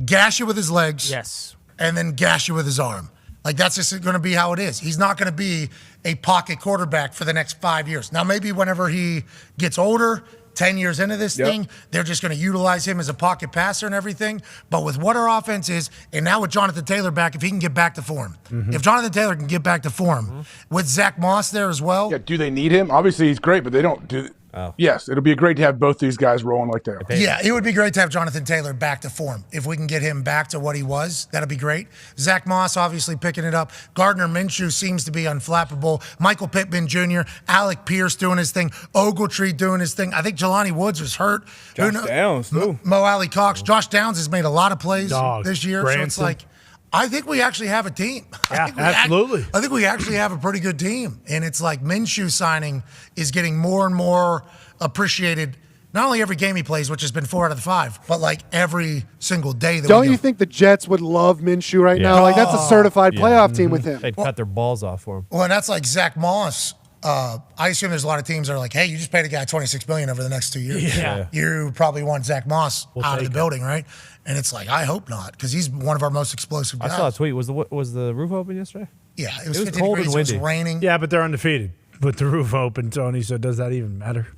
gash you with his legs, and then gash you with his arm. Like, that's just going to be how it is. He's not going to be a pocket quarterback for the next 5 years. Now, maybe whenever he gets older, 10 years into this thing, they're just going to utilize him as a pocket passer and everything. But with what our offense is, and now with Jonathan Taylor back, if he can get back to form, if Jonathan Taylor can get back to form, with Zach Moss there as well. Yeah, do they need him? Obviously, he's great, but they don't do. Yes, it'll be great to have both these guys rolling like they are. Yeah, it would be great to have Jonathan Taylor back to form. If we can get him back to what he was, that'd be great. Zach Moss obviously picking it up. Gardner Minshew seems to be unflappable. Michael Pittman Jr., Alec Pierce doing his thing. Ogletree doing his thing. I think Jelani Woods was hurt. Josh Downs, too. Mo Alley Cox. Josh Downs has made a lot of plays this year. Branson. So it's like, I think we actually have a team. Yeah, absolutely. I think we actually have a pretty good team. And it's like Minshew signing is getting more and more appreciated, not only every game he plays, which has been 4 out of the 5, but like every single day. Don't you think the Jets would love Minshew right now? Like, that's a certified playoff team with him. They'd cut their balls off for him. Well, and that's like Zach Moss. I assume there's a lot of teams that are like, hey, you just paid a guy $26 million over the next 2 years. Yeah. You probably want Zach Moss out of the building, right? And it's like, I hope not, because he's one of our most explosive guys. I saw a tweet. Was the roof open yesterday? Yeah, it was 50 cold degrees. and It was windy. raining. Yeah, but they're undefeated with the roof open, Tony. So does that even matter?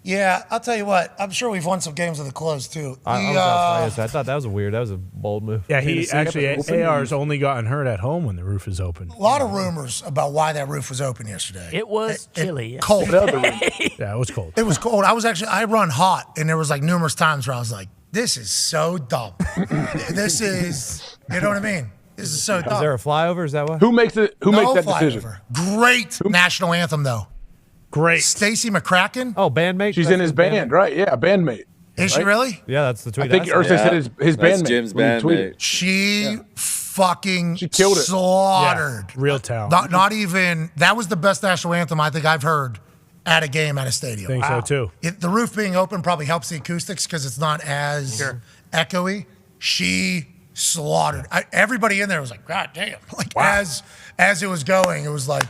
Yeah, I'll tell you what. I'm sure we've won some games with it closed too. I thought that was weird. That was a bold move. Yeah, he actually AR's only gotten hurt at home when the roof is open. A lot of rumors about why that roof was open yesterday. It was chilly. Cold. Yeah, it was cold. It was cold. I run hot, and there was like numerous times where I was like, this is so dumb. This is, you know what I mean? This is so dumb. Is there a flyover? Is that what? Who makes it? Who No makes that flyover. decision? Great national anthem, though. Great. Stacey McCracken. Oh, bandmate. She's in his band, right? Yeah, bandmate. Is she really? Yeah, that's the tweet. I think Ursay said his That's bandmate. Jim's when he tweeted. bandmate. She fucking killed it. slaughtered. Yeah, real talent. Not even, that was the best national anthem I think I've heard at a game at a stadium. Think so too. The roof being open probably helps the acoustics because it's not as echoey. She slaughtered. Everybody in there was like, God damn. Like, as it was going, it was like,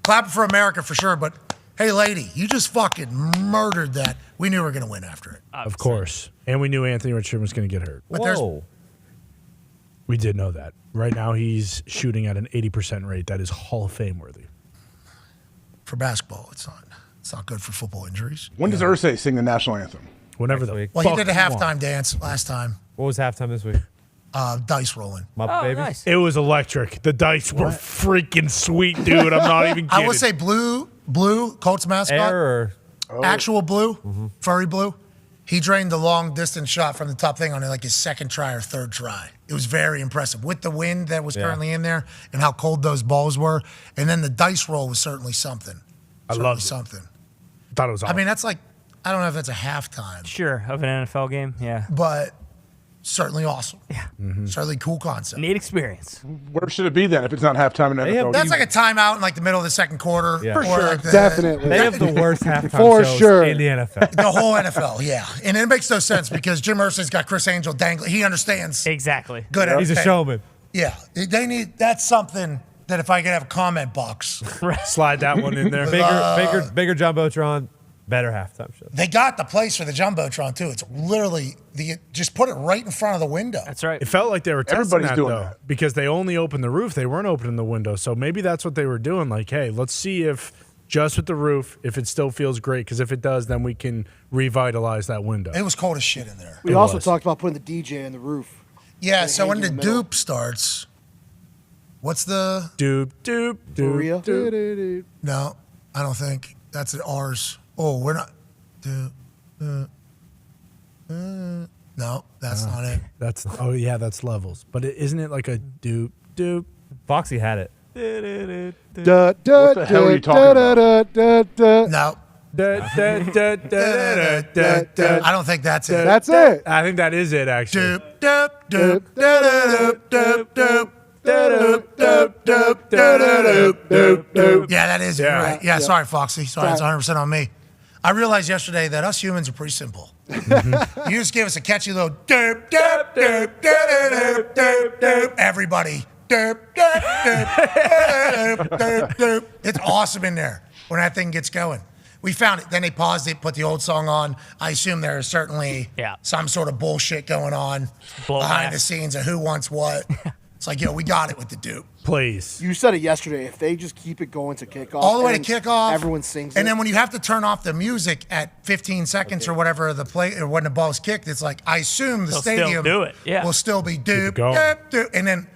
clapping for America for sure, but hey, lady, you just fucking murdered that. We knew we were going to win after it. Of course. And we knew Anthony Richardson was going to get hurt. But We did know that. Right now, he's shooting at an 80% rate. That is Hall of Fame worthy. For basketball, it's not good for football injuries. When does Ursay sing the national anthem? Whenever the Well, he did a halftime dance last time. What was halftime this week? Dice rolling. Muppet Babies? Nice. It was electric. The dice were freaking sweet, dude. I'm not even kidding. I would say blue, Colts mascot. Air or Actual blue, furry blue. He drained the long distance shot from the top thing on like his second try or third try. It was very impressive with the wind that was currently in there and how cold those balls were. And then the dice roll was certainly something. I love something. Thought it was awesome. I mean, that's like, I don't know if that's a halftime, Sure, of an NFL game. Yeah. but certainly awesome. Yeah. Certainly cool concept. Neat experience. Where should it be then if it's not halftime in NFL? That's like a timeout in like the middle of the second quarter. Yeah. or For like the, Definitely. They have the worst halftime For shows sure. in the NFL. The whole NFL, yeah. And it makes no sense because Jim Irsay's got Chris Angel dangling. He understands. Exactly. Good. He's a showman. Yeah. They need, that's something that if I could have a comment box. Slide that one in there. Bigger Jumbotron, better halftime show. They got the place for the Jumbotron, too. It's literally, just put it right in front of the window. That's right. It felt like they were testing Everybody's that, doing though, that. because they only opened the roof. They weren't opening the window. So maybe that's what they were doing. Like, hey, let's see if just with the roof, if it still feels great. Because if it does, then we can revitalize that window. It was cold as shit in there. We also talked about putting the DJ in the roof. Yeah, so when the dupe starts, what's the... Doop. No, I don't think. That's at ours. Oh, we're not... No, that's not it. That's levels. But isn't it like a doop? Foxy had it. What the hell are you talking about? No. I don't think that's it. That's it. I think that is it, actually. Doop, doop, doop, doop, doop, doop. Yeah, that is it. Yeah. Right. Yeah, sorry, Foxy. Sorry, it's 100% on me. I realized yesterday that us humans are pretty simple. You just give us a catchy little doop, doop, doop, doop, doop, doop, doop. Everybody. Doop, doop, doop, doop, doop, doop. It's awesome in there when that thing gets going. We found it. Then they paused it, put the old song on. I assume there is certainly some sort of bullshit going on behind the scenes of who wants what. It's like, we got it with the dupe. Please. You said it yesterday. If they just keep it going to kickoff. All the way to kickoff. Everyone sings and it. then when you have to turn off the music at 15 seconds or whatever the play or when the ball's kicked, it's like, I assume the They'll stadium still do it. Yeah. will still be doop, going. doop, doop. And then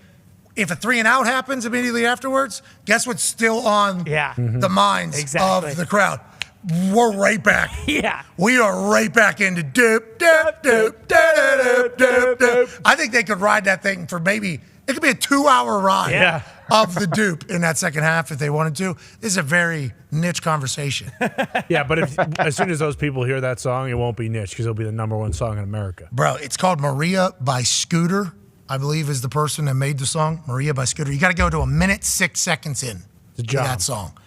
if a 3 and out happens immediately afterwards, guess what's still on the minds of the crowd? We're right back. Yeah. We are right back into doop, doop, doop, doop, doop, doop. I think they could ride that thing for maybe, it could be a 2-hour ride of the dupe in that second half if they wanted to. This is a very niche conversation. Yeah, but as soon as those people hear that song, it won't be niche because it'll be the #1 song in America. Bro, it's called Maria by Scooter, I believe is the person that made the song. Maria by Scooter. You got to go to 1:06 in to that song.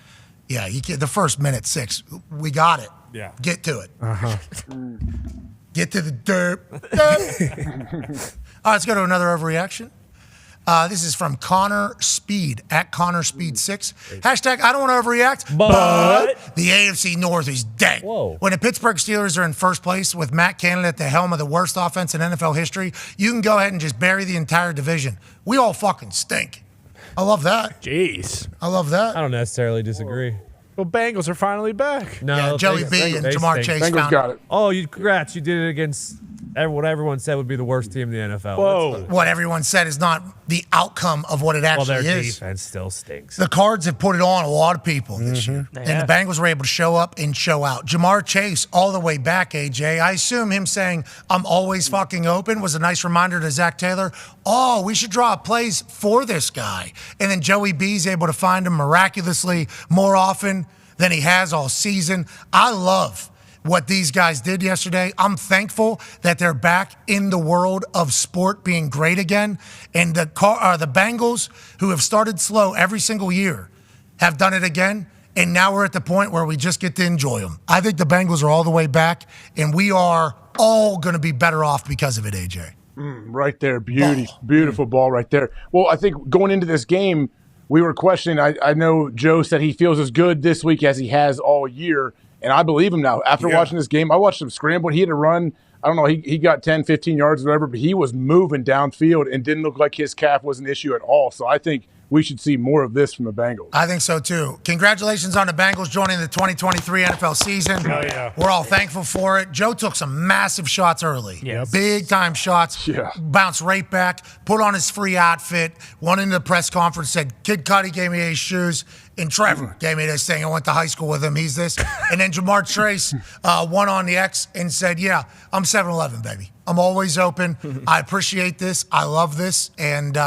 Yeah, the first 1:06. We got it. Yeah. Get to it. Uh-huh. Get to the derp. All right, let's go to another overreaction. This is from Connor Speed, at Connor Speed 6. Hashtag, I don't want to overreact, but the AFC North is dead. Whoa. When the Pittsburgh Steelers are in first place with Matt Canada at the helm of the worst offense in NFL history, you can go ahead and just bury the entire division. We all fucking stink. I love that. Jeez. I love that. I don't necessarily disagree. Well, Bengals are finally back. No, Yeah, Joey B and Jamar Chase Bengals found got it. Oh, congrats. You did it against what everyone said would be the worst team in the NFL. Whoa. What everyone said is not the outcome of what it Well, actually their is. defense still stinks. The Cards have put it on a lot of people this year. And the Bengals were able to show up and show out. Jamar Chase, all the way back, AJ. I assume him saying, I'm always fucking open, was a nice reminder to Zach Taylor. Oh, we should draw plays for this guy. And then Joey B's able to find him miraculously more often than he has all season. I love what these guys did yesterday. I'm thankful that they're back in the world of sport being great again. And the Bengals, who have started slow every single year, have done it again. And now we're at the point where we just get to enjoy them. I think the Bengals are all the way back, and we are all going to be better off because of it, AJ. Right there. Beautiful ball right there. Well, I think going into this game, we were questioning. I know Joe said he feels as good this week as he has all year. And I believe him now. After watching this game, I watched him scramble. He had to run. I don't know. He got 10, 15 yards or whatever, but he was moving downfield and didn't look like his calf was an issue at all. So I think we should see more of this from the Bengals. I think so, too. Congratulations on the Bengals joining the 2023 NFL season. Oh, yeah. We're all thankful for it. Joe took some massive shots early. Yep. Big-time shots. Yeah. Bounced right back, put on his free outfit, went into the press conference, said, Kid Cudi gave me his shoes, and Trevor gave me this thing. I went to high school with him. He's this. And then Jamar Chase went on the X and said, yeah, I'm 7-Eleven, baby. I'm always open. I appreciate this. I love this. And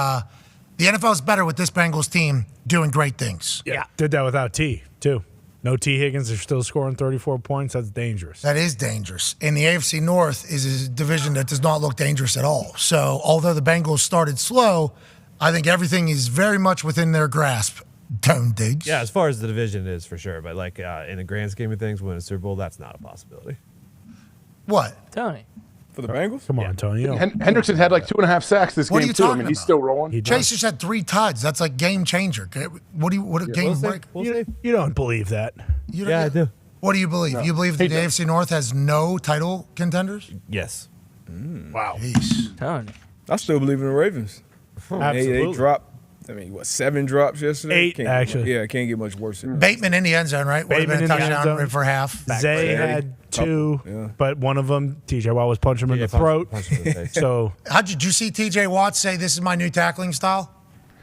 the NFL is better with this Bengals team doing great things. Yeah. Did that without T, too. No T. Higgins. They're still scoring 34 points. That's dangerous. That is dangerous. And the AFC North is a division that does not look dangerous at all. So although the Bengals started slow, I think everything is very much within their grasp. Don't dig. Yeah, as far as the division is, for sure. But, in the grand scheme of things, winning a Super Bowl, that's not a possibility. What? Tony. For the Bengals? Come on, Tony. Hendrickson had like 2.5 sacks this What are game you too. I talking mean, he's about? still rolling. Chase just had 3 tuds. That's like game changer. What a game break? You don't believe that. You don't- I do. What do you believe? No. You believe that the AFC North has no title contenders? Yes. Wow. Tony. I still believe in the Ravens. They dropped. I mean, what, 7 drops yesterday? 8, Can't actually. It can't get much worse than that. Bateman in the end zone, right? Would have been a Bateman in the end touchdown zone. for half. Zay had 2, but one of them, TJ Watt was punching him in the throat. So Did you see TJ Watt say, "This is my new tackling style"?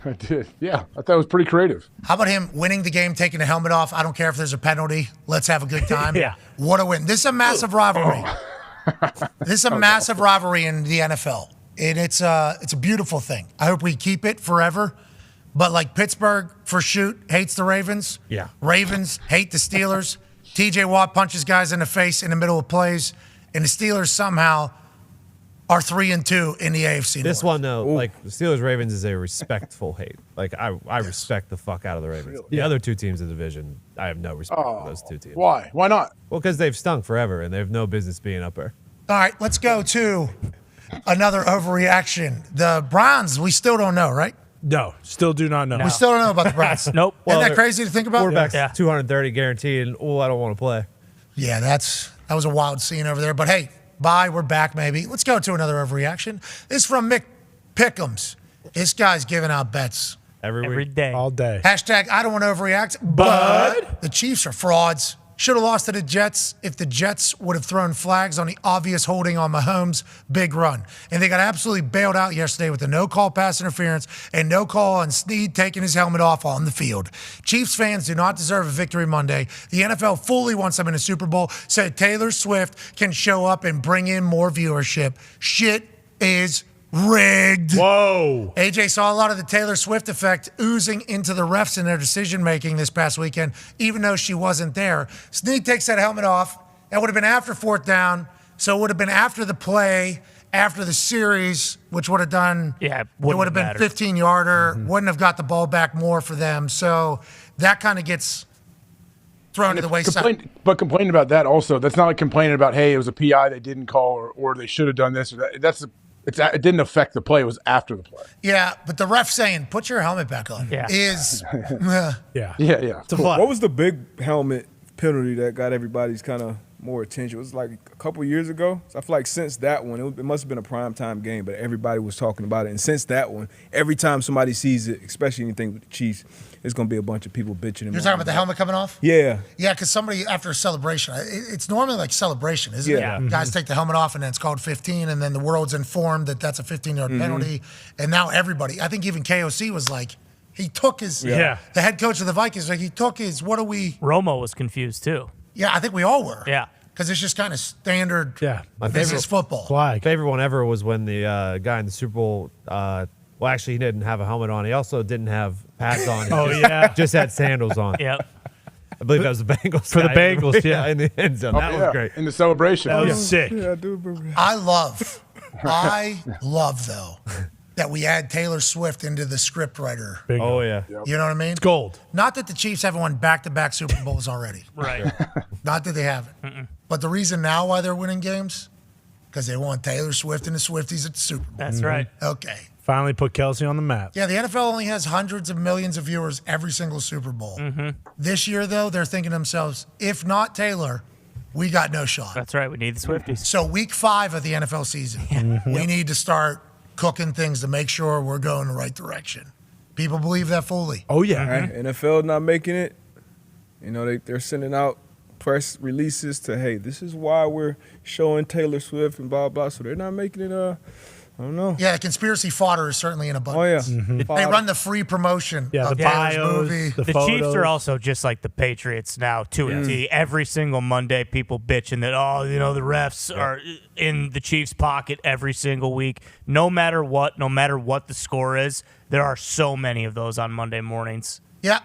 I did. Yeah, I thought it was pretty creative. How about him winning the game, taking the helmet off? I don't care if there's a penalty. Let's have a good time. Yeah. What a win. This is a massive rivalry. This is a massive rivalry in the NFL. And it's a beautiful thing. I hope we keep it forever. But like Pittsburgh, for shoot, hates the Ravens. Yeah. Ravens hate the Steelers. TJ Watt punches guys in the face in the middle of plays. And the Steelers somehow are 3-2 in the AFC This North. one, though, like the Steelers Ravens is a respectful hate. Like, I respect the fuck out of the Ravens. The other 2 teams in the division, I have no respect for those 2 teams. Why? Why not? Well, because they've stunk forever and they have no business being up there. All right, let's go to another overreaction. The Browns, we still don't know, right? no, still do not know. We still don't know about the Browns. Nope. Isn't that they're- crazy to think about? Quarterback's Yeah. 230 guaranteed, and I don't want to play. Yeah, that was a wild scene over there. But hey, bye, we're back maybe. Let's go to another overreaction. This is from Mick Pickums. This guy's giving out bets. Every week. day. All day. Hashtag I don't want to overreact, but the Chiefs are frauds. Should have lost to the Jets if the Jets would have thrown flags on the obvious holding on Mahomes' big run. And they got absolutely bailed out yesterday with the no-call pass interference and no call on Snead taking his helmet off on the field. Chiefs fans do not deserve a victory Monday. The NFL fully wants them in a Super Bowl so Taylor Swift can show up and bring in more viewership. Shit is rigged. Whoa. AJ saw a lot of the Taylor Swift effect oozing into the refs in their decision making this past weekend, even though she wasn't there. Snead takes that helmet off. That would have been after 4th down, so it would have been after the play, after the series, which would have done. Yeah, it would have been 15-yarder. Wouldn't have got the ball back more for them. So that kind of gets thrown to the wayside. But complaining about that also, that's not like complaining about, hey, it was a PI they didn't call or they should have done this or that. It didn't affect the play. It was after the play. Yeah, but the ref saying, put your helmet back on is. Yeah. What was the big helmet penalty that got everybody's kind of more attention? It was like a couple years ago. So I feel like since that one, it must have been a primetime game, but everybody was talking about it. And since that one, every time somebody sees it, especially anything with the Chiefs, there's going to be a bunch of people bitching. You're talking about the helmet coming off? Yeah. Yeah, because somebody, after a celebration, it's normally like celebration, isn't Yeah. it? Guys take the helmet off, and then it's called 15, and then the world's informed that that's a 15-yard penalty. And now everybody, I think even KOC was like, he took his, the head coach of the Vikings, like he took his, what are we? Romo was confused too. Yeah, I think we all were. Yeah. Because it's just kind of standard My business football. My favorite one ever was when the guy in the Super Bowl, well, actually, he didn't have a helmet on. He also didn't have pads on. He just had sandals on. Yep. I believe that was the Bengals. For the guy. Bengals, yeah. In the end zone. That was great. In the celebration. That was sick. Yeah, I do remember that. I love, though, that we add Taylor Swift into the script writer. Oh, yeah. You know what I mean? It's gold. Not that the Chiefs haven't won back-to-back Super Bowls already. Right. Not that they haven't. But the reason now why they're winning games, because they want Taylor Swift and the Swifties at the Super Bowl. That's right. Okay. Finally put Kelsey on the map. Yeah, the NFL only has hundreds of millions of viewers every single Super Bowl. This year, though, they're thinking to themselves, if not Taylor, we got no shot. That's right. We need the Swifties. So week 5 of the NFL season, we need to start cooking things to make sure we're going the right direction. People believe that fully. Oh, yeah. NFL not making it. You know, they're sending out press releases to, hey, this is why we're showing Taylor Swift and blah, blah. So they're not making it, I don't know. Yeah, the conspiracy fodder is certainly in abundance. Oh, yeah. They run the free promotion Yeah, of the Taylor's bios, movie. the The photos. Chiefs are also just like the Patriots now, to a T. Every single Monday, people bitching that, the refs are in the Chiefs' pocket every single week. No matter what the score is, there are so many of those on Monday mornings. Yeah.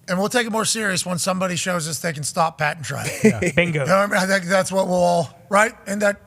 And we'll take it more serious when somebody shows us they can stop Pat and try. Bingo. You know what I mean? I think that's what we'll all, right? Isn't that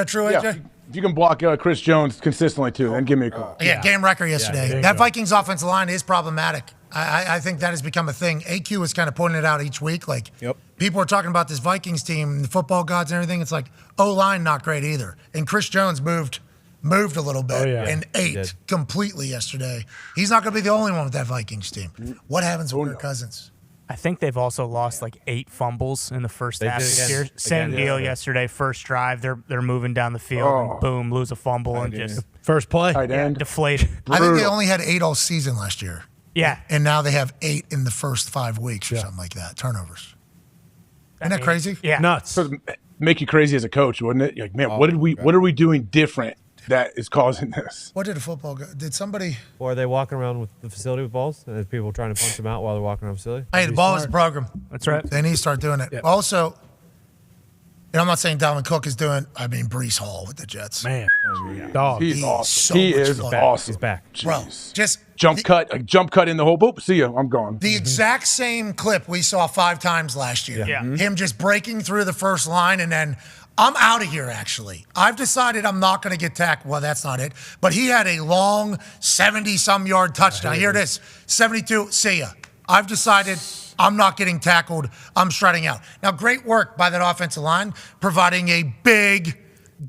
true, AJ? Yeah. If you can block Chris Jones consistently too, then give me a call. Yeah, game record yesterday. there you That go. Vikings offensive line is problematic. I think that has become a thing. AQ was kind of pointing it out each week. Like, people are talking about this Vikings team, the football gods and everything. It's like, O-line not great either. And Chris Jones moved a little bit and ate completely yesterday. He's not going to be the only one with that Vikings team. What happens with Kirk Cousins? I think they've also lost like 8 fumbles in the first half of this year. Same deal yesterday. First drive, they're moving down the field, and boom, lose a fumble and just first play, deflate. I think they only had 8 all season last year. Yeah, and now they have 8 in the first 5 weeks or something like that. Turnovers. Isn't that crazy? Yeah, nuts. So make you crazy as a coach, wouldn't it? Like, man, what are we doing different that is causing this? What did a football go? Did somebody? Or are they walking around with the facility with balls? And there's people trying to punch them out while they're walking around the facility? Hey, the ball is a program. That's right. They need to start doing it. Also, I'm not saying Dalvin Cook is doing. I mean, Breece Hall with the Jets. Man, dog. He's awesome. So He much is fun. awesome. He's back. Bro, just jump cut in the hole. Boop, see ya. I'm gone. the exact same clip we saw 5 times last year. Yeah. Him just breaking through the first line, and then I'm out of here, actually. I've decided I'm not going to get tackled. Well, that's not it. But he had a long 70-some yard touchdown. Here it is, 72, see ya. I've decided I'm not getting tackled. I'm shredding out. Now, great work by that offensive line, providing a big,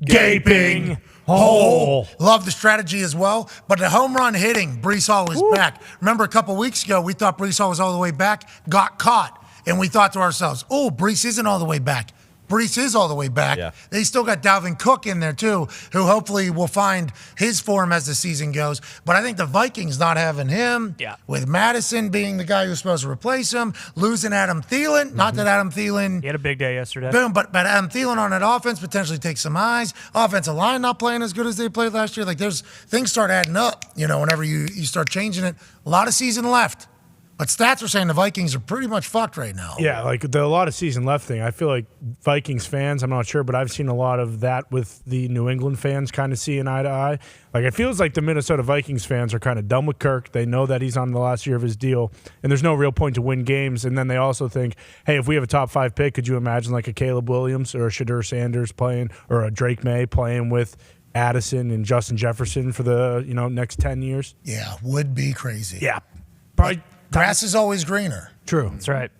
gaping hole. Love the strategy as well. But the home run hitting, Breece Hall is back. Remember a couple weeks ago, we thought Breece Hall was all the way back, got caught. And we thought to ourselves, oh, Breece isn't all the way back. Breece is all the way back. Yeah. They still got Dalvin Cook in there too, who hopefully will find his form as the season goes. But I think the Vikings not having him, with Madison being the guy who's supposed to replace him, losing Adam Thielen. Not that Adam Thielen. He had a big day yesterday. Boom, but Adam Thielen on that offense potentially takes some eyes. Offensive line not playing as good as they played last year. Like there's things start adding up, whenever you start changing it. A lot of season left. But stats are saying the Vikings are pretty much fucked right now. Yeah, like a lot of season left thing. I feel like Vikings fans, I'm not sure, but I've seen a lot of that with the New England fans kind of seeing eye to eye. Like it feels like the Minnesota Vikings fans are kind of done with Kirk. They know that he's on the last year of his deal, and there's no real point to win games. And then they also think, hey, if we have a top 5 pick, could you imagine like a Caleb Williams or a Shadur Sanders playing, or a Drake May playing with Addison and Justin Jefferson for the next 10 years? Yeah, would be crazy. Yeah, probably. Grass is always greener. True. That's right.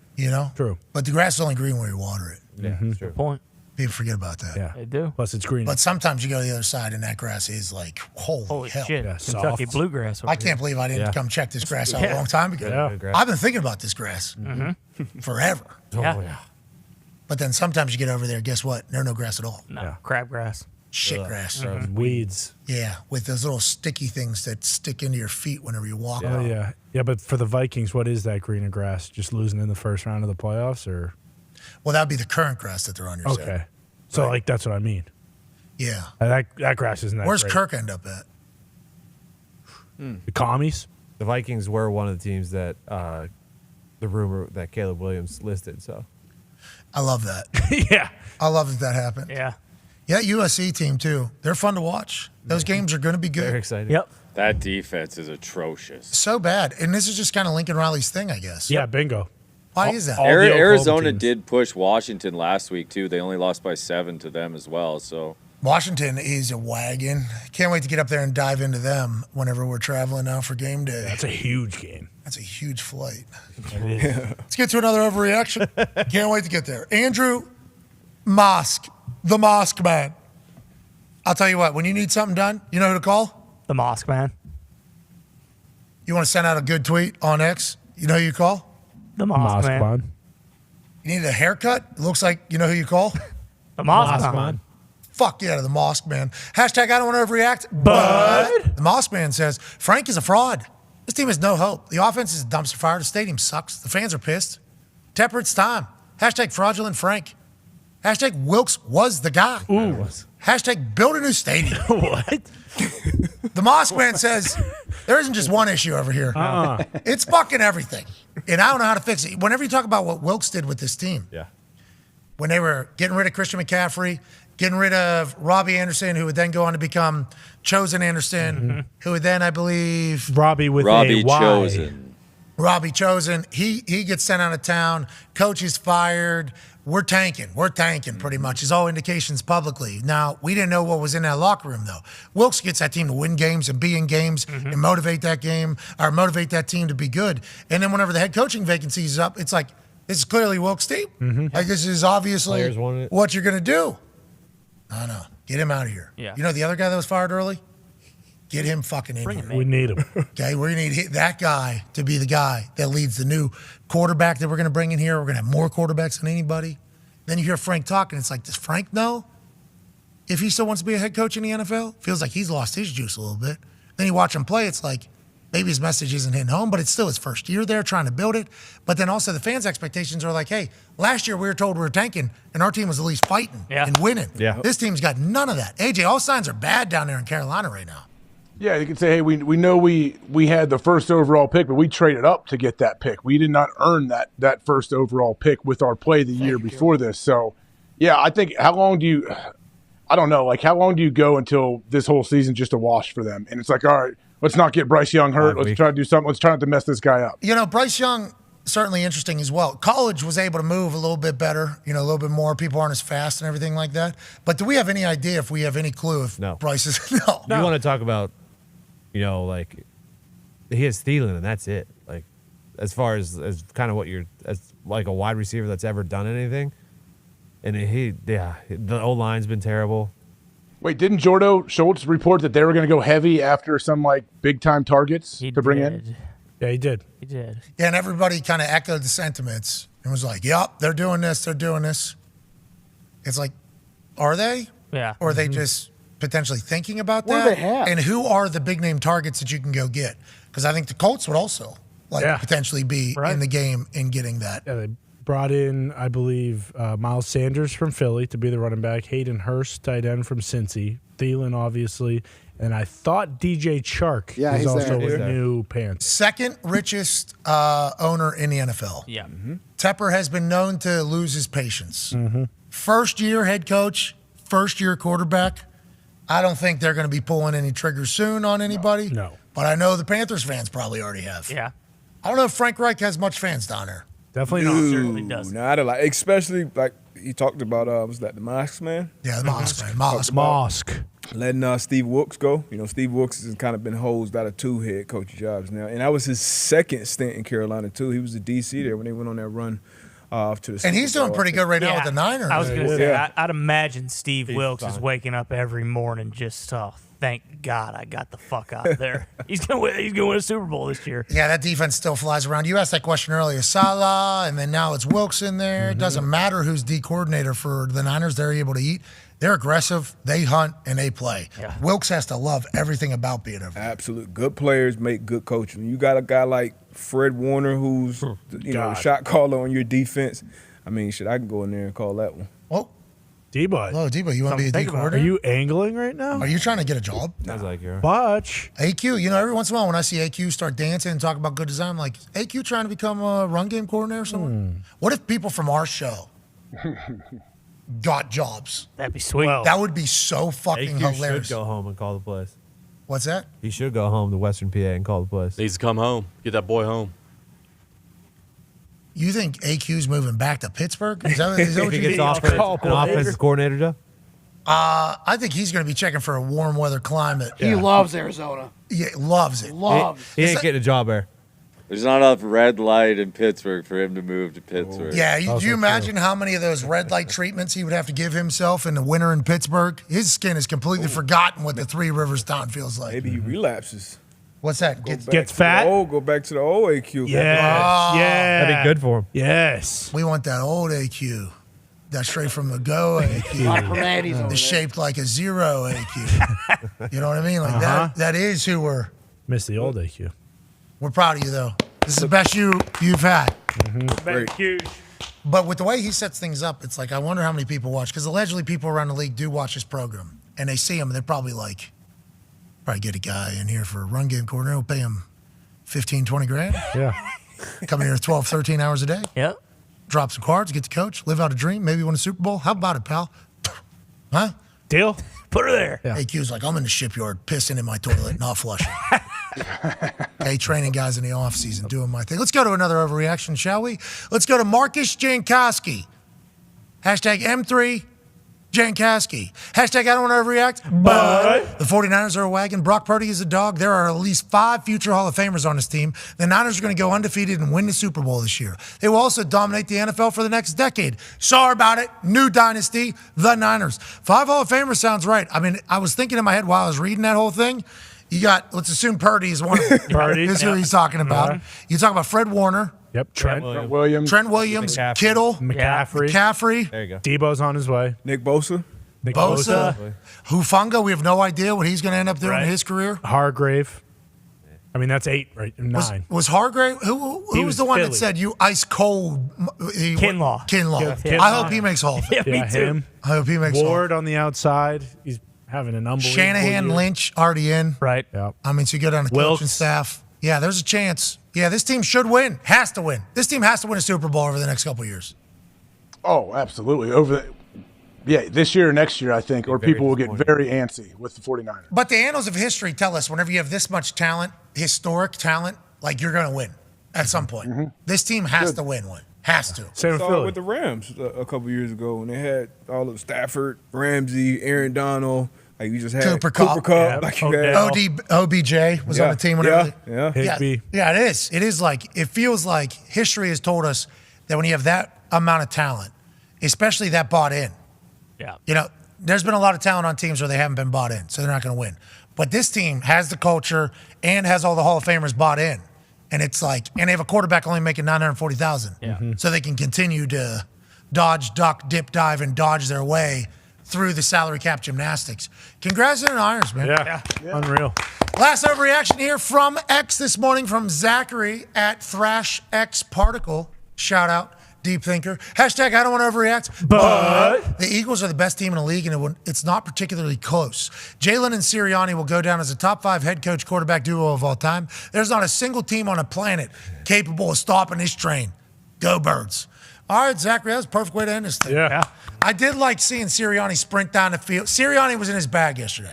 True. But the grass is only green when you water it. Yeah, that's true. Good point. People forget about that. Yeah, They do. Plus it's green. But sometimes you go to the other side and that grass is like, holy hell. Shit. Yeah, Kentucky soft. bluegrass. I can't believe I didn't come check this grass out a long time ago. Yeah. I've been thinking about this grass forever. Yeah. But then sometimes you get over there, guess what? There's no grass at all. No, crabgrass. Shit grass. Weeds. Yeah, with those little sticky things that stick into your feet whenever you walk. Oh, yeah. Yeah, but for the Vikings, what is that greener grass? Just losing in the first round of the playoffs, or? Well, that would be the current grass that they're on your side. Okay. So, like, that's what I mean. Yeah. That grass isn't that Where's great. Kirk end up at? The commies? The Vikings were one of the teams that the rumor that Caleb Williams listed. So I love that. Yeah. I love that happened. Yeah. Yeah, USC team, too. They're fun to watch. Those games are going to be good. very exciting. Yep. That defense is atrocious. So bad. And this is just kind of Lincoln Riley's thing, I guess. Yeah, bingo. Why is that? all the Oklahoma Arizona teams. did push Washington last week, too. They only lost by 7 to them as well. So Washington is a wagon. Can't wait to get up there and dive into them whenever we're traveling now for game day. That's a huge game. That's a huge flight. Let's get to another overreaction. Can't wait to get there. Andrew Mosk, the Mosk Man. I'll tell you what, when you need something done, you know who to call? The Mosque Man. You want to send out a good tweet on X? You know who you call? The Mosque Man. You need a haircut? It looks like you know who you call? The Mosque Man. Fuck yeah, to the Mosque Man. Hashtag I don't want to overreact, but the Mosque Man says, Frank is a fraud. This team has no hope. The offense is a dumpster fire. The stadium sucks. The fans are pissed. Tepper, it's time. Hashtag fraudulent Frank. Hashtag Wilkes was the guy. Ooh. Hashtag build a new stadium. What? The Mosque Man says there isn't just one issue over here. It's fucking everything. And I don't know how to fix it. Whenever you talk about what Wilkes did with this team, when they were getting rid of Christian McCaffrey, getting rid of Robbie Anderson, who would then go on to become Chosen Anderson, who would then, I believe... Robbie with a Y. Chosen. Robbie Chosen. He gets sent out of town. Coach is fired. we're tanking pretty much is all indications publicly. Now, we didn't know what was in that locker room, though. Wilkes gets that team to win games and be in games and motivate that team to be good. And then whenever the head coaching vacancy is up, it's like, this is clearly Wilkes' team. Like, this is obviously what you're going to do. I know. Get him out of here. Yeah. You know the other guy that was fired early? Get him fucking in here. We need him. Okay, we're going to need that guy to be the guy that leads the new quarterback that we're going to bring in here. We're going to have more quarterbacks than anybody. Then you hear Frank talking. It's like, does Frank know if he still wants to be a head coach in the NFL? Feels like he's lost his juice a little bit. Then you watch him play. It's like maybe his message isn't hitting home, but it's still his first year there trying to build it. But then also the fans' expectations are like, hey, last year we were told we were tanking, and our team was at least fighting and winning. Yeah. This team's got none of that. AJ, all signs are bad down there in Carolina right now. Yeah, you can say, hey, we know we had the first overall pick, but we traded up to get that pick. We did not earn that first overall pick with our play the year before this. So, yeah, I think how long do you go until this whole season just a wash for them? And it's like, all right, let's not get Bryce Young hurt. Let's try to do something. Let's try not to mess this guy up. You know, Bryce Young, certainly interesting as well. College was able to move a little bit better, a little bit more. People aren't as fast and everything like that. But do we have any idea if we have any clue if Bryce is – no. You want to talk about – like he has Thielen and that's it. Like as far as kind of what as like a wide receiver that's ever done anything. And the O-line's been terrible. Wait, didn't Jordo Schultz report that they were going to go heavy after some like big time targets to bring in? Yeah, he did. He did. Yeah, and everybody kind of echoed the sentiments and was like, yep, they're doing this, they're doing this. It's like, are they? Yeah. Or are they just potentially thinking about What that? do they have? And who are the big name targets that you can go get? Because I think the Colts would also potentially be in the game in getting that. Yeah, they brought in, I believe, Miles Sanders from Philly to be the running back, Hayden Hurst, tight end from Cincy, Thielen, obviously, and I thought DJ Chark is also with new pants. Second richest owner in the NFL. Yeah. Tepper has been known to lose his patience. First year head coach, first year quarterback. I don't think they're going to be pulling any triggers soon on anybody. No. But I know the Panthers fans probably already have. Yeah. I don't know if Frank Reich has much fans down there. Definitely No, not. certainly doesn't. Not a lot, especially like he talked about. Was that the Mosque man? Yeah, the Mosque man. Mosque. Letting Steve Wilkes go. Steve Wilkes has kind of been hosed out of 2 head coach jobs now, and that was his second stint in Carolina too. He was the DC there when they went on that run. To the and he's doing pretty good right now with the Niners. I was going to say, I'd imagine Steve Wilkes is waking up every morning just, thank God I got the fuck out of there. He's going to win a Super Bowl this year. Yeah, that defense still flies around. You asked that question earlier. Salah, and then now it's Wilkes in there. It doesn't matter who's D coordinator for the Niners. They're able to eat. They're aggressive. They hunt, and they play. Yeah. Wilkes has to love everything about being over there. Absolute. Good players make good coaching. You got a guy like Fred Warner who's the shot caller on your defense. I mean, I can go in there and call that one. Oh, D-Bud. Hello, D-Bud. You want to be a D Are coordinator? you angling right now? Are you trying to get a job? Sounds like you're. Butch. AQ, every once in a while when I see AQ start dancing and talk about good design, I'm like, AQ trying to become a run game coordinator or something? What if people from our show got jobs? That'd be sweet. That would be so fucking AQ hilarious. should go home and call the place. What's that? He should go home to Western PA and call the place. Needs to come home. Get that boy home. You think AQ's moving back to Pittsburgh? Is that what If he you gets mean? offered an offensive coordinator job? I think he's going to be checking for a warm weather climate. He loves Arizona. Yeah, loves it. He ain't getting a job there. There's not enough red light in Pittsburgh for him to move to Pittsburgh. Yeah, do you imagine how many of those red light treatments he would have to give himself in the winter in Pittsburgh? His skin has completely forgotten what the Three Rivers town feels like. Maybe he relapses. What's that? Gets fat? Go back to the old AQ. Yeah. Yeah. That'd be good for him. Yes. We want that old AQ. That's straight from the go AQ. It's shaped like a zero AQ. You know what I mean? Like that is who we're. Miss the old AQ. We're proud of you, though. This is the best you've had. Great. Huge. But with the way he sets things up, it's like, I wonder how many people watch. Because allegedly people around the league do watch his program. And they see him, and they're probably like, get a guy in here for a run game coordinator. We'll pay him 15, 20 grand. Yeah. Come in here 12, 13 hours a day. Yep. Drop some cards, get the coach, live out a dream, maybe win a Super Bowl. How about it, pal? Huh? Deal? Put her there. Yeah. AQ's like, I'm in the shipyard pissing in my toilet, not flushing. Hey, training guys in the offseason, doing my thing. Let's go to another overreaction, shall we? Let's go to Marcus Jankowski. Hashtag M3 Jankowski. Hashtag I don't want to overreact, but the 49ers are a wagon. Brock Purdy is a dog. There are at least 5 future Hall of Famers on this team. The Niners are going to go undefeated and win the Super Bowl this year. They will also dominate the NFL for the next decade. Sorry about it. New dynasty, the Niners. 5 Hall of Famers sounds right. I mean, I was thinking in my head while I was reading that whole thing, you got, let's assume Purdy is one of them. Purdy. This is who he's talking about. You talk about Fred Warner. Yep. Trent Williams. McCaffrey. Kittle. McCaffrey. There you go. Debo's on his way. Nick Bosa. Bosa. Hufanga, we have no idea what he's going to end up doing in his career. Hargrave. I mean, that's 8, right? 9. Was Hargrave? Who was the one that said you ice cold? Kinlaw. Kinlaw. I hope he makes Hall of Fame. Me too. Him. I hope he makes Ward on the outside. He's having an unbelievable Shanahan, year. Lynch already in. Right. Yep. I mean, so you go down the Wilkes. coaching staff. Yeah, there's a chance. Yeah, this team should win. Has to win. This team has to win a Super Bowl over the next couple of years. Oh, absolutely. This year or next year, I think, or people will get very antsy with the 49ers. But the annals of history tell us whenever you have this much talent, historic talent, like you're going to win at some point. Mm-hmm. This team has to win one. Has to. Same with Saw it Philly. with the Rams a couple years ago when they had all of Stafford, Ramsey, Aaron Donald. Like you just had Cooper Kupp. Yeah. Like you had. OBJ was on the team. Whenever Higbee. Yeah, it is. It is like, it feels like history has told us that when you have that amount of talent, especially that bought in, there's been a lot of talent on teams where they haven't been bought in, so they're not going to win. But this team has the culture and has all the Hall of Famers bought in. And it's like, and they have a quarterback only making $940,000. So they can continue to dodge, duck, dip, dive, and dodge their way through the salary cap gymnastics. Congrats to the Niners, man. Yeah. Unreal. Last overreaction here from X this morning from Zachary at Thrash X Particle. Shout out, deep thinker. Hashtag I don't want to overreact, but the Eagles are the best team in the league, and it's not particularly close. Jalen and Sirianni will go down as a top 5 head coach quarterback duo of all time. There's not a single team on the planet capable of stopping this train. Go Birds. All right, Zachary, that was a perfect way to end this thing. Yeah. I did like seeing Sirianni sprint down the field. Sirianni was in his bag yesterday.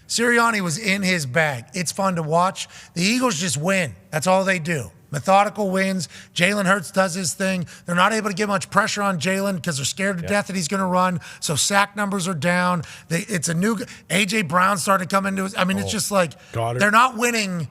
Sirianni was in his bag. It's fun to watch. The Eagles just win. That's all they do. Methodical wins. Jalen Hurts does his thing. They're not able to get much pressure on Jalen because they're scared to death that he's going to run. So sack numbers are down. It's a new A.J. Brown started to come into it. I mean, it's just like they're not winning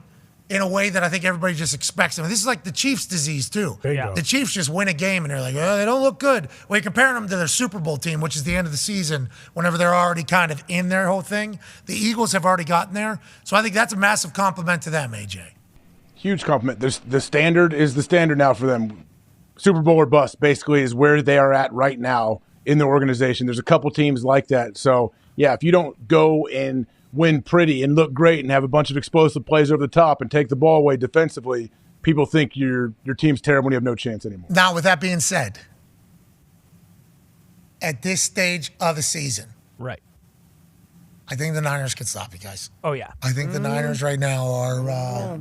in a way that I think everybody just expects. I mean, this is like the Chiefs' disease, too. The Chiefs just win a game, and they're like, oh, they don't look good. Well, you're comparing them to their Super Bowl team, which is the end of the season, whenever they're already kind of in their whole thing. The Eagles have already gotten there. So I think that's a massive compliment to them, AJ. Huge compliment. The standard is the standard now for them. Super Bowl or bust, basically, is where they are at right now in the organization. There's a couple teams like that. So, yeah, if you don't go and win pretty and look great and have a bunch of explosive plays over the top and take the ball away defensively, people think your team's terrible and you have no chance anymore. Now, with that being said, at this stage of the season, right, I think the Niners can stop you guys. Oh, yeah. I think the Niners right now are,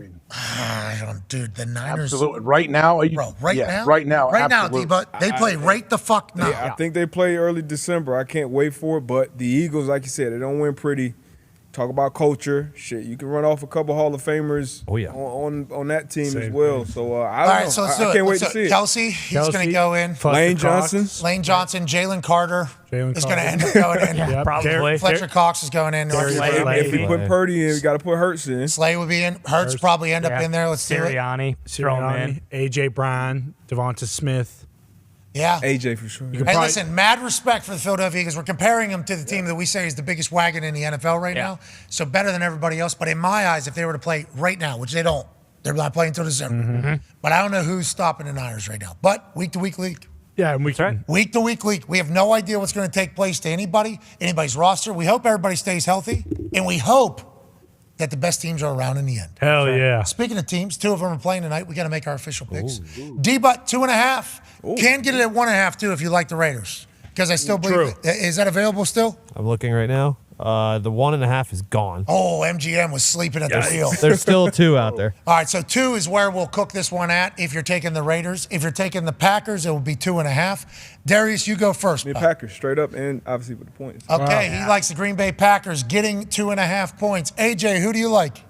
dude, the Niners. Absolutely. Right now? now? Right now. Right now, absolutely. D-But they play right the fuck now. I think they play early December. I can't wait for it. But the Eagles, like you said, they don't win pretty. Talk about culture. Shit, you can run off a couple Hall of Famers on that team as well. So I don't know. So let's do it. I can't wait to see it. Kelsey, he's going to go in. Lane Johnson. Jalen Carter is going to end up going in. Probably. Fletcher Cox is going in. If we put Purdy in, we got to put Hurts in. Slay would be in. Hurts probably end up in there. Let's see. Sirianni. AJ Brown, Devonta Smith. Yeah. AJ for sure. Hey, listen, mad respect for the Philadelphia Eagles. We're comparing them to the team that we say is the biggest wagon in the NFL right now. So better than everybody else. But in my eyes, if they were to play right now, which they don't, they're not playing until December. But I don't know who's stopping the Niners right now. But week to week league. Yeah, and week to week league. We have no idea what's going to take place to anybody's roster. We hope everybody stays healthy. And we hope that the best teams are around in the end. Hell yeah. Speaking of teams, 2 of them are playing tonight. We got to make our official picks. D-Butt, 2.5. Can get it at 1.5 too if you like the Raiders. Because I still believe it. Is that available still? I'm looking right now. The 1.5 is gone. Oh, MGM was sleeping at the wheel. There's still 2 out there. All right, so 2 is where we'll cook this one at if you're taking the Raiders. If you're taking the Packers, it will be 2.5. Darius, you go first. Me Packers, straight up, and obviously with the points. Okay, he likes the Green Bay Packers getting 2.5 points. AJ, who do you like?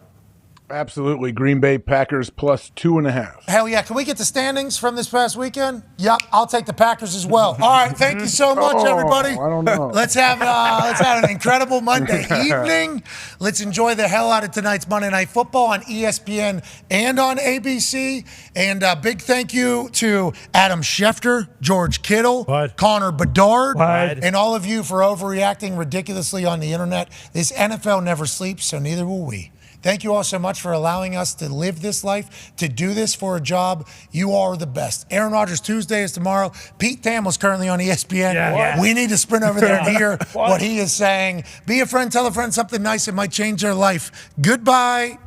Absolutely. Green Bay Packers plus 2.5. Hell yeah. Can we get the standings from this past weekend? Yep, I'll take the Packers as well. All right, thank you so much, everybody. I don't know. Let's have an incredible Monday evening. Let's enjoy the hell out of tonight's Monday Night Football on ESPN and on ABC. And a big thank you to Adam Schefter, George Kittle, Connor Bedard, and all of you for overreacting ridiculously on the internet. This NFL never sleeps, so neither will we. Thank you all so much for allowing us to live this life, to do this for a job. You are the best. Aaron Rodgers Tuesday is tomorrow. Pete Thamel's currently on ESPN. Yeah. We need to sprint over there and hear what he is saying. Be a friend, tell a friend something nice. It might change their life. Goodbye.